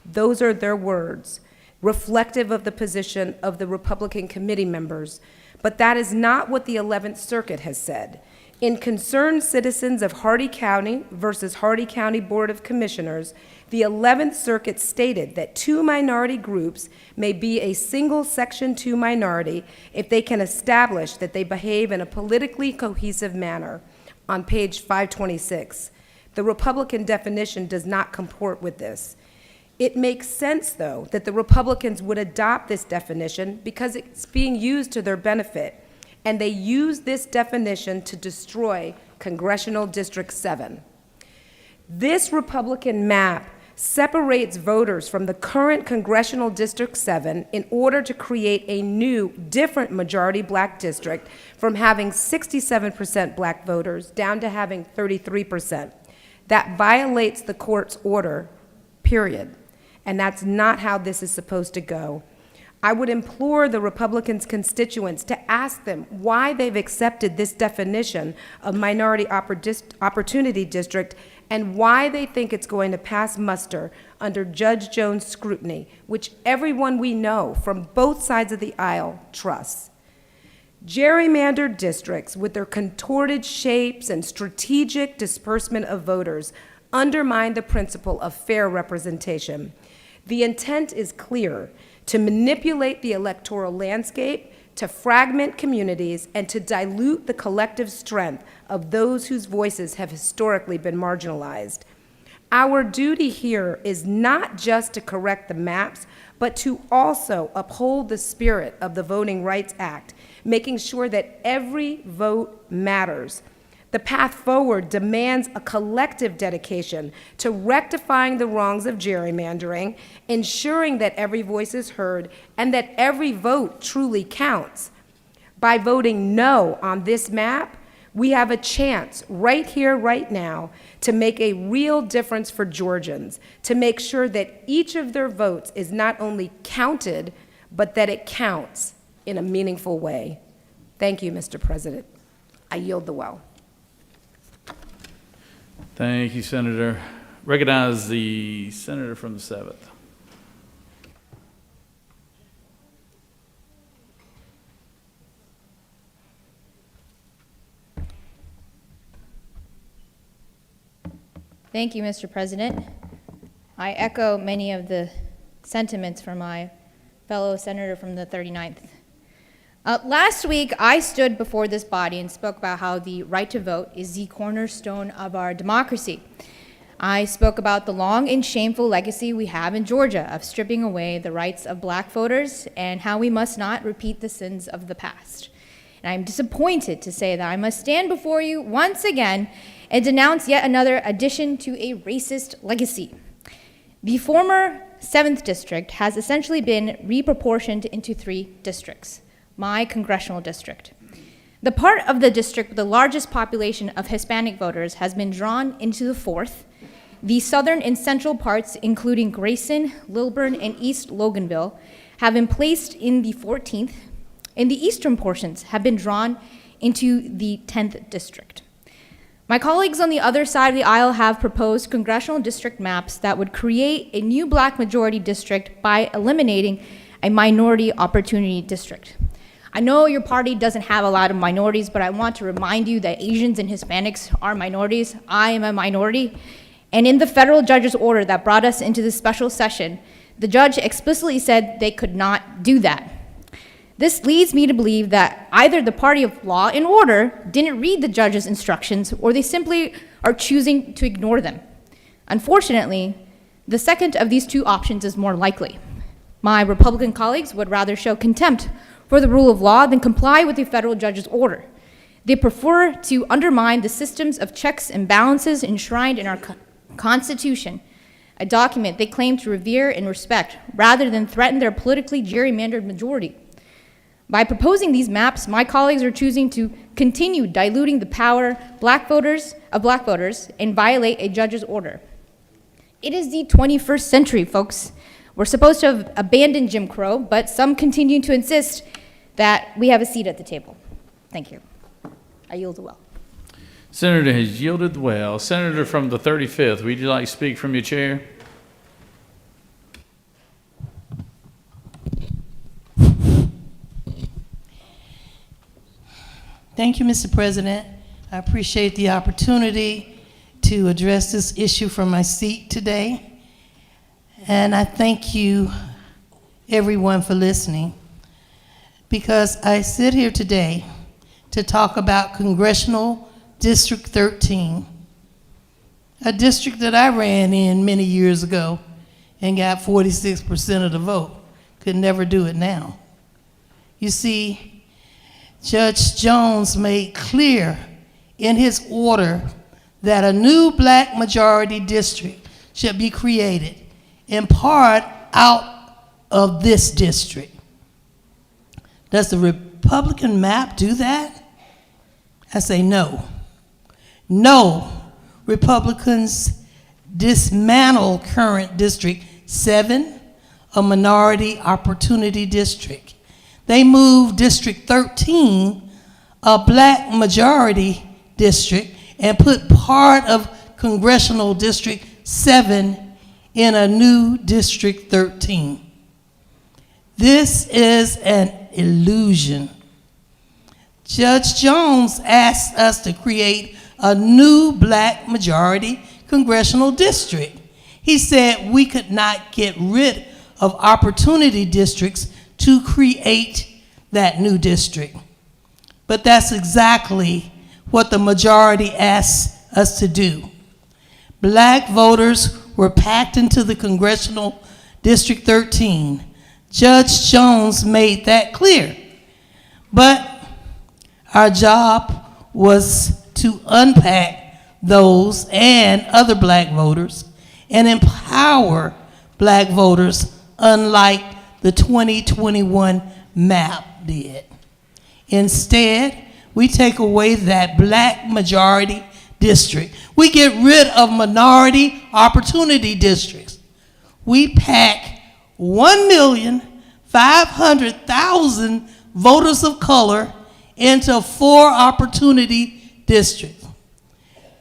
Those are their words, reflective of the position of the Republican committee members. But that is not what the 11th Circuit has said. In Concerned Citizens of Hardy County versus Hardy County Board of Commissioners, the 11th Circuit stated that two minority groups may be a single Section 2 minority if they can establish that they behave in a politically cohesive manner, on page 526. The Republican definition does not comport with this. It makes sense, though, that the Republicans would adopt this definition because it's being used to their benefit. And they use this definition to destroy Congressional District 7. This Republican map separates voters from the current Congressional District 7 in order to create a new, different majority black district from having 67% black voters down to having 33%. That violates the court's order, period. And that's not how this is supposed to go. I would implore the Republicans' constituents to ask them why they've accepted this definition of minority opportunity district and why they think it's going to pass muster under Judge Jones' scrutiny, which everyone we know from both sides of the aisle trusts. Gerrymandered districts with their contorted shapes and strategic disbursement of voters undermine the principle of fair representation. The intent is clear: to manipulate the electoral landscape, to fragment communities, and to dilute the collective strength of those whose voices have historically been marginalized. Our duty here is not just to correct the maps, but to also uphold the spirit of the Voting Rights Act, making sure that every vote matters. The path forward demands a collective dedication to rectifying the wrongs of gerrymandering, ensuring that every voice is heard, and that every vote truly counts. By voting no on this map, we have a chance right here, right now, to make a real difference for Georgians, to make sure that each of their votes is not only counted, but that it counts in a meaningful way. Thank you, Mr. President. I yield the well. Thank you, Senator. Recognize the senator from the 7th. Thank you, Mr. President. I echo many of the sentiments from my fellow senator from the 39th. Last week, I stood before this body and spoke about how the right to vote is the cornerstone of our democracy. I spoke about the long and shameful legacy we have in Georgia of stripping away the rights of black voters and how we must not repeat the sins of the past. And I'm disappointed to say that I must stand before you once again and denounce yet another addition to a racist legacy. The former 7th District has essentially been reproportioned into 3 districts. My congressional district. The part of the district with the largest population of Hispanic voters has been drawn into the 4th. The southern and central parts, including Grayson, Lilburn, and East Loganville, have been placed in the 14th, and the eastern portions have been drawn into the 10th district. My colleagues on the other side of the aisle have proposed congressional district maps that would create a new black majority district by eliminating a minority opportunity district. I know your party doesn't have a lot of minorities, but I want to remind you that Asians and Hispanics are minorities. I am a minority. And in the federal judge's order that brought us into this special session, the judge explicitly said they could not do that. This leads me to believe that either the party of law and order didn't read the judge's instructions, or they simply are choosing to ignore them. Unfortunately, the second of these two options is more likely. My Republican colleagues would rather show contempt for the rule of law than comply with the federal judge's order. They prefer to undermine the systems of checks and balances enshrined in our Constitution, a document they claim to revere and respect, rather than threaten their politically gerrymandered majority. By proposing these maps, my colleagues are choosing to continue diluting the power of black voters and violate a judge's order. It is the 21st century, folks. We're supposed to have abandoned Jim Crow, but some continue to insist that we have a seat at the table. Thank you. I yield the well. Senator has yielded well. Senator from the 35th, would you like to speak from your chair? Thank you, Mr. President. I appreciate the opportunity to address this issue from my seat today. And I thank you, everyone, for listening, because I sit here today to talk about Congressional District 13, a district that I ran in many years ago and got 46% of the vote. Could never do it now. You see, Judge Jones made clear in his order that a new black majority district should be created, in part out of this district. Does the Republican map do that? I say no. No, Republicans dismantle current District 7, a minority opportunity district. They moved District 13, a black majority district, and put part of Congressional District 7 in a new District 13. This is an illusion. Judge Jones asked us to create a new black majority congressional district. He said we could not get rid of opportunity districts to create that new district. But that's exactly what the majority asked us to do. Black voters were packed into the Congressional District 13. Judge Jones made that clear. But our job was to unpack those and other black voters and empower black voters, unlike the 2021 map did. Instead, we take away that black majority district. We get rid of minority opportunity districts. We pack 1,500,000 voters of color into 4 opportunity districts.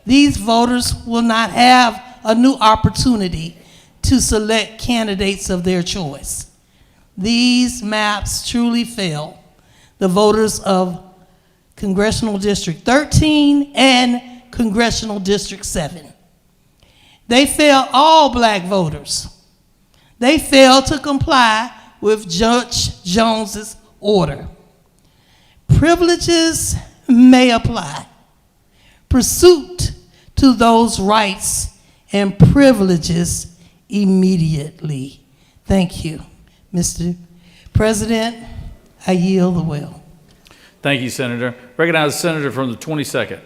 These voters will not have a new opportunity to select candidates of their choice. These maps truly fail the voters of Congressional District 13 and Congressional District 7. They fail all black voters. They fail to comply with Judge Jones's order. Privileges may apply. Pursuit to those rights and privileges immediately. Thank you, Mr. President. I yield the will. Thank you, Senator. Recognize the senator from the 22nd.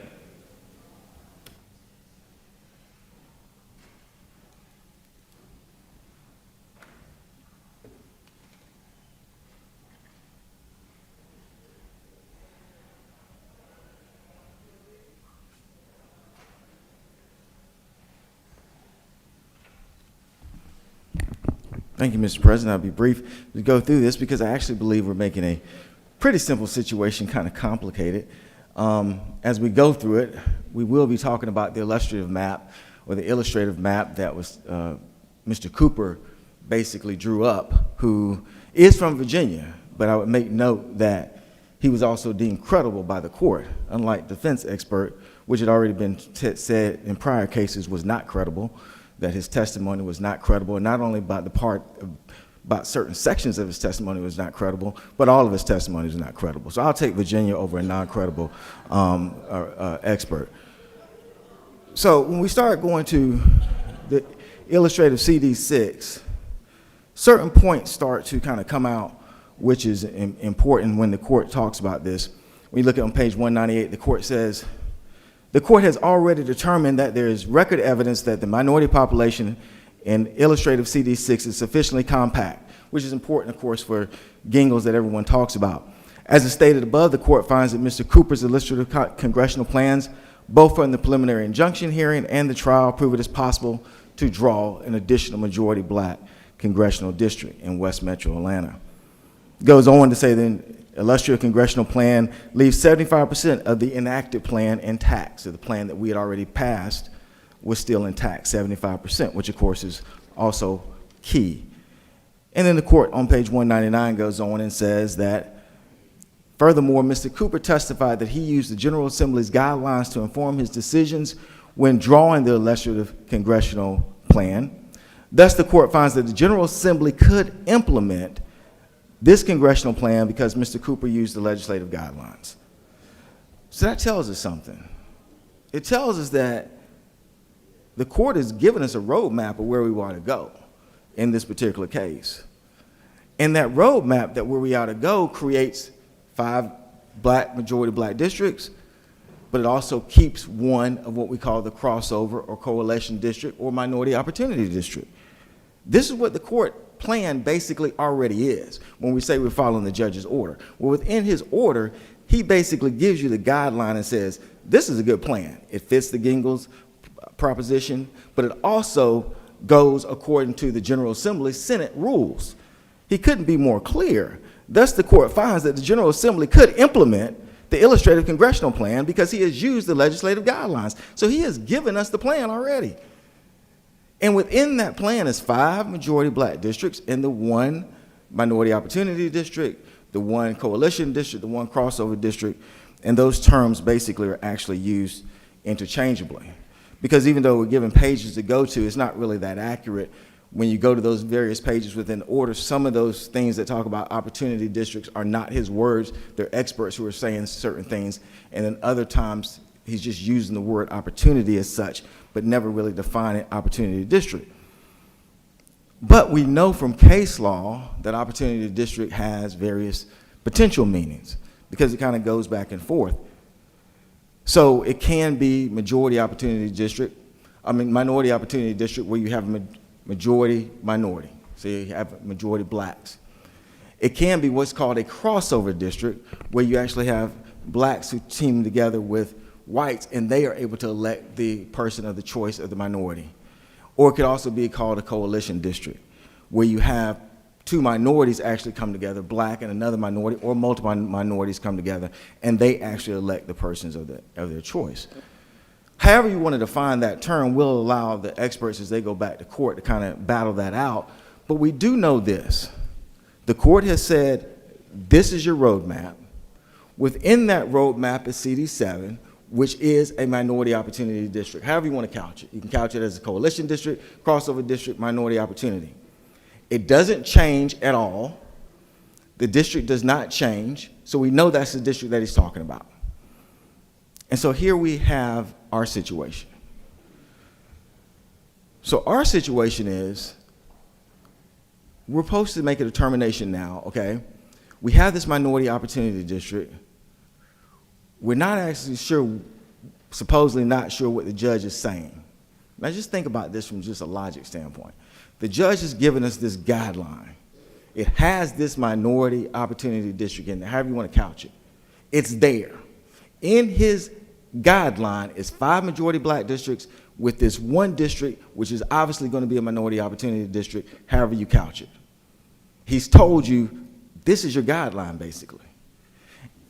Thank you, Mr. President. I'll be brief to go through this because I actually believe we're making a pretty simple situation kind of complicated. As we go through it, we will be talking about the illustrative map or the illustrative map that was Mr. Cooper basically drew up, who is from Virginia, but I would make note that he was also deemed credible by the court, unlike defense expert, which had already been said in prior cases was not credible, that his testimony was not credible, and not only about certain sections of his testimony was not credible, but all of his testimony was not credible. So I'll take Virginia over a non-credible expert. So when we start going to the illustrative CD6, certain points start to kind of come out, which is important when the court talks about this. When you look at on page 198, the court says, the court has already determined that there is record evidence that the minority population in illustrative CD6 is sufficiently compact, which is important, of course, for Gingles that everyone talks about. As is stated above, the court finds that Mr. Cooper's illustrative congressional plans, both from the preliminary injunction hearing and the trial, prove it is possible to draw an additional majority black congressional district in West Metro Atlanta. Goes on to say the illustrative congressional plan leaves 75% of the enacted plan intact. So the plan that we had already passed was still intact, 75%, which of course is also key. And then the court on page 199 goes on and says that, furthermore, Mr. Cooper testified that he used the General Assembly's guidelines to inform his decisions when drawing the illustrative congressional plan. Thus, the court finds that the General Assembly could implement this congressional plan because Mr. Cooper used the legislative guidelines. So that tells us something. It tells us that the court has given us a roadmap of where we want to go in this particular case. And that roadmap that where we ought to go creates 5 majority black districts, but it also keeps one of what we call the crossover or coalition district or minority opportunity district. This is what the court plan basically already is when we say we're following the judge's order. Well, within his order, he basically gives you the guideline and says, this is a good plan. It fits the Gingles proposition, but it also goes according to the General Assembly Senate rules. He couldn't be more clear. Thus, the court finds that the General Assembly could implement the illustrative congressional plan because he has used the legislative guidelines. So he has given us the plan already. And within that plan is 5 majority black districts and the 1 minority opportunity district, the 1 coalition district, the 1 crossover district, and those terms basically are actually used interchangeably. Because even though we're given pages to go to, it's not really that accurate. When you go to those various pages within order, some of those things that talk about opportunity districts are not his words. They're experts who are saying certain things. And then other times, he's just using the word opportunity as such, but never really defining opportunity district. But we know from case law that opportunity district has various potential meanings because it kind of goes back and forth. So it can be minority opportunity district where you have majority minority, so you have majority blacks. It can be what's called a crossover district where you actually have blacks who team together with whites and they are able to elect the person of the choice of the minority. Or it could also be called a coalition district where you have 2 minorities actually come together, black and another minority, or multiple minorities come together, and they actually elect the persons of their choice. However you want to define that term will allow the experts as they go back to court to kind of battle that out. But we do know this. The court has said, this is your roadmap. Within that roadmap is CD7, which is a minority opportunity district. However you want to couch it. You can couch it as a coalition district, crossover district, minority opportunity. It doesn't change at all. The district does not change, so we know that's the district that he's talking about. And so here we have our situation. So our situation is, we're supposed to make a determination now, okay? We have this minority opportunity district. We're not actually sure, supposedly not sure what the judge is saying. Now just think about this from just a logic standpoint. The judge has given us this guideline. It has this minority opportunity district in there, however you want to couch it. It's there. In his guideline is 5 majority black districts with this one district, which is obviously going to be a minority opportunity district, however you couch it. He's told you this is your guideline, basically.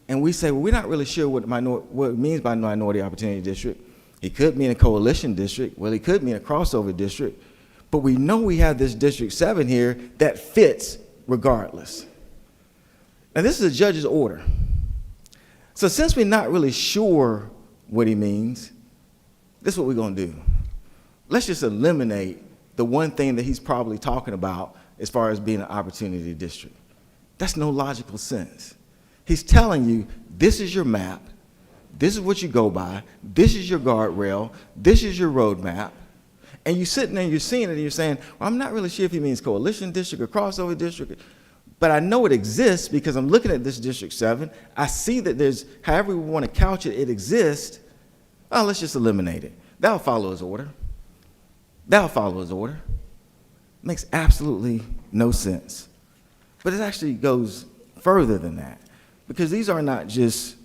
And we say, well, we're not really sure what it means by minority opportunity district. It could mean a coalition district. Well, it could mean a crossover district. But we know we have this District 7 here that fits regardless. Now, this is a judge's order. So since we're not really sure what he means, this is what we're going to do. Let's just eliminate the one thing that he's probably talking about as far as being an opportunity district. That's no logical sense. He's telling you, this is your map, this is what you go by, this is your guardrail, this is your roadmap, and you're sitting there and you're seeing it and you're saying, well, I'm not really sure if he means coalition district or crossover district, but I know it exists because I'm looking at this District 7. I see that there's, however we want to couch it, it exists. Oh, let's just eliminate it. That'll follow his order. That'll follow his order. Makes absolutely no sense. But it actually goes further than that, because these are not just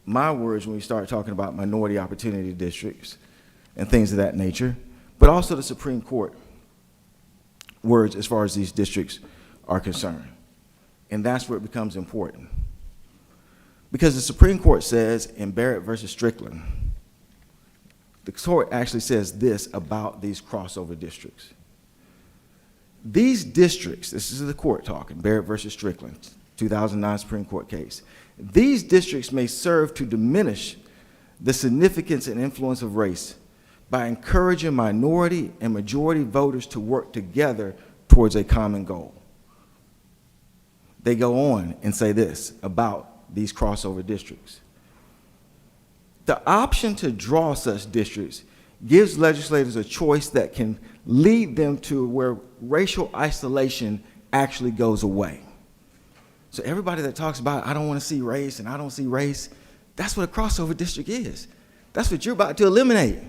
my words when we start talking about minority opportunity districts and things of that nature, but also the Supreme Court words as far as these districts are concerned. And that's where it becomes important. Because the Supreme Court says in Barrett versus Strickland, the court actually says this about these crossover districts. These districts, this is the court talking, Barrett versus Strickland, 2009 Supreme Court case. These districts may serve to diminish the significance and influence of race by encouraging minority and majority voters to work together towards a common goal. They go on and say this about these crossover districts. The option to draw such districts gives legislators a choice that can lead them to where racial isolation actually goes away. So everybody that talks about, I don't want to see race and I don't see race, that's what a crossover district is. That's what you're about to eliminate.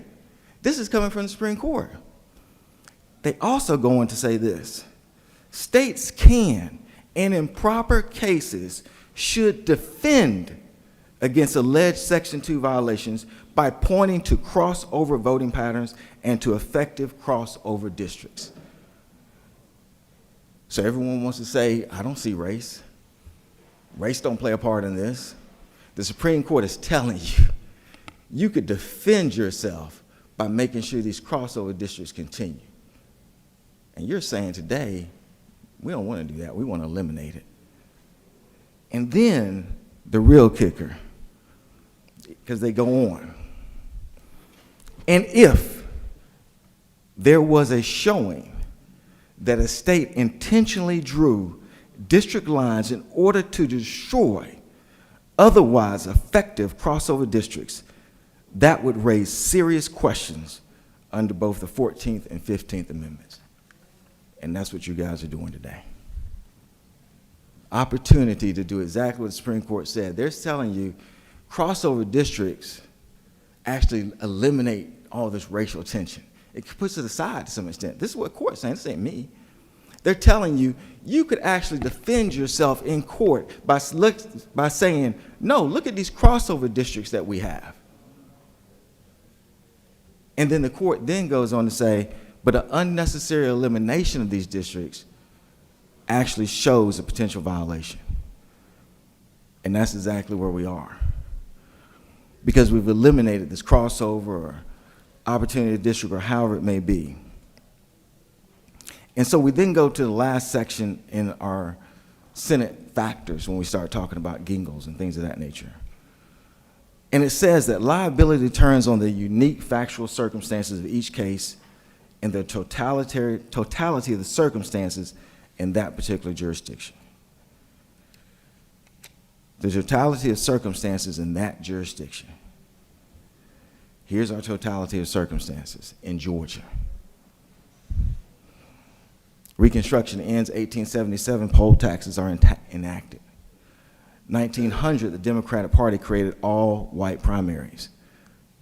This is coming from the Supreme Court. They also go on to say this: states can, and in proper cases, should defend against alleged Section 2 violations by pointing to crossover voting patterns and to effective crossover districts. So everyone wants to say, I don't see race. Race don't play a part in this. The Supreme Court is telling you, you could defend yourself by making sure these crossover districts continue. And you're saying today, we don't want to do that. We want to eliminate it. And then the real kicker, because they go on. And if there was a showing that a state intentionally drew district lines in order to destroy otherwise effective crossover districts, that would raise serious questions under both the 14th and 15th Amendments. And that's what you guys are doing today. Opportunity to do exactly what the Supreme Court said. They're telling you crossover districts actually eliminate all this racial tension. It puts it aside to some extent. This is what court's saying. This ain't me. They're telling you, you could actually defend yourself in court by saying, no, look at these crossover districts that we have. And then the court then goes on to say, but an unnecessary elimination of these districts actually shows a potential violation. And that's exactly where we are. Because we've eliminated this crossover or opportunity district or however it may be. And so we then go to the last section in our Senate factors when we start talking about Gingles and things of that nature. And it says that liability turns on the unique factual circumstances of each case and the totality of the circumstances in that particular jurisdiction. The totality of circumstances in that jurisdiction. Here's our totality of circumstances in Georgia. Reconstruction ends 1877, poll taxes are enacted. 1900, the Democratic Party created all white primaries.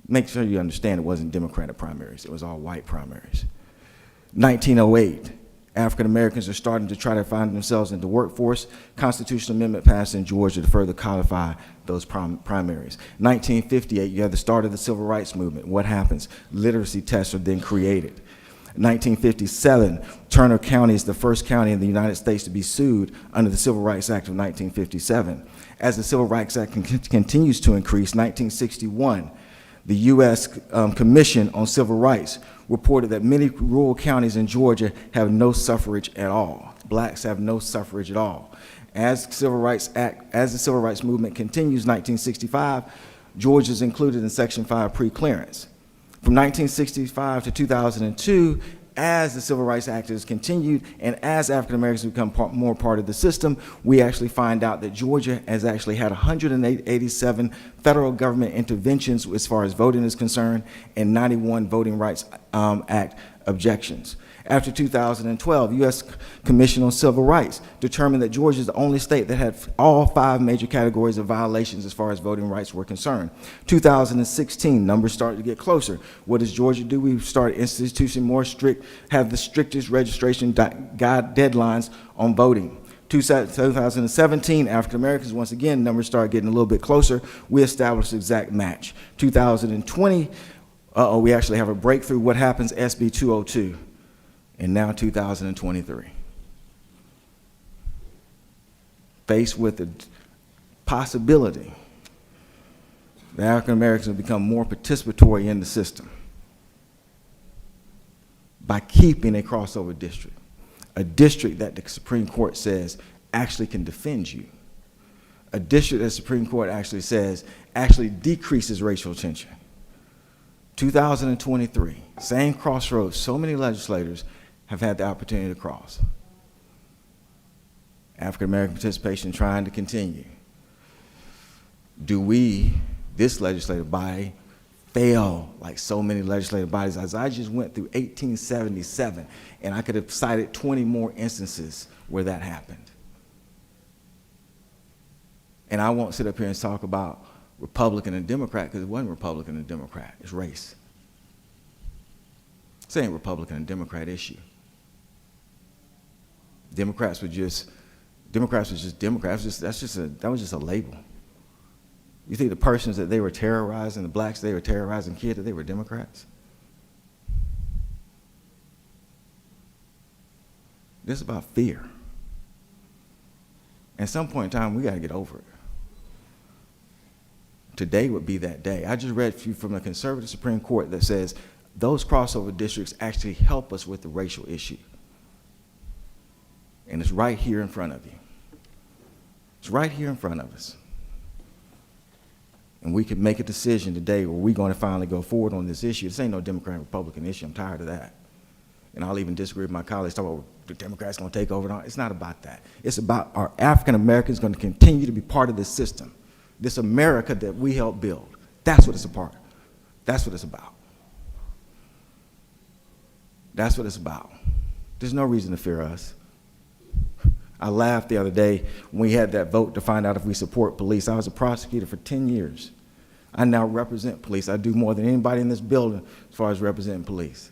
Make sure you understand it wasn't Democratic primaries, it was all white primaries. 1908, African Americans are starting to try to find themselves in the workforce. Constitutional amendment passed in Georgia to further codify those primaries. 1958, you have the start of the civil rights movement. What happens? Literacy tests are then created. 1957, Turner County is the first county in the United States to be sued under the Civil Rights Act of 1957. As the Civil Rights Act continues to increase, 1961, the U.S. Commission on Civil Rights reported that many rural counties in Georgia have no suffrage at all. Blacks have no suffrage at all. As the Civil Rights Movement continues, 1965, Georgia is included in Section 5 pre-clearance. From 1965 to 2002, as the Civil Rights Act has continued and as African Americans become more part of the system, we actually find out that Georgia has actually had 187 federal government interventions as far as voting is concerned and 91 Voting Rights Act objections. After 2012, U.S. Commission on Civil Rights determined that Georgia is the only state that had all 5 major categories of violations as far as voting rights were concerned. 2016, numbers started to get closer. What does Georgia do? We started instituting more strict, have the strictest registration guide deadlines on voting. 2017, African Americans, once again, numbers started getting a little bit closer. We established exact match. 2020, we actually have a breakthrough. What happens? SB 202. And now 2023. Faced with the possibility that African Americans will become more participatory in the system by keeping a crossover district, a district that the Supreme Court says actually can defend you, a district that the Supreme Court actually says actually decreases racial tension. 2023, same crossroads, so many legislators have had the opportunity to cross. African American participation trying to continue. Do we, this legislative body, fail like so many legislative bodies? As I just went through 1877, and I could have cited 20 more instances where that happened. And I won't sit up here and talk about Republican and Democrat, because it wasn't Republican and Democrat, it's race. This ain't Republican and Democrat issue. Democrats were just Democrats. That was just a label. You think the persons that they were terrorizing, the blacks they were terrorizing kids, that they were Democrats? This is about fear. At some point in time, we got to get over it. Today would be that day. I just read from the conservative Supreme Court that says those crossover districts actually help us with the racial issue. And it's right here in front of you. It's right here in front of us. And we can make a decision today where we're going to finally go forward on this issue. This ain't no Democrat-Republican issue. I'm tired of that. And I'll even disagree with my colleagues talking about the Democrats going to take over. It's not about that. It's about our African Americans going to continue to be part of this system, this America that we helped build. That's what it's about. That's what it's about. That's what it's about. There's no reason to fear us. I laughed the other day when we had that vote to find out if we support police. I was a prosecutor for 10 years. I now represent police. I do more than anybody in this building as far as representing police.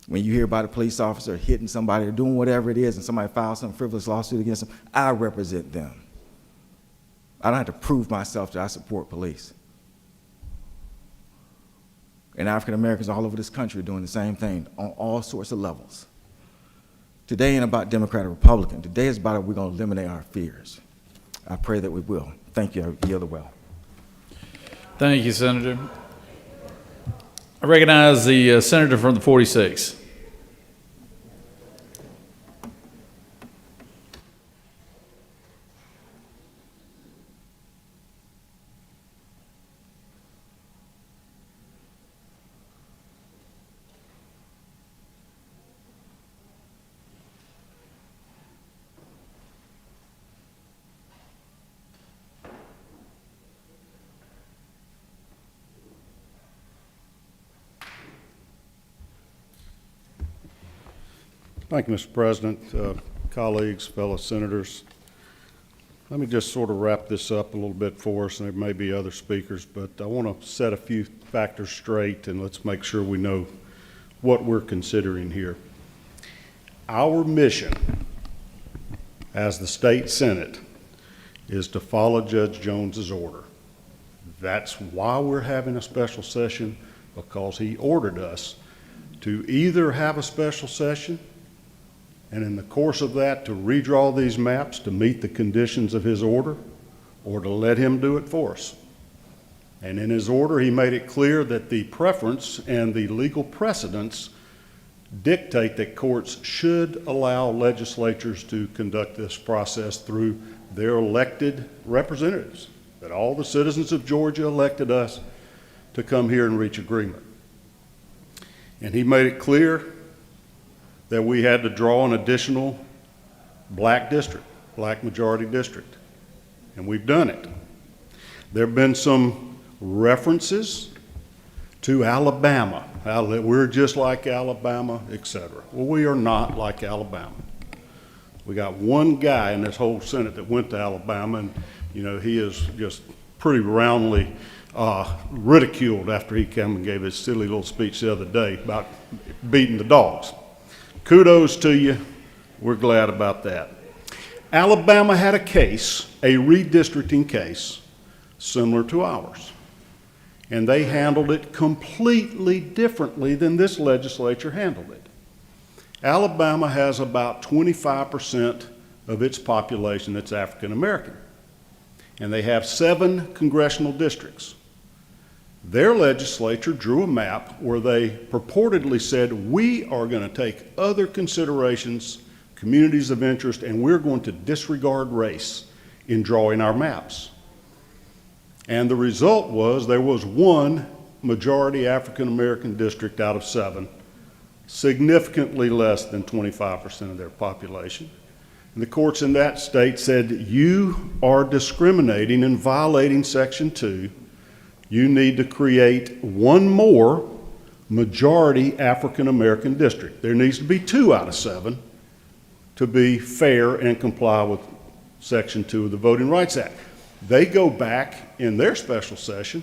When you hear about a police officer hitting somebody or doing whatever it is and somebody files some frivolous lawsuit against them, I represent them. I don't have to prove myself that I support police. And African Americans all over this country are doing the same thing on all sorts of levels. Today ain't about Democrat or Republican. Today is about we're going to eliminate our fears. I pray that we will. Thank you. I yield the well. Thank you, Senator. I recognize the senator from the 46th. Thank you, Mr. President, colleagues, fellow senators. Let me just sort of wrap this up a little bit for us, and there may be other speakers, but I want to set a few factors straight, and let's make sure we know what we're considering here. our mission as the state Senate is to follow Judge Jones's order. That's why we're having a special session, because he ordered us to either have a special session and in the course of that to redraw these maps to meet the conditions of his order, or to let him do it for us. And in his order, he made it clear that the preference and the legal precedents dictate that courts should allow legislatures to conduct this process through their elected representatives, that all the citizens of Georgia elected us to come here and reach agreement. And he made it clear that we had to draw an additional black district, black majority district, and we've done it. There have been some references to Alabama. We're just like Alabama, etc. Well, we are not like Alabama. We got one guy in this whole Senate that went to Alabama, and you know, he is just pretty roundly ridiculed after he came and gave his silly little speech the other day about beating the dogs. Kudos to you. We're glad about that. Alabama had a case, a redistricting case, similar to ours. And they handled it completely differently than this legislature handled it. Alabama has about 25% of its population that's African American. And they have 7 congressional districts. Their legislature drew a map where they purportedly said, we are going to take other considerations, communities of interest, and we're going to disregard race in drawing our maps. And the result was there was one majority African American district out of 7, significantly less than 25% of their population. And the courts in that state said, you are discriminating and violating Section 2. You need to create one more majority African American district. There needs to be 2 out of 7 to be fair and comply with Section 2 of the Voting Rights Act. They go back in their special session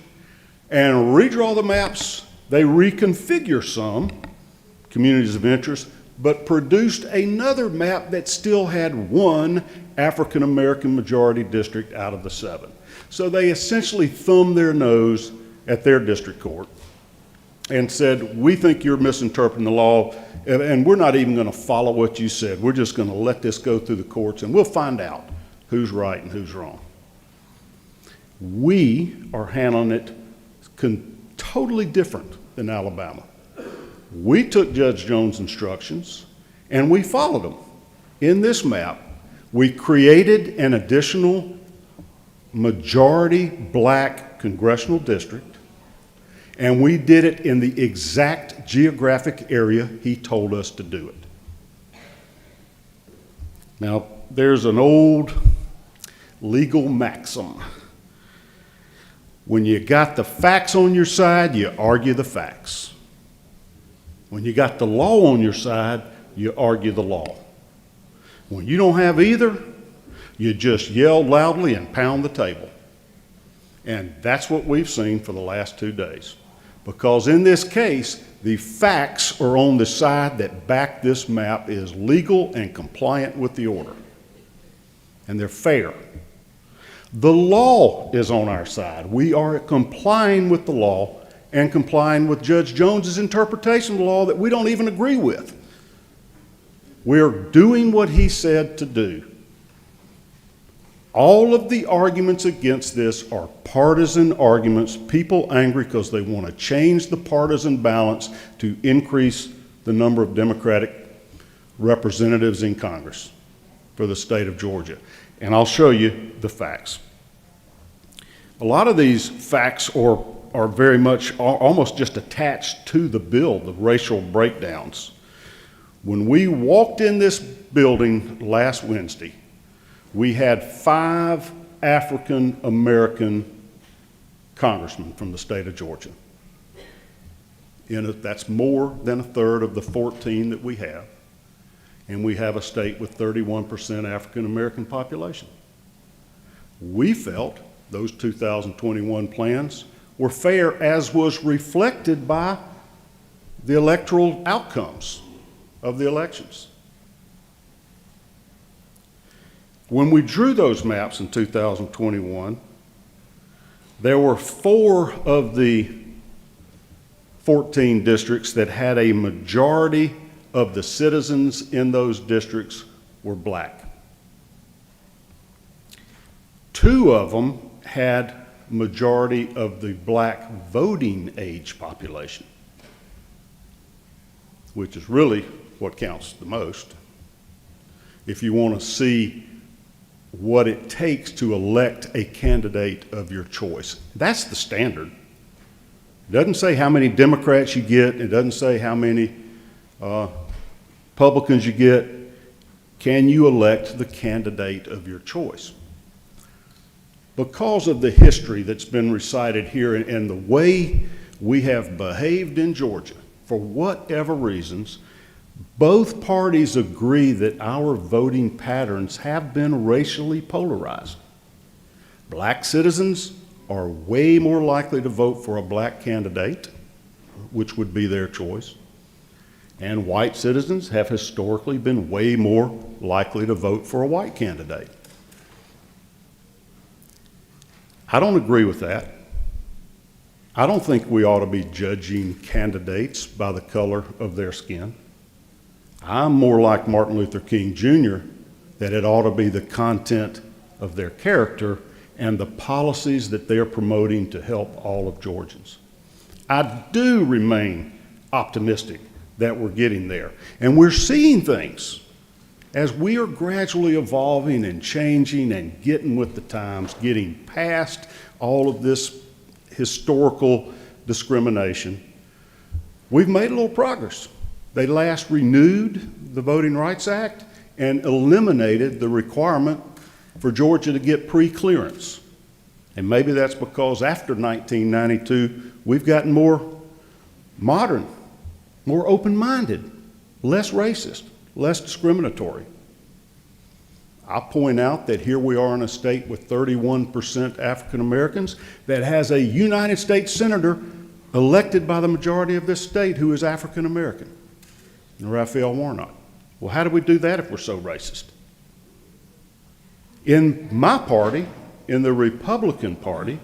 and redraw the maps. They reconfigure some communities of interest, but produced another map that still had 1 African American majority district out of the 7. So they essentially thumbed their nose at their district court and said, we think you're misinterpreting the law, and we're not even going to follow what you said. We're just going to let this go through the courts, and we'll find out who's right and who's wrong. We are handling it totally different than Alabama. We took Judge Jones' instructions, and we followed them. In this map, we created an additional majority black congressional district, and we did it in the exact geographic area he told us to do it. Now, there's an old legal maxim. When you got the facts on your side, you argue the facts. When you got the law on your side, you argue the law. When you don't have either, you just yell loudly and pound the table. And that's what we've seen for the last 2 days. Because in this case, the facts are on the side that back this map is legal and compliant with the order. And they're fair. The law is on our side. We are complying with the law and complying with Judge Jones's interpretation of the law that we don't even agree with. We're doing what he said to do. All of the arguments against this are partisan arguments, people angry because they want to change the partisan balance to increase the number of Democratic representatives in Congress for the state of Georgia. And I'll show you the facts. A lot of these facts are very much almost just attached to the bill, the racial breakdowns. When we walked in this building last Wednesday, we had 5 African American congressmen from the state of Georgia. That's more than 1/3 of the 14 that we have. And we have a state with 31% African American population. We felt those 2021 plans were fair, as was reflected by the electoral outcomes of the elections. When we drew those maps in 2021, there were 4 of the 14 districts that had a majority of the citizens in those districts were black. 2 of them had majority of the black voting age population, which is really what counts the most. If you want to see what it takes to elect a candidate of your choice, that's the standard. It doesn't say how many Democrats you get. It doesn't say how many Republicans you get. Can you elect the candidate of your choice? Because of the history that's been recited here and the way we have behaved in Georgia, for whatever reasons, both parties agree that our voting patterns have been racially polarized. Black citizens are way more likely to vote for a black candidate, which would be their choice, and white citizens have historically been way more likely to vote for a white candidate. I don't agree with that. I don't think we ought to be judging candidates by the color of their skin. I'm more like Martin Luther King Jr., that it ought to be the content of their character and the policies that they're promoting to help all of Georgians. I do remain optimistic that we're getting there. And we're seeing things as we are gradually evolving and changing and getting with the times, getting past all of this historical discrimination. We've made a little progress. They last renewed the Voting Rights Act and eliminated the requirement for Georgia to get pre-clearance. And maybe that's because after 1992, we've gotten more modern, more open-minded, less racist, less discriminatory. I'll point out that here we are in a state with 31% African Americans that has a United States Senator elected by the majority of this state who is African American, Raphael Warnock. Well, how do we do that if we're so racist? In my party, in the Republican Party,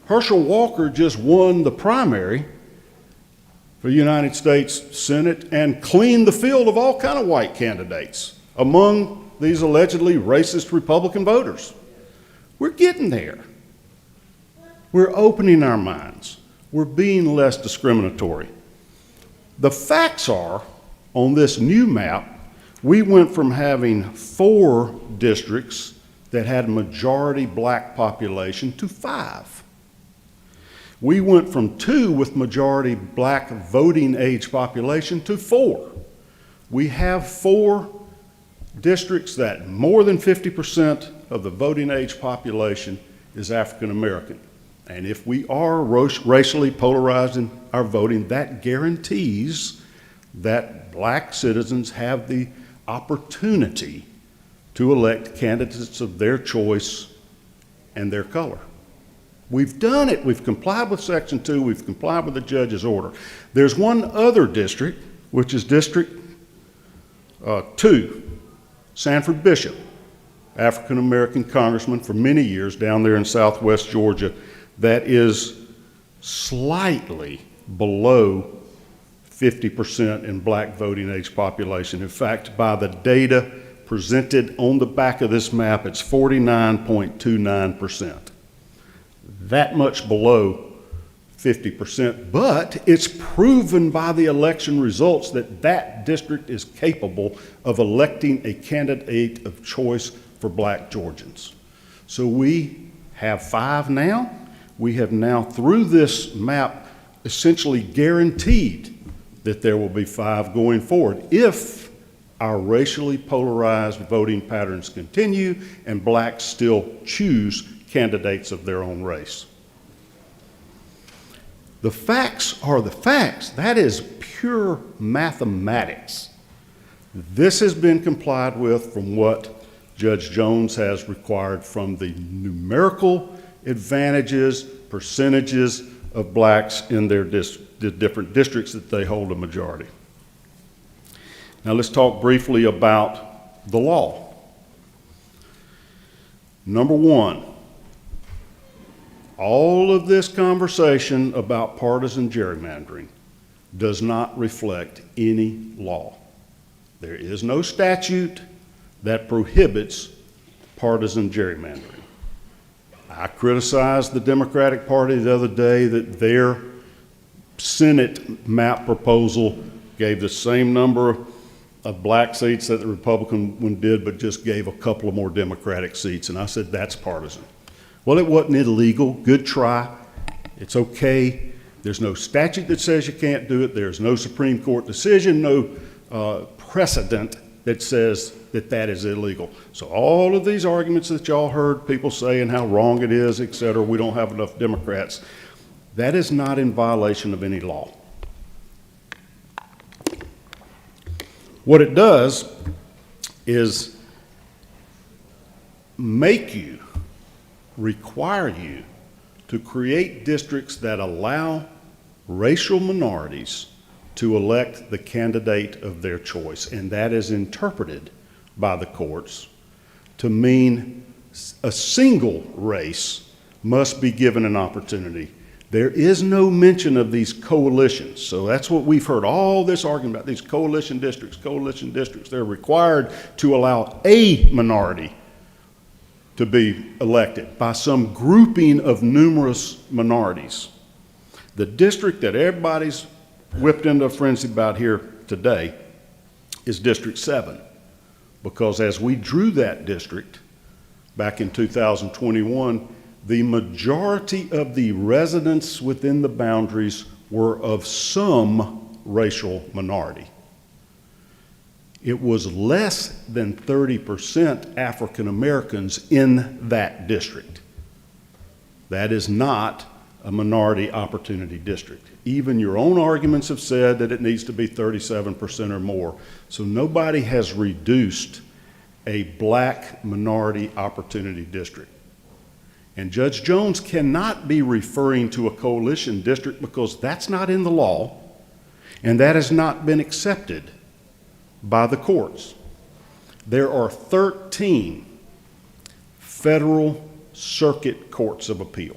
Herschel Walker just won the primary for the United States Senate and cleaned the field of all kind of white candidates among these allegedly racist Republican voters. We're getting there. We're opening our minds. We're being less discriminatory. The facts are, on this new map, we went from having 4 districts that had a majority black population to 5. We went from 2 with majority black voting age population to 4. We have 4 districts that more than 50% of the voting age population is African American. And if we are racially polarizing our voting, that guarantees that black citizens have the opportunity to elect candidates of their choice and their color. We've done it. We've complied with Section 2. We've complied with the judge's order. There's one other district, which is District 2, Sanford Bishop, African American congressman for many years down there in southwest Georgia, that is slightly below 50% in black voting age population. In fact, by the data presented on the back of this map, it's 49.29%. That much below 50%, but it's proven by the election results that that district is capable of electing a candidate of choice for black Georgians. So we have 5 now. We have now, through this map, essentially guaranteed that there will be 5 going forward if our racially polarized voting patterns continue and blacks still choose candidates of their own race. The facts are the facts. That is pure mathematics. This has been complied with from what Judge Jones has required from the numerical advantages, percentages of blacks in their the different districts that they hold a majority. Now let's talk briefly about the law. Number one, all of this conversation about partisan gerrymandering does not reflect any law. There is no statute that prohibits partisan gerrymandering. I criticized the Democratic Party the other day that their Senate map proposal gave the same number of black seats that the Republican one did, but just gave a couple of more Democratic seats. And I said, that's partisan. Well, it wasn't illegal. Good try. It's okay. There's no statute that says you can't do it. There's no Supreme Court decision, no precedent that says that that is illegal. So all of these arguments that y'all heard people saying how wrong it is, et cetera, we don't have enough Democrats, that is not in violation of any law. What it does is make you, require you to create districts that allow racial minorities to elect the candidate of their choice. And that is interpreted by the courts to mean a single race must be given an opportunity. There is no mention of these coalitions. So that's what we've heard all this argument about, these coalition districts, coalition districts. They're required to allow a minority to be elected by some grouping of numerous minorities. The district that everybody's whipped into a frenzy about here today is District 7, because as we drew that district back in 2021, the majority of the residents within the boundaries were of some racial minority. It was less than 30% African Americans in that district. That is not a minority opportunity district. Even your own arguments have said that it needs to be 37% or more. So nobody has reduced a black minority opportunity district. And Judge Jones cannot be referring to a coalition district because that's not in the law, and that has not been accepted by the courts. There are 13 federal circuit courts of appeal.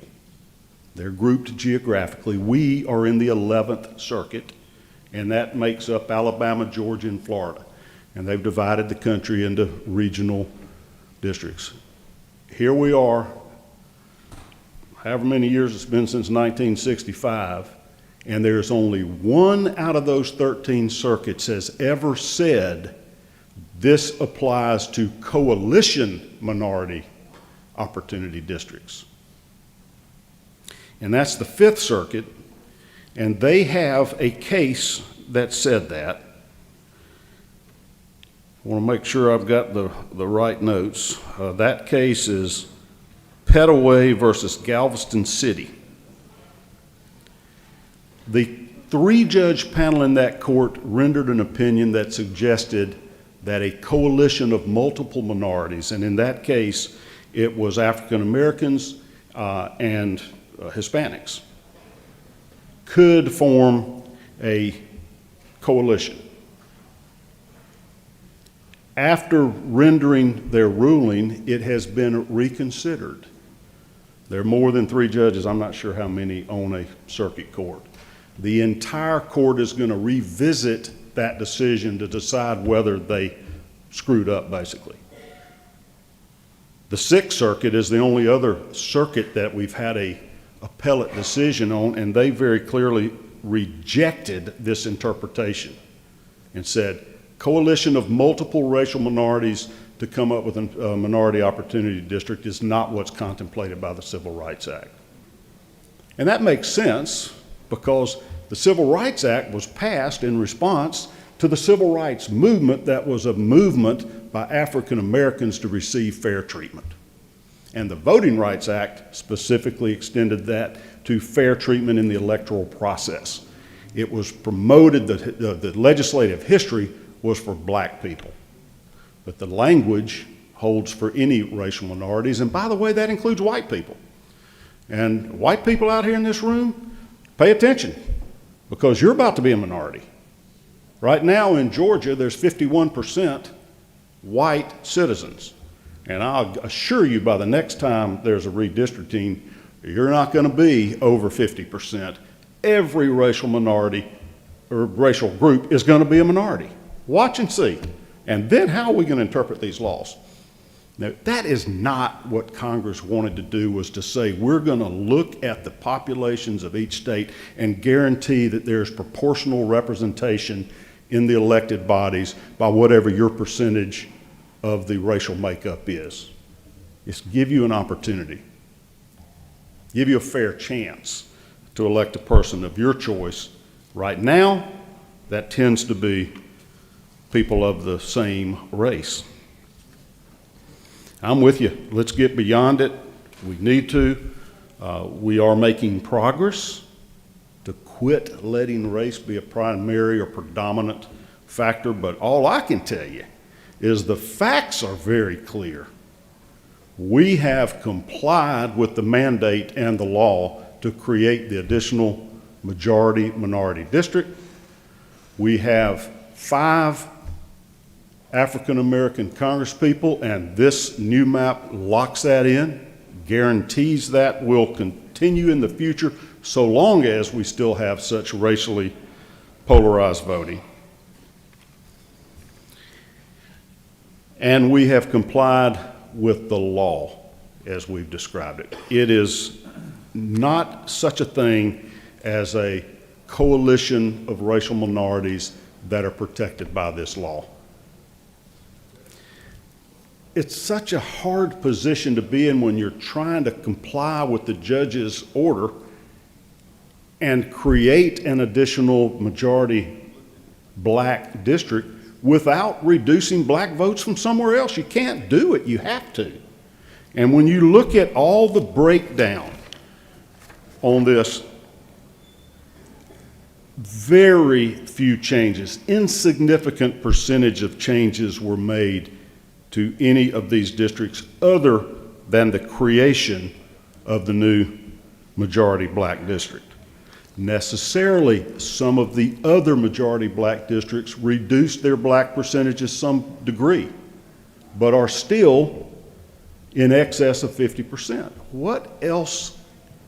They're grouped geographically. We are in the 11th Circuit, and that makes up Alabama, Georgia, and Florida. And they've divided the country into regional districts. Here we are, however many years it's been since 1965, and there's only one out of those 13 circuits has ever said this applies to coalition minority opportunity districts. And that's the 5th Circuit, and they have a case that said that. I want to make sure I've got the right notes. That case is Petaway versus Galveston City. The 3-judge panel in that court rendered an opinion that suggested that a coalition of multiple minorities, and in that case, it was African Americans and Hispanics, could form a coalition. After rendering their ruling, it has been reconsidered. There are more than 3 judges, I'm not sure how many, on a circuit court. The entire court is going to revisit that decision to decide whether they screwed up, basically. The 6th Circuit is the only other circuit that we've had a appellate decision on, and they very clearly rejected this interpretation and said, coalition of multiple racial minorities to come up with a minority opportunity district is not what's contemplated by the Civil Rights Act. And that makes sense because the Civil Rights Act was passed in response to the civil rights movement that was a movement by African Americans to receive fair treatment. And the Voting Rights Act specifically extended that to fair treatment in the electoral process. It was promoted, the legislative history was for black people. But the language holds for any racial minorities, and by the way, that includes white people. And white people out here in this room, pay attention, because you're about to be a minority. Right now in Georgia, there's 51% white citizens. And I'll assure you, by the next time there's a redistricting, you're not going to be over 50%. Every racial minority or racial group is going to be a minority. Watch and see. And then how are we going to interpret these laws? Now, that is not what Congress wanted to do, was to say we're going to look at the populations of each state and guarantee that there's proportional representation in the elected bodies by whatever your percentage of the racial makeup is. It's give you an opportunity, give you a fair chance to elect a person of your choice. Right now, that tends to be people of the same race. I'm with you. Let's get beyond it. We need to. We are making progress to quit letting race be a primary or predominant factor, but all I can tell you is the facts are very clear. We have complied with the mandate and the law to create the additional majority-minority district. We have 5 African-American congresspeople, and this new map locks that in, guarantees that will continue in the future so long as we still have such racially polarized voting. And we have complied with the law as we've described it. It is not such a thing as a coalition of racial minorities that are protected by this law. It's such a hard position to be in when you're trying to comply with the judge's order and create an additional majority black district without reducing black votes from somewhere else. You can't do it, you have to. And when you look at all the breakdown on this, very few changes, insignificant percentage of changes were made to any of these districts other than the creation of the new majority black district. Necessarily, some of the other majority black districts reduced their black percentages some degree, but are still in excess of 50%. What else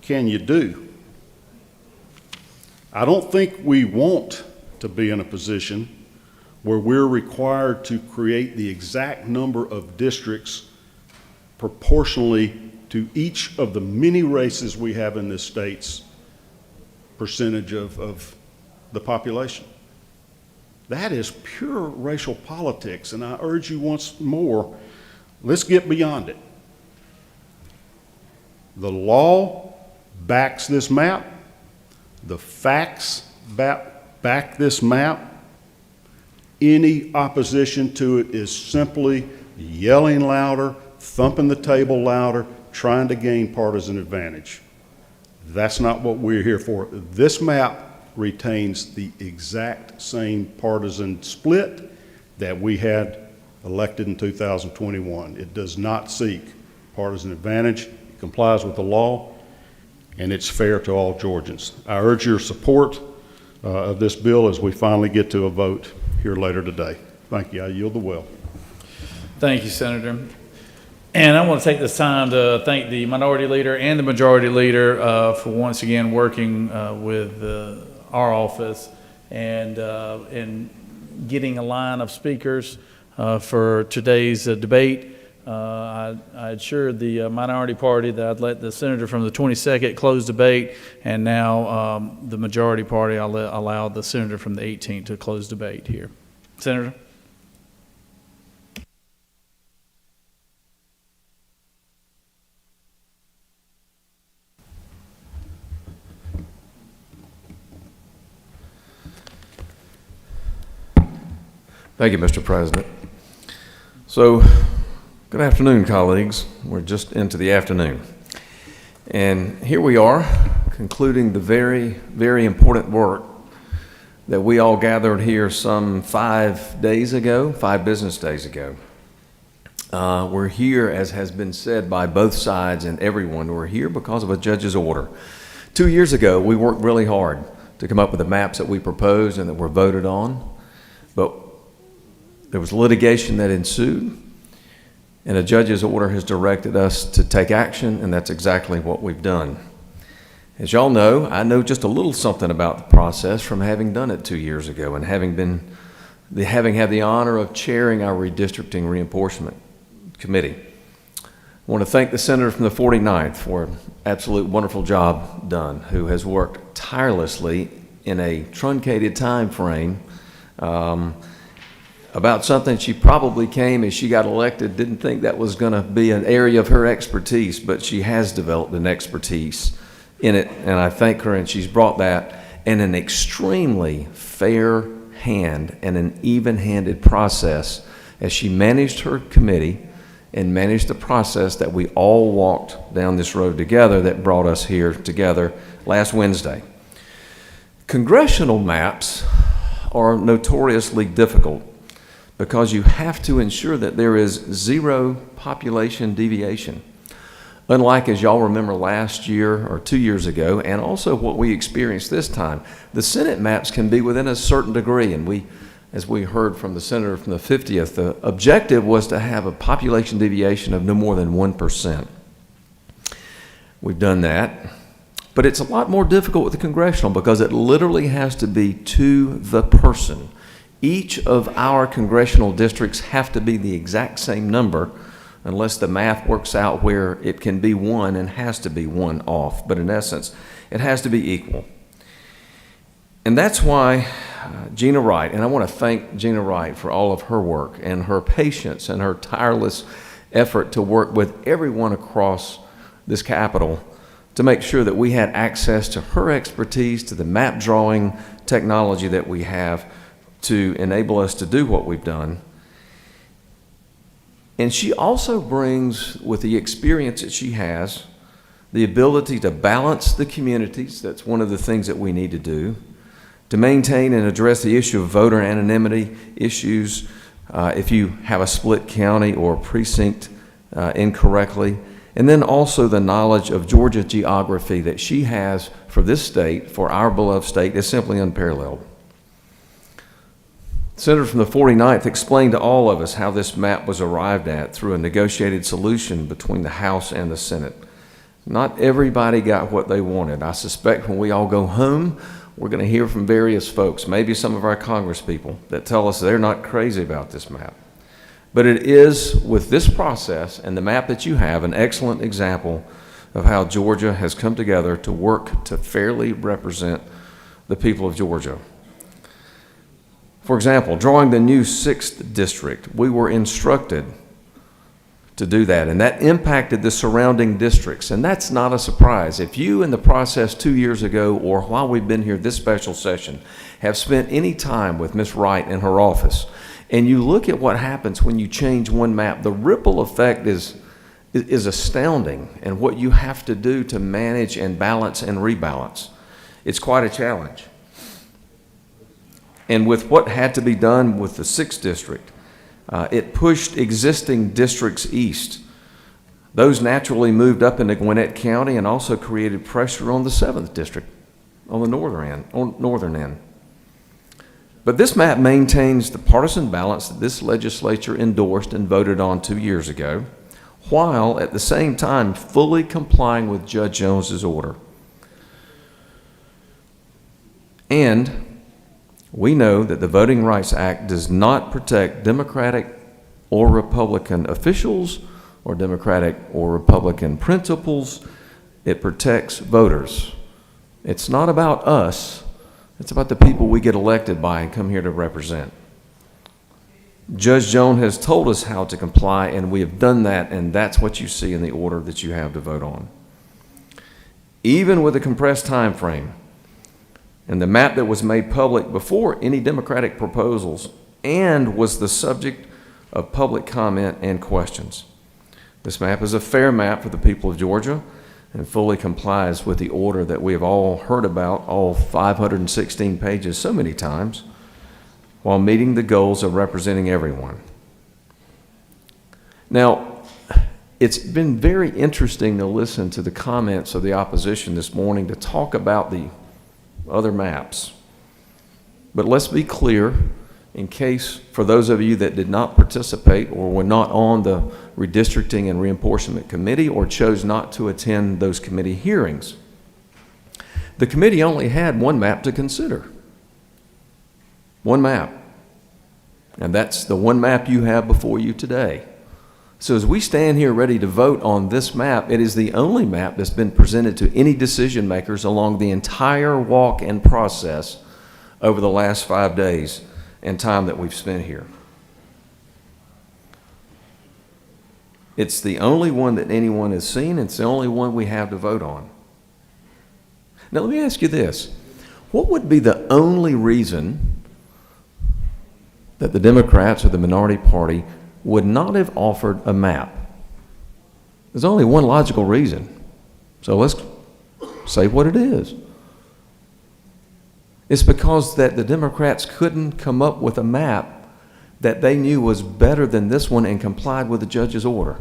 can you do? I don't think we want to be in a position where we're required to create the exact number of districts proportionally to each of the many races we have in this state's percentage of the population. That is pure racial politics, and I urge you once more, let's get beyond it. The law backs this map. The facts back this map. Any opposition to it is simply yelling louder, thumping the table louder, trying to gain partisan advantage. That's not what we're here for. This map retains the exact same partisan split that we had elected in 2021. It does not seek partisan advantage. It complies with the law, and it's fair to all Georgians. I urge your support of this bill as we finally get to a vote here later today. Thank you. I yield the will. Thank you, Senator. And I want to take this time to thank the minority leader and the majority leader for once again working with our office and getting a line of speakers for today's debate. I assured the minority party that I'd let the senator from the 22nd close debate, and now the majority party, I'll allow the senator from the 18th to close debate here. Senator? Thank you, Mr. President. So, good afternoon, colleagues. We're just into the afternoon. And here we are, concluding the very, very important work that we all gathered here some 5 days ago, 5 business days ago. We're here, as has been said by both sides and everyone, we're here because of a judge's order. 2 years ago, we worked really hard to come up with the maps that we proposed and that were voted on, but there was litigation that ensued, And a judge's order has directed us to take action, and that's exactly what we've done. As y'all know, I know just a little something about the process from having done it 2 years ago and having had the honor of chairing our redistricting reapportionment committee. I want to thank the senator from the 49th for an absolute wonderful job done, who has worked tirelessly in a truncated time frame about something she probably came as she got elected, didn't think that was going to be an area of her expertise, but she has developed an expertise in it, and I thank her, and she's brought that in an extremely fair hand and an even-handed process as she managed her committee and managed the process that we all walked down this road together that brought us here together last Wednesday. Congressional maps are notoriously difficult because you have to ensure that there is zero population deviation. Unlike, as y'all remember last year or 2 years ago, and also what we experienced this time, the Senate maps can be within a certain degree, and we, as we heard from the senator from the 50th, the objective was to have a population deviation of no more than 1%. We've done that, but it's a lot more difficult with the congressional because it literally has to be to the person. Each of our congressional districts have to be the exact same number unless the math works out where it can be one and has to be one off. But in essence, it has to be equal. And that's why Gina Wright, and I want to thank Gina Wright for all of her work and her patience and her tireless effort to work with everyone across this Capitol to make sure that we had access to her expertise, to the map drawing technology that we have to enable us to do what we've done. And she also brings, with the experience that she has, the ability to balance the communities. That's one of the things that we need to do, to maintain and address the issue of voter anonymity issues if you have a split county or precinct incorrectly, and then also the knowledge of Georgia geography that she has for this state, for our beloved state, is simply unparalleled. The senator from the 49th explained to all of us how this map was arrived at through a negotiated solution between the House and the Senate. Not everybody got what they wanted. I suspect when we all go home, we're going to hear from various folks, maybe some of our congresspeople, that tell us they're not crazy about this map. But it is, with this process and the map that you have, an excellent example of how Georgia has come together to work to fairly represent the people of Georgia. For example, drawing the new 6th district, we were instructed to do that, and that impacted the surrounding districts, and that's not a surprise. If you in the process 2 years ago or while we've been here this special session have spent any time with Ms. Wright in her office, and you look at what happens when you change one map, the ripple effect is astounding, and what you have to do to manage and balance and rebalance. It's quite a challenge. And with what had to be done with the 6th district, it pushed existing districts east. Those naturally moved up into Gwinnett County and also created pressure on the 7th district on the northern end. But this map maintains the partisan balance that this legislature endorsed and voted on 2 years ago, while at the same time fully complying with Judge Jones's order. And we know that the Voting Rights Act does not protect Democratic or Republican officials or Democratic or Republican principles. It protects voters. It's not about us. It's about the people we get elected by and come here to represent. Judge Jones has told us how to comply, and we have done that, and that's what you see in the order that you have to vote on. Even with a compressed time frame, and the map that was made public before any Democratic proposals and was the subject of public comment and questions. This map is a fair map for the people of Georgia and fully complies with the order that we have all heard about, all 516 pages so many times, while meeting the goals of representing everyone. Now, it's been very interesting to listen to the comments of the opposition this morning to talk about the other maps. But let's be clear, in case, for those of you that did not participate or were not on the redistricting and reapportionment committee or chose not to attend those committee hearings, the committee only had one map to consider. One map. And that's the one map you have before you today. So as we stand here ready to vote on this map, it is the only map that's been presented to any decision makers along the entire walk and process over the last 5 days and time that we've spent here. It's the only one that anyone has seen. It's the only one we have to vote on. Now let me ask you this. What would be the only reason that the Democrats or the minority party would not have offered a map? There's only one logical reason. So let's say what it is. It's because that the Democrats couldn't come up with a map that they knew was better than this one and complied with the judge's order.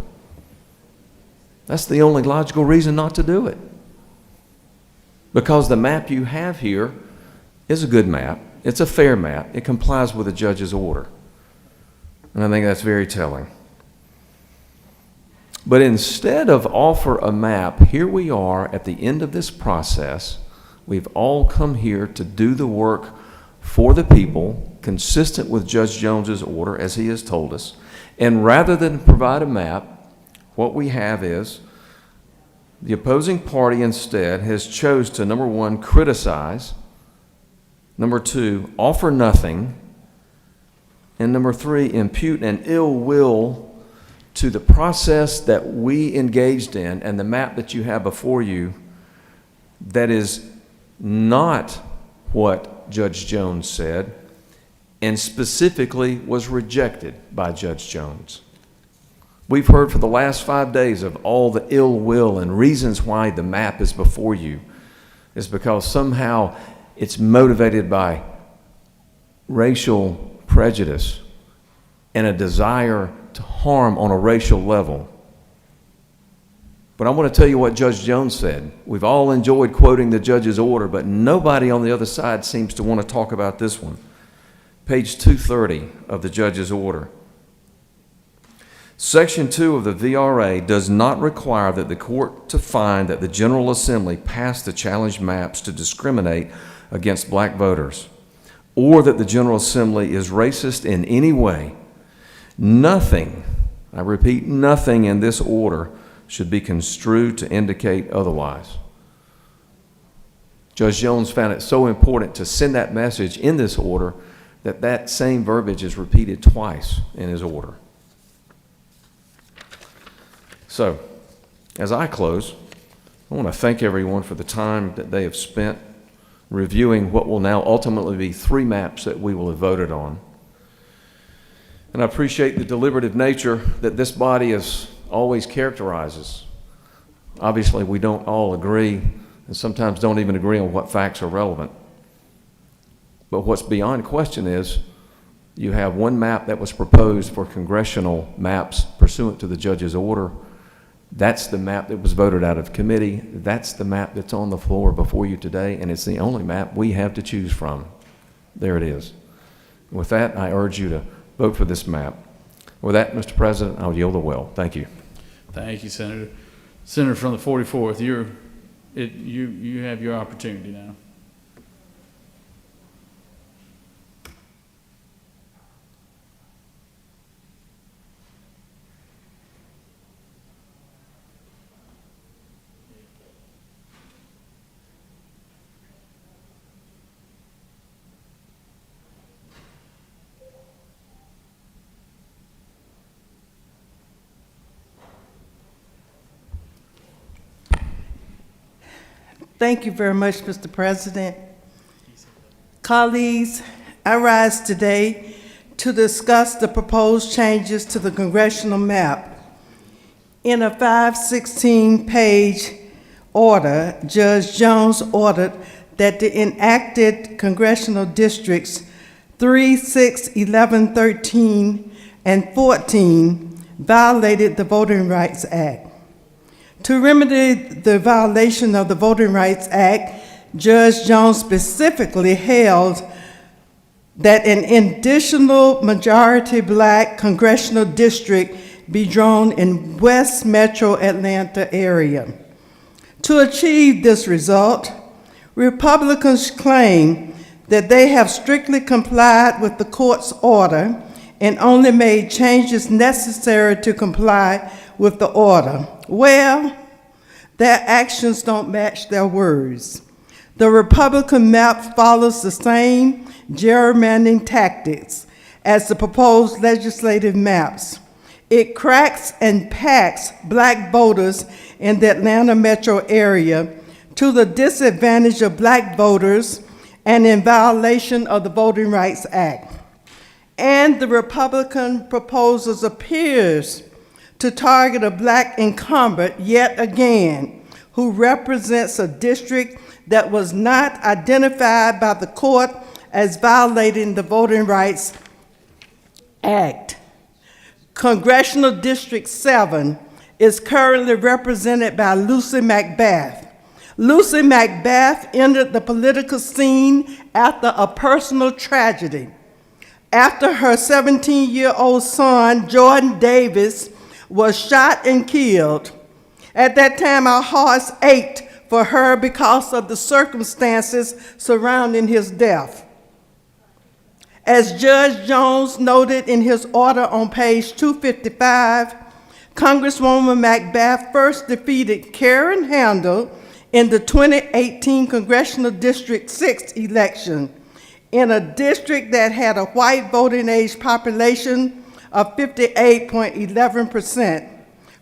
That's the only logical reason not to do it. Because the map you have here is a good map. It's a fair map. It complies with the judge's order. And I think that's very telling. But instead of offer a map, here we are at the end of this process. We've all come here to do the work for the people, consistent with Judge Jones's order, as he has told us. And rather than provide a map, what we have is the opposing party instead has chose to, number one, criticize, number two, offer nothing, and number three, impute an ill will to the process that we engaged in and the map that you have before you that is not what Judge Jones said and specifically was rejected by Judge Jones. We've heard for the last 5 days of all the ill will and reasons why the map is before you. It's because somehow it's motivated by racial prejudice and a desire to harm on a racial level. But I want to tell you what Judge Jones said. We've all enjoyed quoting the judge's order, but nobody on the other side seems to want to talk about this one. Page 230 of the judge's order. Section 2 of the VRA does not require that the court to find that the General Assembly passed the challenged maps to discriminate against black voters, or that the General Assembly is racist in any way. Nothing, I repeat, nothing in this order should be construed to indicate otherwise. Judge Jones found it so important to send that message in this order that that same verbiage is repeated twice in his order. So, as I close, I want to thank everyone for the time that they have spent reviewing what will now ultimately be 3 maps that we will have voted on. And I appreciate the deliberative nature that this body always characterizes. Obviously, we don't all agree and sometimes don't even agree on what facts are relevant. But what's beyond question is you have one map that was proposed for congressional maps pursuant to the judge's order. That's the map that was voted out of committee. That's the map that's on the floor before you today, and it's the only map we have to choose from. There it is. With that, I urge you to vote for this map. With that, Mr. President, I'll yield the will. Thank you. Thank you, Senator. Senator from the 44th, you have your opportunity now. Thank you very much, Mr. President. Colleagues, I rise today to discuss the proposed changes to the congressional map. In a 516-page order, Judge Jones ordered that the enacted congressional districts 3, 6, 11, 13, and 14 violated the Voting Rights Act. To remedy the violation of the Voting Rights Act, Judge Jones specifically held that an additional majority black congressional district be drawn in West Metro Atlanta area. To achieve this result, Republicans claim that they have strictly complied with the court's order and only made changes necessary to comply with the order. Well, their actions don't match their words. The Republican map follows the same gerrymandering tactics as the proposed legislative maps. It cracks and packs black voters in the Atlanta metro area to the disadvantage of black voters and in violation of the Voting Rights Act. And the Republican proposals appears to target a black incumbent yet again, who represents a district that was not identified by the court as violating the Voting Rights Act. Congressional District 7 is currently represented by Lucy McBath. Lucy McBath entered the political scene after a personal tragedy. After her 17-year-old son, Jordan Davis, was shot and killed. At that time, our hearts ached for her because of the circumstances surrounding his death. As Judge Jones noted in his order on page 255, Congresswoman McBath first defeated Karen Handel in the 2018 Congressional District 6 election in a district that had a white voting age population of 58.11%.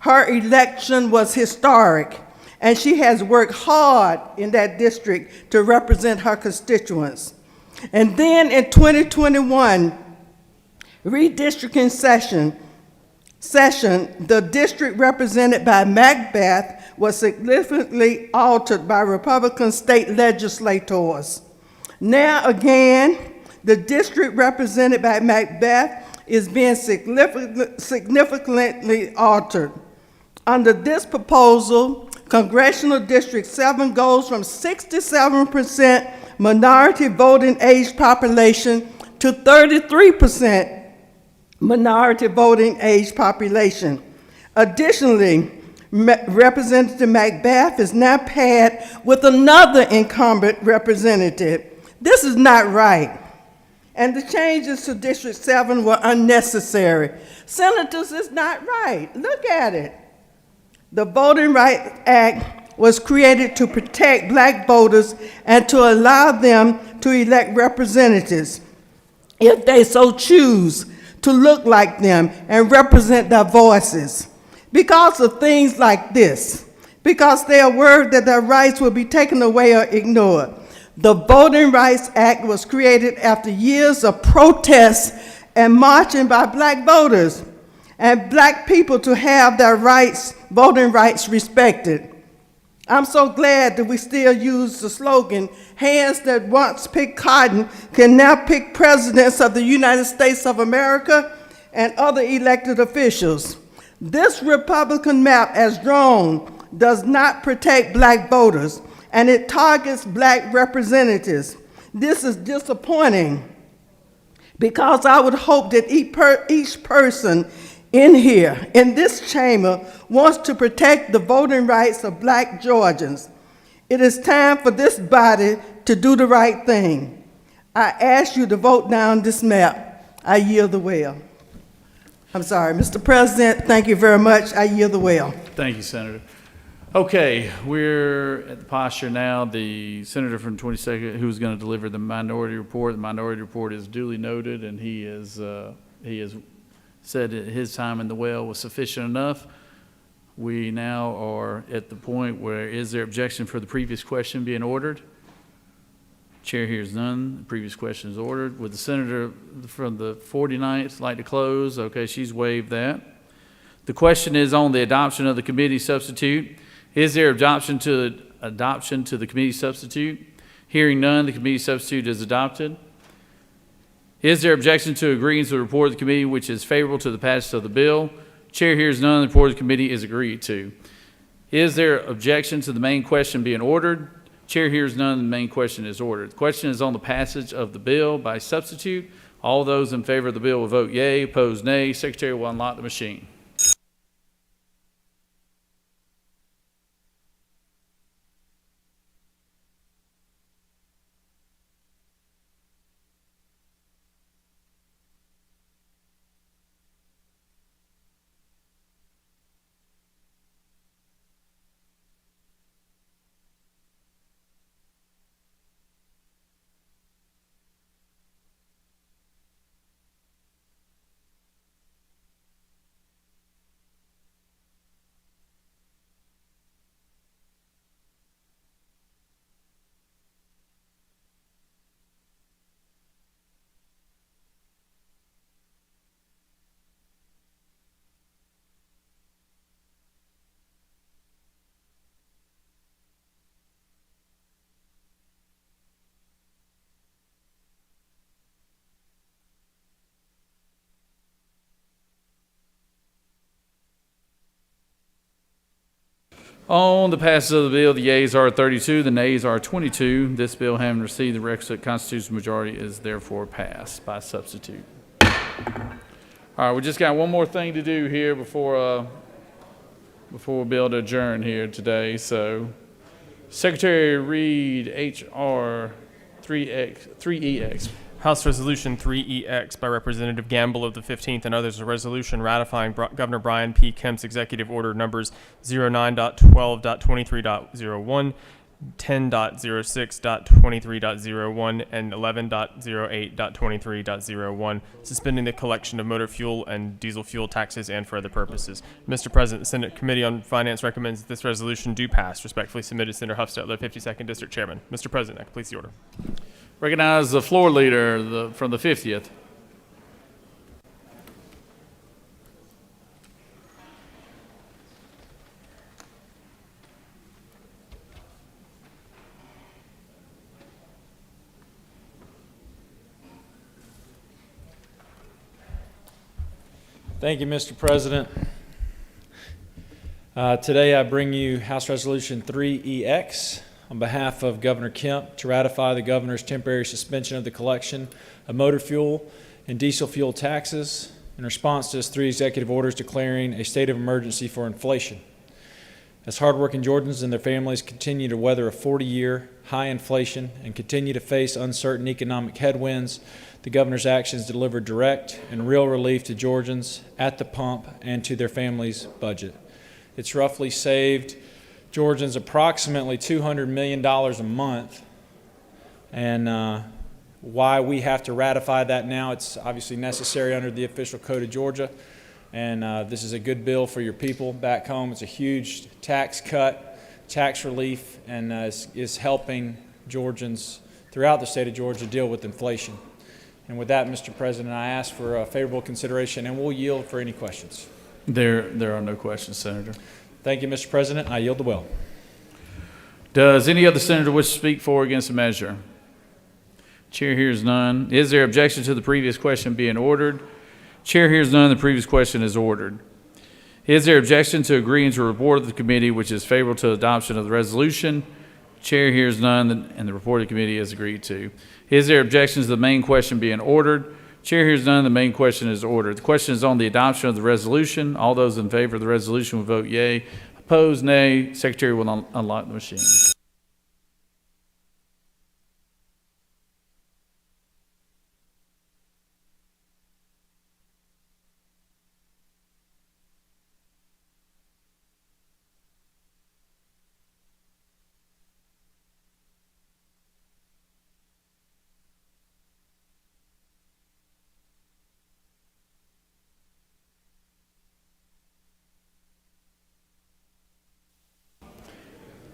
Her election was historic, and she has worked hard in that district to represent her constituents. And then in 2021 redistricting session, the district represented by McBath was significantly altered by Republican state legislators. Now again, the district represented by McBath is being significantly altered. Under this proposal, Congressional District 7 goes from 67% minority voting age population to 33% minority voting age population. Additionally, Representative McBath is now paired with another incumbent representative. This is not right, and the changes to District 7 were unnecessary. Senators, it's not right. Look at it. The Voting Rights Act was created to protect black voters and to allow them to elect representatives, if they so choose, to look like them and represent their voices. Because of things like this, because they are worried that their rights will be taken away or ignored. The Voting Rights Act was created after years of protests and marching by black voters and black people to have their rights, voting rights, respected. I'm so glad that we still use the slogan, hands that once picked cotton can now pick presidents of the United States of America and other elected officials. This Republican map, as drawn, does not protect black voters, and it targets black representatives. This is disappointing, because I would hope that each person in here, in this chamber, wants to protect the voting rights of black Georgians. It is time for this body to do the right thing. I ask you to vote down this map. I yield the will. I'm sorry, Mr. President, thank you very much. I yield the will. Thank you, Senator. Okay, we're at the posture now. The senator from 22nd who's going to deliver the minority report. The minority report is duly noted, and he has said that his time in the well was sufficient enough. We now are at the point where, is there objection for the previous question being ordered? Chair hears none. The previous question is ordered. Would the senator from the 49th like to close? Okay, she's waived that. The question is on the adoption of the committee substitute. Is there adoption to the committee substitute? Hearing none, the committee substitute is adopted. Is there objection to agreeing to the report of the committee which is favorable to the passage of the bill? Chair hears none. The report of the committee is agreed to. Is there objection to the main question being ordered? Chair hears none. The main question is ordered. The question is on the passage of the bill by substitute. All those in favor of the bill will vote yea. Opposed, nay. Secretary will unlock the machine. On the passage of the bill, the yeas are 32, the nays are 22. This bill, having received the requisite constitutional majority, is therefore passed by substitute. All right, we just got one more thing to do here before we be able to adjourn here today. So, Secretary read H.R. 3EX. House Resolution 3EX by Representative Gamble of the 15th and others, a resolution ratifying Governor Brian P. Kemp's executive order numbers 09.12.23.01, 10.06.23.01, and 11.08.23.01, suspending the collection of motor fuel and diesel fuel taxes and for other purposes. Mr. President, the Senate Committee on Finance recommends that this resolution do pass. Respectfully submitted, Senator Hufstetler, 52nd District Chairman. Mr. President, that completes the order. Recognize the floor leader from the 50th. Thank you, Mr. President. Today I bring you House Resolution 3EX on behalf of Governor Kemp to ratify the governor's temporary suspension of the collection of motor fuel and diesel fuel taxes in response to his 3 executive orders declaring a state of emergency for inflation. As hardworking Georgians and their families continue to weather a 40-year high inflation and continue to face uncertain economic headwinds, the governor's actions deliver direct and real relief to Georgians at the pump and to their families' budget. It's roughly saved Georgians approximately $200 million a month. And why we have to ratify that now, it's obviously necessary under the official code of Georgia. And this is a good bill for your people back home. It's a huge tax cut, tax relief, and is helping Georgians throughout the state of Georgia deal with inflation. And with that, Mr. President, I ask for a favorable consideration, and we'll yield for any questions. There are no questions, Senator. Thank you, Mr. President. I yield the will. Does any other senator wish to speak for or against the measure? Chair hears none. Is there objection to the previous question being ordered? Chair hears none. The previous question is ordered. Is there objection to agreeing to a report of the committee which is favorable to adoption of the resolution? Chair hears none, and the report of the committee is agreed to. Is there objection to the main question being ordered? Chair hears none. The main question is ordered. The question is on the adoption of the resolution. All those in favor of the resolution will vote yea. Opposed, nay. Secretary will unlock the machine.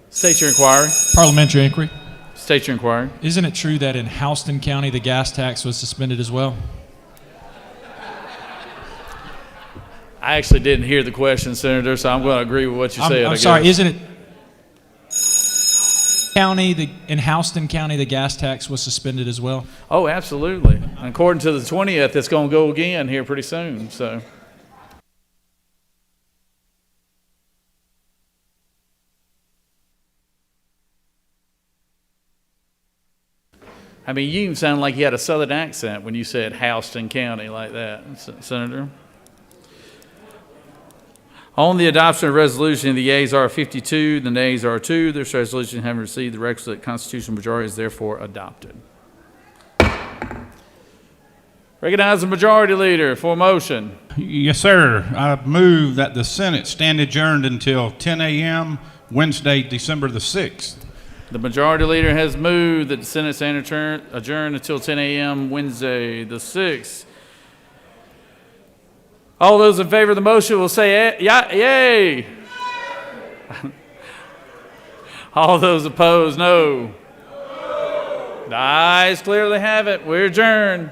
State your inquiry. Parliamentary inquiry. State your inquiry. Isn't it true that in Houston County the gas tax was suspended as well? I actually didn't hear the question, Senator, so I'm going to agree with what you said. I'm sorry, isn't it? In Houston County, the gas tax was suspended as well? Oh, absolutely. And according to the 20th, it's going to go again here pretty soon. So. I mean, you even sound like you had a southern accent when you said Houston County like that, Senator. On the adoption of resolution, the yeas are 52, the nays are 2. This resolution, having received the requisite constitutional majority, is therefore adopted. Recognize the majority leader for a motion. Yes, sir. I move that the Senate stand adjourned until 10 a.m. Wednesday, December the 6th. The majority leader has moved that the Senate stand adjourned until 10 a.m. Wednesday the 6th. All those in favor of the motion will say yay. All those opposed, no. The ayes clearly have it. We're adjourned.